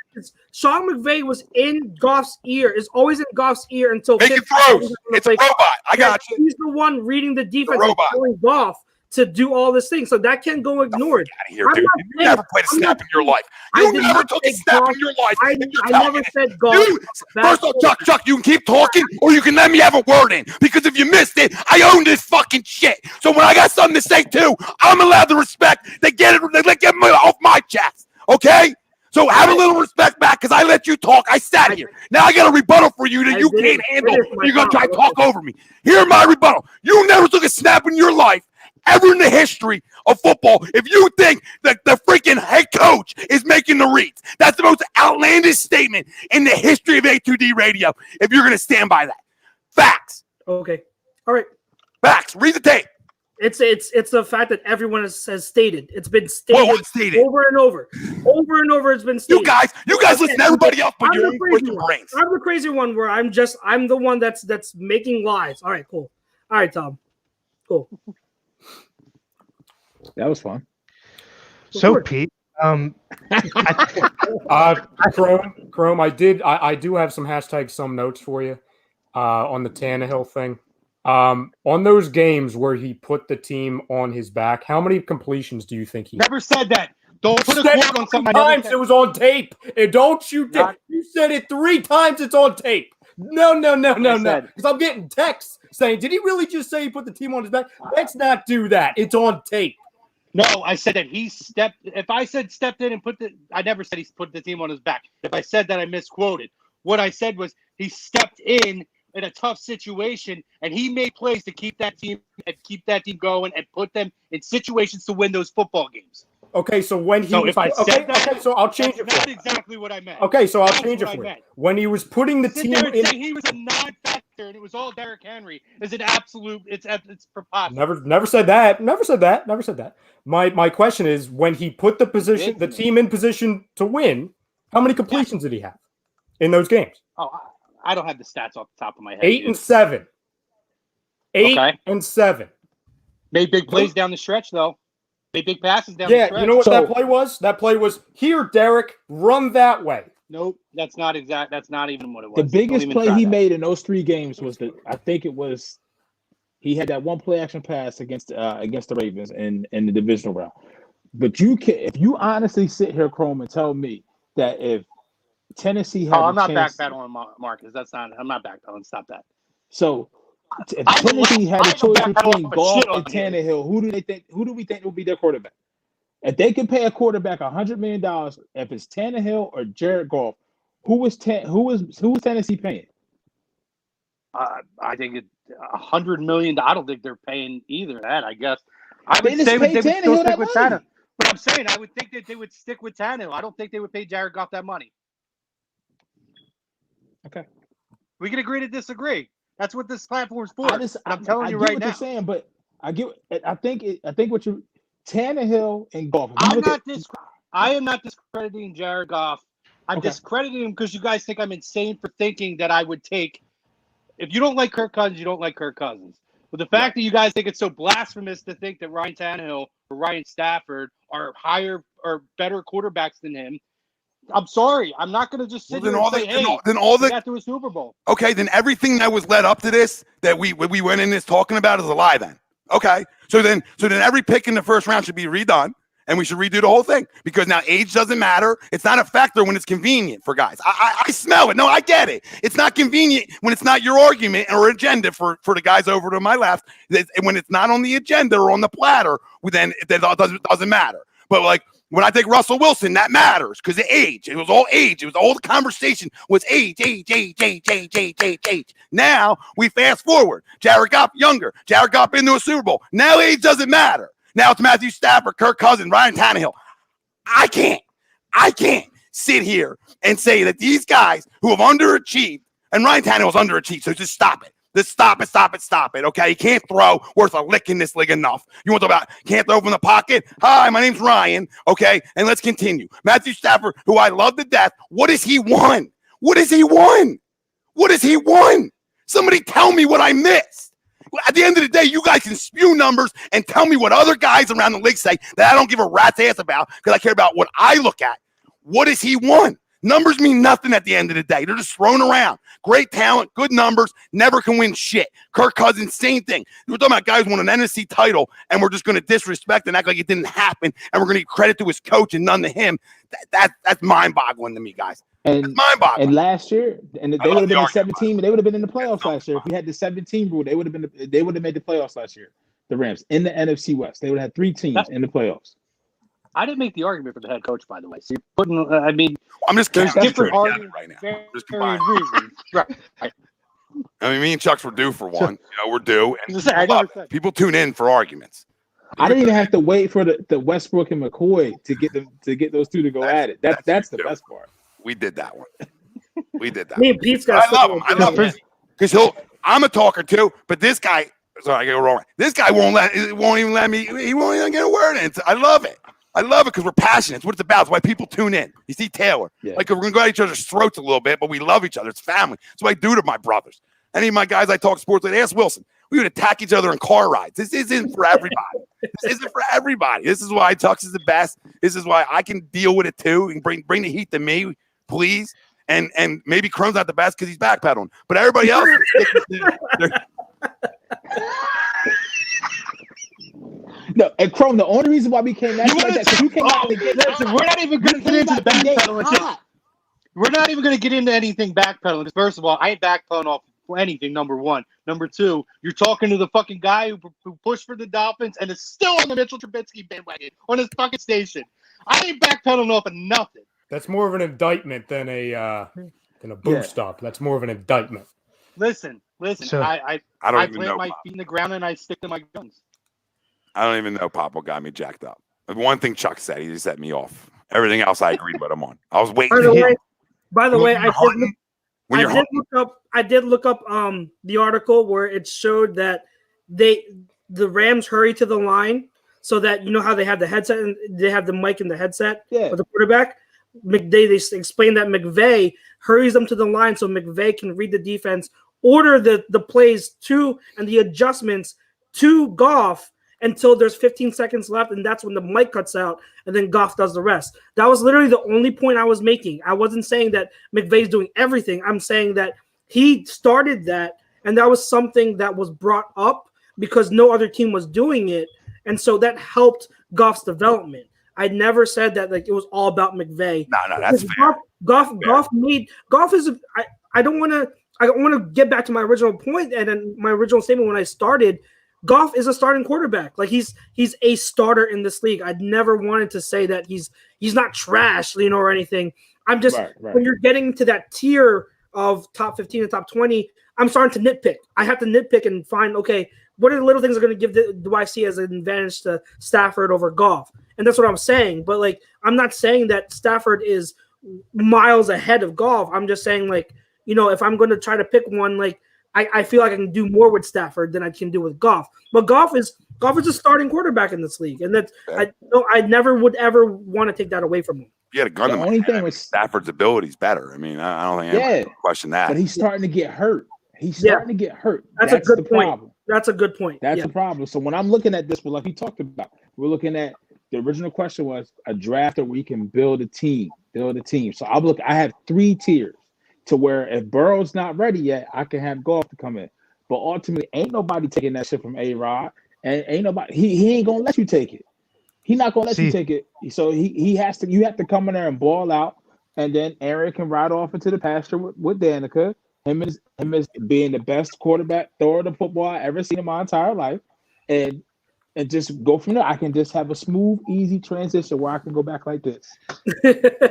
Sean McVay was in Goff's ear, is always in Goff's ear until making throws. It's a robot. I got you. He's the one reading the defense and telling Goff to do all this thing, so that can't go ignored. Out of here, dude. You never played a snap in your life. You never took a snap in your life. I never said Goff. First of all, Chuck, you can keep talking, or you can let me have a word in. Because if you missed it, I own this fucking shit. So when I got something to say too, I'm allowed to respect. They get it off my chest. Okay? So have a little respect back, because I let you talk. I sat here. Now I got a rebuttal for you that you can't handle. You're going to try to talk over me. Here's my rebuttal. You never took a snap in your life, ever in the history of football, if you think that the freaking head coach is making the reads. That's the most outlandish statement in the history of A2D radio, if you're going to stand by that. Facts. Okay. All right. Facts. Read the tape. It's the fact that everyone has stated. It's been stated over and over. Over and over it's been stated. You guys listen to everybody else but your brains. I'm the crazy one where I'm the one that's making lies. All right, cool. All right, Tom. Cool. That was fun. So Pete, Chrome, I do have some notes for you on the Tannehill thing. On those games where he put the team on his back, how many completions do you think he never said that? Don't put a quote on something. Times it was on tape. And don't you dare. You said it 3 times. It's on tape. No. Because I'm getting texts saying, did he really just say he put the team on his back? Let's not do that. It's on tape. No, I said that he stepped. If I said stepped in and I never said he put the team on his back. If I said that, I misquoted. What I said was he stepped in a tough situation, and he made plays to keep that team going and put them in situations to win those football games. Okay, so when he so if I said that, okay, so I'll change it. That's not exactly what I meant. Okay, so I'll change it for you. When he was putting the team in, he was a non-factor, and it was all Derrick Henry. Is an absolute. It's preposterous. Never said that. Never said that. My question is, when he put the team in position to win, how many completions did he have in those games? Oh, I don't have the stats off the top of my head. 8 and 7. 8 and 7. Made big plays down the stretch, though. Made big passes down the stretch. Yeah, you know what that play was? That play was, here, Derek, run that way. Nope, that's not exact. That's not even what it was. The biggest play he made in those 3 games was he had that one play action pass against the Ravens in the divisional round. But you can, if you honestly sit here, Chrome, and tell me that if Tennessee had I'm not chance, backpedaling, Marcus. I'm not backpedaling. Stop that. So if Tennessee had a choice between Goff and here. Tannehill, who do we think will be their quarterback? If they can pay a quarterback $100 million, if it's Tannehill or Jared Goff, who is Tennessee paying? I think $100 million. I don't think they're paying either. That, I guess. I would They say pay they would still Tannehill stick that with money. Tannehill. But I'm saying I would think that they would stick with Tannehill. I don't think they would pay Jared Goff that money. Okay. We can agree to disagree. That's what this platform's for. I'm telling you I get right what now. you're saying, but I think what you Tannehill and Goff. I am not discrediting Jared Goff. I'm discrediting him because you guys think I'm insane for thinking that I would take. If you don't like Kirk Cousins, you don't like Kirk Cousins. But the fact that you guys think it's so blasphemous to think that Ryan Tannehill or Ryan Stafford are higher or better quarterbacks than him, I'm sorry. I'm not going to just sit here and say, hey, we got to a Super Bowl. Okay, then everything that was led up to this that we went in this talking about is a lie then. Okay, so then every pick in the first round should be redone, and we should redo the whole thing because now age doesn't matter. It's not a factor when it's convenient for guys. I smell it. No, I get it. It's not convenient when it's not your argument or agenda for the guys over to my left. When it's not on the agenda or on the platter, then it doesn't matter. But like, when I take Russell Wilson, that matters because of age. It was all age. It was all the conversation was age. Now we fast forward. Jared Goff younger. Jared Goff into a Super Bowl. Now age doesn't matter. Now it's Matthew Stafford, Kirk Cousins, Ryan Tannehill. I can't sit here and say that these guys who have underachieved, and Ryan Tannehill's underachieved, so just stop it. Just stop it, okay? You can't throw worth a lick in this league enough. You want to talk about can't throw from the pocket? Hi, my name's Ryan, okay? And let's continue. Matthew Stafford, who I love to death, what has he won? Somebody tell me what I missed. At the end of the day, you guys can spew numbers and tell me what other guys around the league say that I don't give a rat's ass about because I care about what I look at. What has he won? Numbers mean nothing at the end of the day. They're just thrown around. Great talent, good numbers, never can win shit. Kirk Cousins, same thing. We're talking about guys who won an NFC title, and we're just going to disrespect and act like it didn't happen, and we're going to give credit to his coach and none to him. That's mind-boggling to me, guys. That's mind-boggling. And last year, and they would have been in 17. They would have been in the playoffs last year. If we had the 17 rule, they would have made the playoffs last year. The Rams in the NFC West. They would have had 3 teams in the playoffs. I didn't make the argument for the head coach, by the way. So you're putting, I'm just there's different arguments right now. Just reasons. Right. I mean, me and Chux were due for one. We're due. And people tune in for arguments. I didn't even have to wait for the Westbrook and McCoy to get those two to go at it. That's the best part. We did that one. Me and Pete's got. I love him because I'm a talker too, but this guy. Sorry, I get it wrong. This guy won't even let me. He won't even get a word in. I love it because we're passionate. It's what it's about. It's why people tune in. You see Taylor. Yeah. Like we're gonna go at each other's throats a little bit, but we love each other. It's family. That's what I do to my brothers. Any of my guys I talk sports with, ask Wilson. We would attack each other in car rides. This isn't for everybody. This is why Tux is the best. This is why I can deal with it too and bring the heat to me, please. And maybe Chrome's not the best because he's backpedaling, but everybody else. No, and Chrome, the only reason why we came at like that, you came out listen, we're not even going to get into the backpedaling. We're not even going to get into anything backpedaling. Because first of all, I ain't backpedaling off anything, number one. Number two, you're talking to the fucking guy who pushed for the Dolphins and is still on the Mitchell Trubisky bandwagon on his fucking station. I ain't backpedaling off of nothing. That's more of an indictment than a boost up. That's more of an indictment. Listen. So, I plant my feet in the ground and I stick to my guns. I don't even know Papa got me jacked up. One thing Chuck said, he just set me off. Everything else I agreed with him on. I was waiting. By the way, I did look up the article where it showed that the Rams hurry to the line so that you know how they have the headset and they have the mic in the headset for the quarterback. They explained that McVay hurries them to the line so McVay can read the defense, order the plays to and the adjustments to Goff until there's 15 seconds left, and that's when the mic cuts out, and then Goff does the rest. That was literally the only point I was making. I wasn't saying that McVay's doing everything. I'm saying that he started that, and that was something that was brought up because no other team was doing it, and so that helped Goff's development. I never said that like it was all about McVay. No, that's fair. Goff is. I don't want to get back to my original point and then my original statement when I started. Goff is a starting quarterback. Like he's a starter in this league. I'd never wanted to say that he's not trash, or anything. I'm just when you're getting to that tier of top 15 and top 20, I'm starting to nitpick. I have to nitpick and find, okay, what are the little things that are going to give do I see as an advantage to Stafford over Goff? And that's what I'm saying. But like, I'm not saying that Stafford is miles ahead of Goff. I'm just saying like, if I'm going to try to pick one, like I feel like I can do more with Stafford than I can do with Goff. But Goff is a starting quarterback in this league, and that's I never would ever want to take that away from him. You had a gun. The only thing was Stafford's ability is better. I mean, I don't think anyone can question that. But he's starting to get hurt. That's a good the point. problem. That's a good point. That's the problem. So when I'm looking at this, like you talked about, we're looking at the original question was a draft where we can build a team. So I have 3 tiers to where if Burrow's not ready yet, I can have Goff to come in. But ultimately, ain't nobody taking that shit from A-Rod, and ain't nobody he ain't gonna let you take it. He's not gonna let you take it. So he has to. You have to come in there and ball out, and then Aaron can ride off into the pasture with Danica. Him as being the best quarterback thrower of the football I ever seen in my entire life, and just go from there. I can just have a smooth, easy transition where I can go back like this.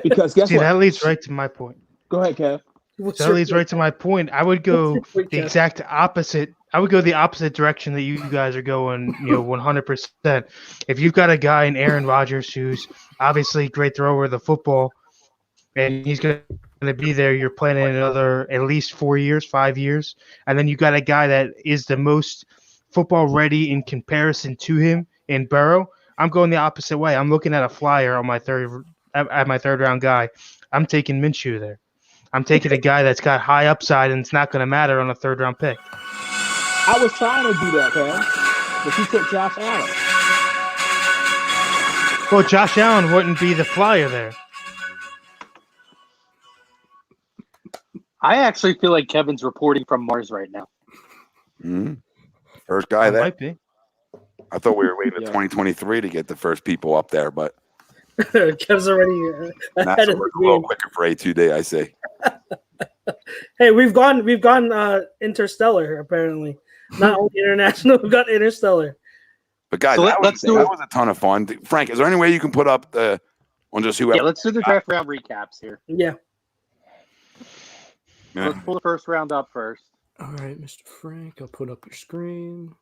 Because guess what? That leads right to my point. Go ahead, Kev. That leads right to my point. I would go the exact opposite. I would go the opposite direction that you guys are going, 100%. If you've got a guy in Aaron Rodgers who's obviously a great thrower of the football, and he's going to be there, you're planning another at least 4 years, 5 years, and then you got a guy that is the most football ready in comparison to him in Burrow, I'm going the opposite way. I'm looking at a flyer on my third round guy. I'm taking Minshew there. I'm taking a guy that's got high upside, and it's not going to matter on a 3rd round pick. I was trying to do that, Kev, but you took Josh Allen. Well, Josh Allen wouldn't be the flyer there. I actually feel like Kevin's reporting from Mars right now. Mm-hmm. First guy there. Might be. I thought we were waiting to 2023 to get the first people up there, but Kev's already ahead of the a little quicker for A2D, I say. Hey, we've gone interstellar apparently. Not only international, we've got interstellar. But guys, that was a ton of fun. Frank, is there any way you can put up on just whoever? Yeah, let's do the draft round recaps here. Yeah. Let's pull the first round up first. All right, Mr. Frank, I'll put up your screen.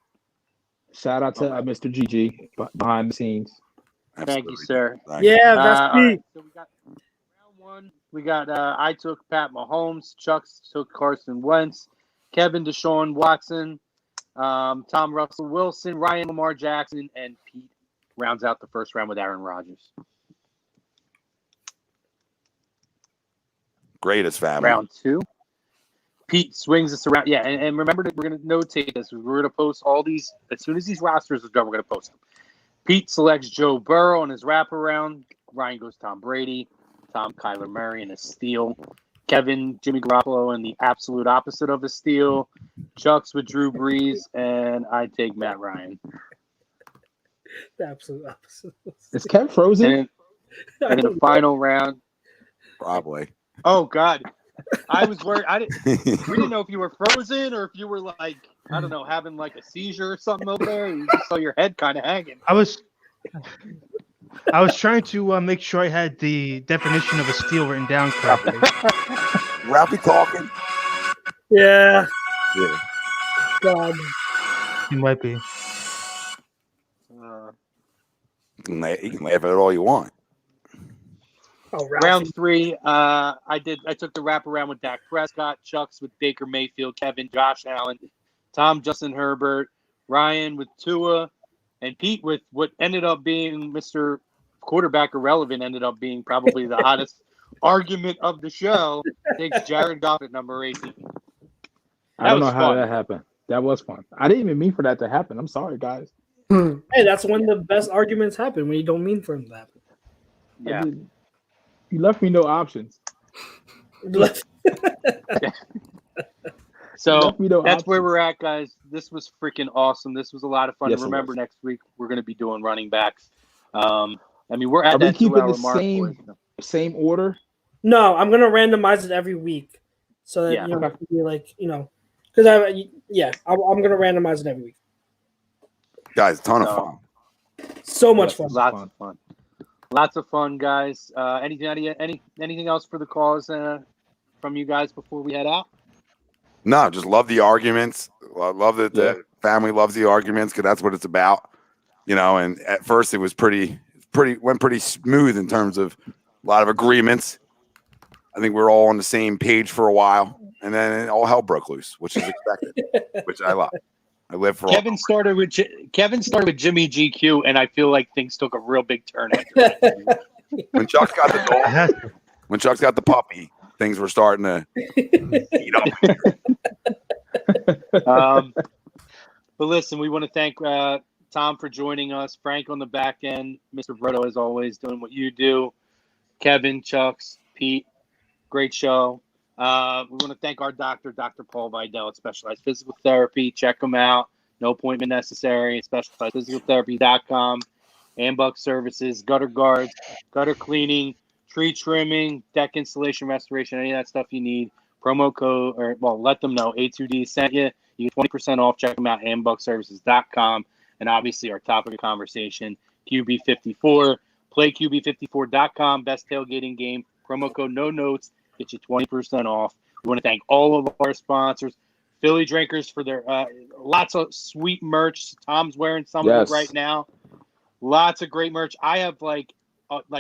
Shout out to Mr. GG behind the scenes. Thank you, sir. Yeah, that's me. Right. So we got round 1. We got I took Pat Mahomes, Chux took Carson Wentz, Kevin Deshaun Watson, Tom Russell Wilson, Ryan Lamar Jackson, and Pete rounds out the first round with Aaron Rodgers. Greatest family. Round 2. Pete swings us around. Yeah, and remember that we're going to notate this. We're going to post all these as soon as these rosters are done. We're going to post them. Pete selects Joe Burrow on his wraparound. Ryan goes Tom Brady. Tom Kyler Murray in a steal. Kevin Jimmy Garoppolo in the absolute opposite of a steal. Chux with Drew Brees, and I take Matt Ryan. The absolute opposite. Is Kev frozen? And in the final round, probably. Oh God. I was worried. We didn't know if you were frozen or if you were like, I don't know, having like a seizure or something over there. You just saw your head kind of hanging. I was trying to make sure I had the definition of a steal written down correctly. Ralphie talking. Yeah. Yeah. God. He might be. You can laugh at it all you want. Oh, round 3, I took the wraparound with Dak Prescott, Chux with Baker Mayfield, Kevin, Josh Allen, Tom, Justin Herbert, Ryan with Tua, and Pete with what ended up being Mr. Quarterback Irrelevant, ended up being probably the hottest argument of the show. Takes Jared Goff at number 18. I don't know how that happened. That was fun. I didn't even mean for that to happen. I'm sorry, guys. Hey, that's when the best arguments happen, when you don't mean for them to happen. Yeah. You left me no options. So that's where we're at, guys. This was freaking awesome. This was a lot of fun. Yes, Remember, next week we're going to be doing running backs. And I mean, we're at Are we that keeping 2 hour the mark. same order? No, I'm gonna randomize it every week, so that it can be like because I'm gonna randomize it every week. Guys, ton of fun. So much fun. Lots of fun. Lots of fun, guys. Anything else for the cause from you guys before we head out? No, just love the arguments. I love that the family loves the arguments because that's what it's about. And at first it was went pretty smooth in terms of a lot of agreements. I think we were all on the same page for a while, and then all hell broke loose, which is expected, which I love. I live for. Kevin started with Jimmy GQ, and I feel like things took a real big turn after that. When Chux got the dog, when Chux got the puppy, things were starting to heat up. But listen, we want to thank Tom for joining us, Frank on the back end, Mr. Brodo, as always, doing what you do, Kevin, Chux, Pete, great show. We want to thank our doctor, Dr. Paul Vidal at Specialized Physical Therapy. Check him out. No appointment necessary. SpecializedPhysicalTherapy.com. Ambuck services, gutter guards, gutter cleaning, tree trimming, deck installation, restoration, any of that stuff you need. Promo code, let them know A2D sent you. You get 20% off. Check them out, ambuckservices.com. And obviously our topic of conversation, QB54. Play QB54.com. Best tailgating game. Promo code no notes. Get you 20% off. We want to thank all of our sponsors, Philly Drinkers, for their lots of sweet merch. Tom's wearing some of it right now. Lots of great merch. I have like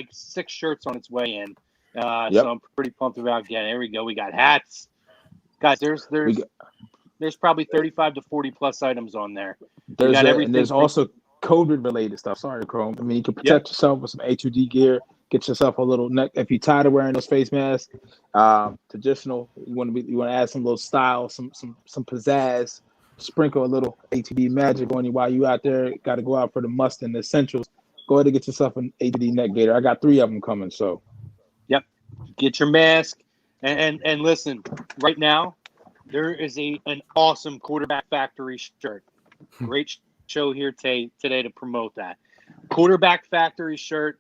6 shirts on its way in. So I'm pretty pumped about getting. There we go. We got hats, guys. There's probably 35 to 40 plus items on there. There's also COVID related stuff. Sorry, Chrome. I mean, you can protect yourself with some A2D gear. Get yourself a little neck. If you're tired of wearing those face masks, traditional. You want to add some little style, some pizzazz. Sprinkle a little A2D magic on you while you out there. Got to go out for the must and the essentials. Go ahead and get yourself an A2D neck gaiter. I got 3 of them coming. So, get your mask and listen. Right now, there is an awesome Quarterback Factory shirt. Great show here today to promote that Quarterback Factory shirt.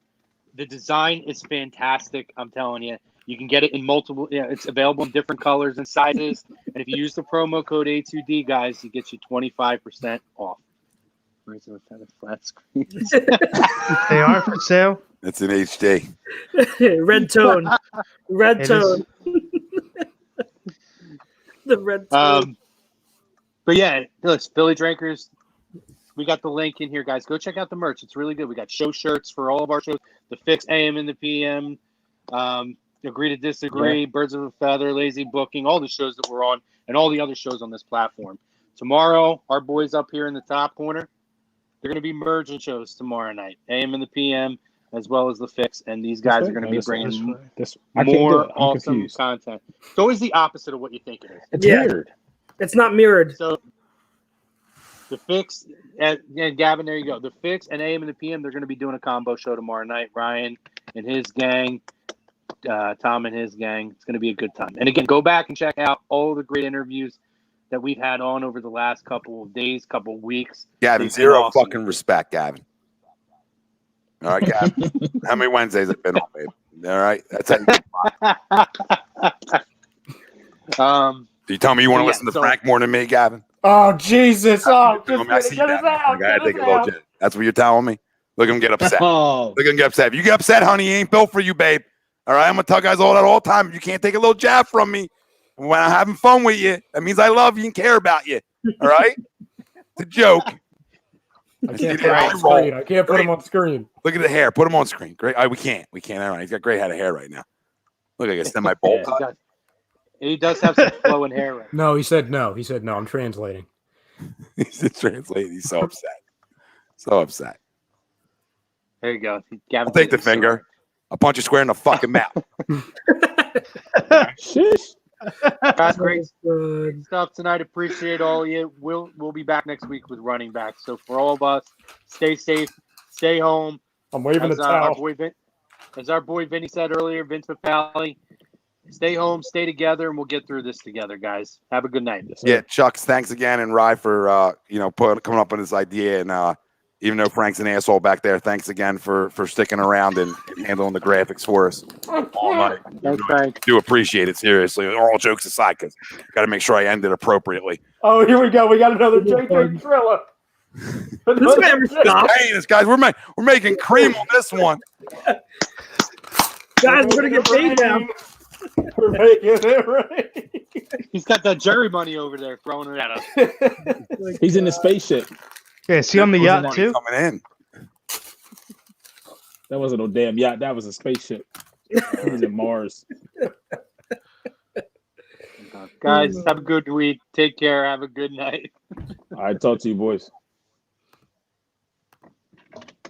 The design is fantastic. I'm telling you. You can get it in multiple. It's available in different colors and sizes. And if you use the promo code A2D, guys, it gets you 25% off. Where's the flat screen? They are for sale. It's an HD. Red tone. Red tone. The red tone. But yeah, look, Philly Drinkers. We got the link in here, guys. Go check out the merch. It's really good. We got show shirts for all of our shows. The Fix AM and the PM. Agree to Disagree, Birds of a Feather, Lazy Booking, all the shows that we're on, and all the other shows on this platform. Tomorrow, our boys up here in the top corner, they're going to be merging shows tomorrow night, AM and the PM, as well as the Fix, and these guys are going to be bringing more awesome content. It's always the opposite of what you think it is. It's weird. It's not mirrored. So the Fix, and Gavin, there you go. The Fix and AM and the PM, they're going to be doing a combo show tomorrow night. Ryan and his gang. Tom and his gang. It's going to be a good time. And again, go back and check out all the great interviews that we've had on over the last couple of days, couple of weeks. Gavin, zero fucking respect, Gavin. All right, Gavin. How many Wednesdays have been on, babe? All right, that's how you tell me you want to listen to Frank more than me, Gavin? Oh, Jesus. Oh, get us out. That's what you're telling me? Look at him get upset. Look at him get upset. If you get upset, honey, he ain't built for you, babe. All right, I'm going to tell guys all the time. If you can't take a little jab from me when I'm having fun with you, that means I love you and care about you. All right? It's a joke. I can't put him on screen. Look at the hair. Put him on screen. Great. We can't. All right. He's got great head of hair right now. Look, I guess my bowl cut. He does have some flowing hair right now. No, he said no. I'm translating. He's translating. He's so upset. So upset. There you go. I'll take the finger. I'll punch you square in the fucking mouth. Guys, great stuff tonight. Appreciate all of you. We'll be back next week with running back. So for all of us, stay safe, stay home. I'm waving the towel. As our boy Vinny said earlier, Vince Papali, stay home, stay together, and we'll get through this together, guys. Have a good night. Yeah, Chux, thanks again, and Rye for coming up with this idea and even though Frank's an asshole back there, thanks again for sticking around and handling the graphics for us all night. Thanks, Frank. Do appreciate it, seriously. All jokes aside, because got to make sure I end it appropriately. Oh, here we go. We got another JJ Trilla. This guy ever stops. Hey, this guys, we're making cream on this one. Guys, we're gonna get paid now. We're making it right. He's got that Jerry money over there throwing it at us. He's in the spaceship. Yeah, is he on the yacht too? Coming in. That wasn't no damn yacht. That was a spaceship. He was in Mars. Guys, have a good week. Take care. Have a good night. All right, talk to you, boys.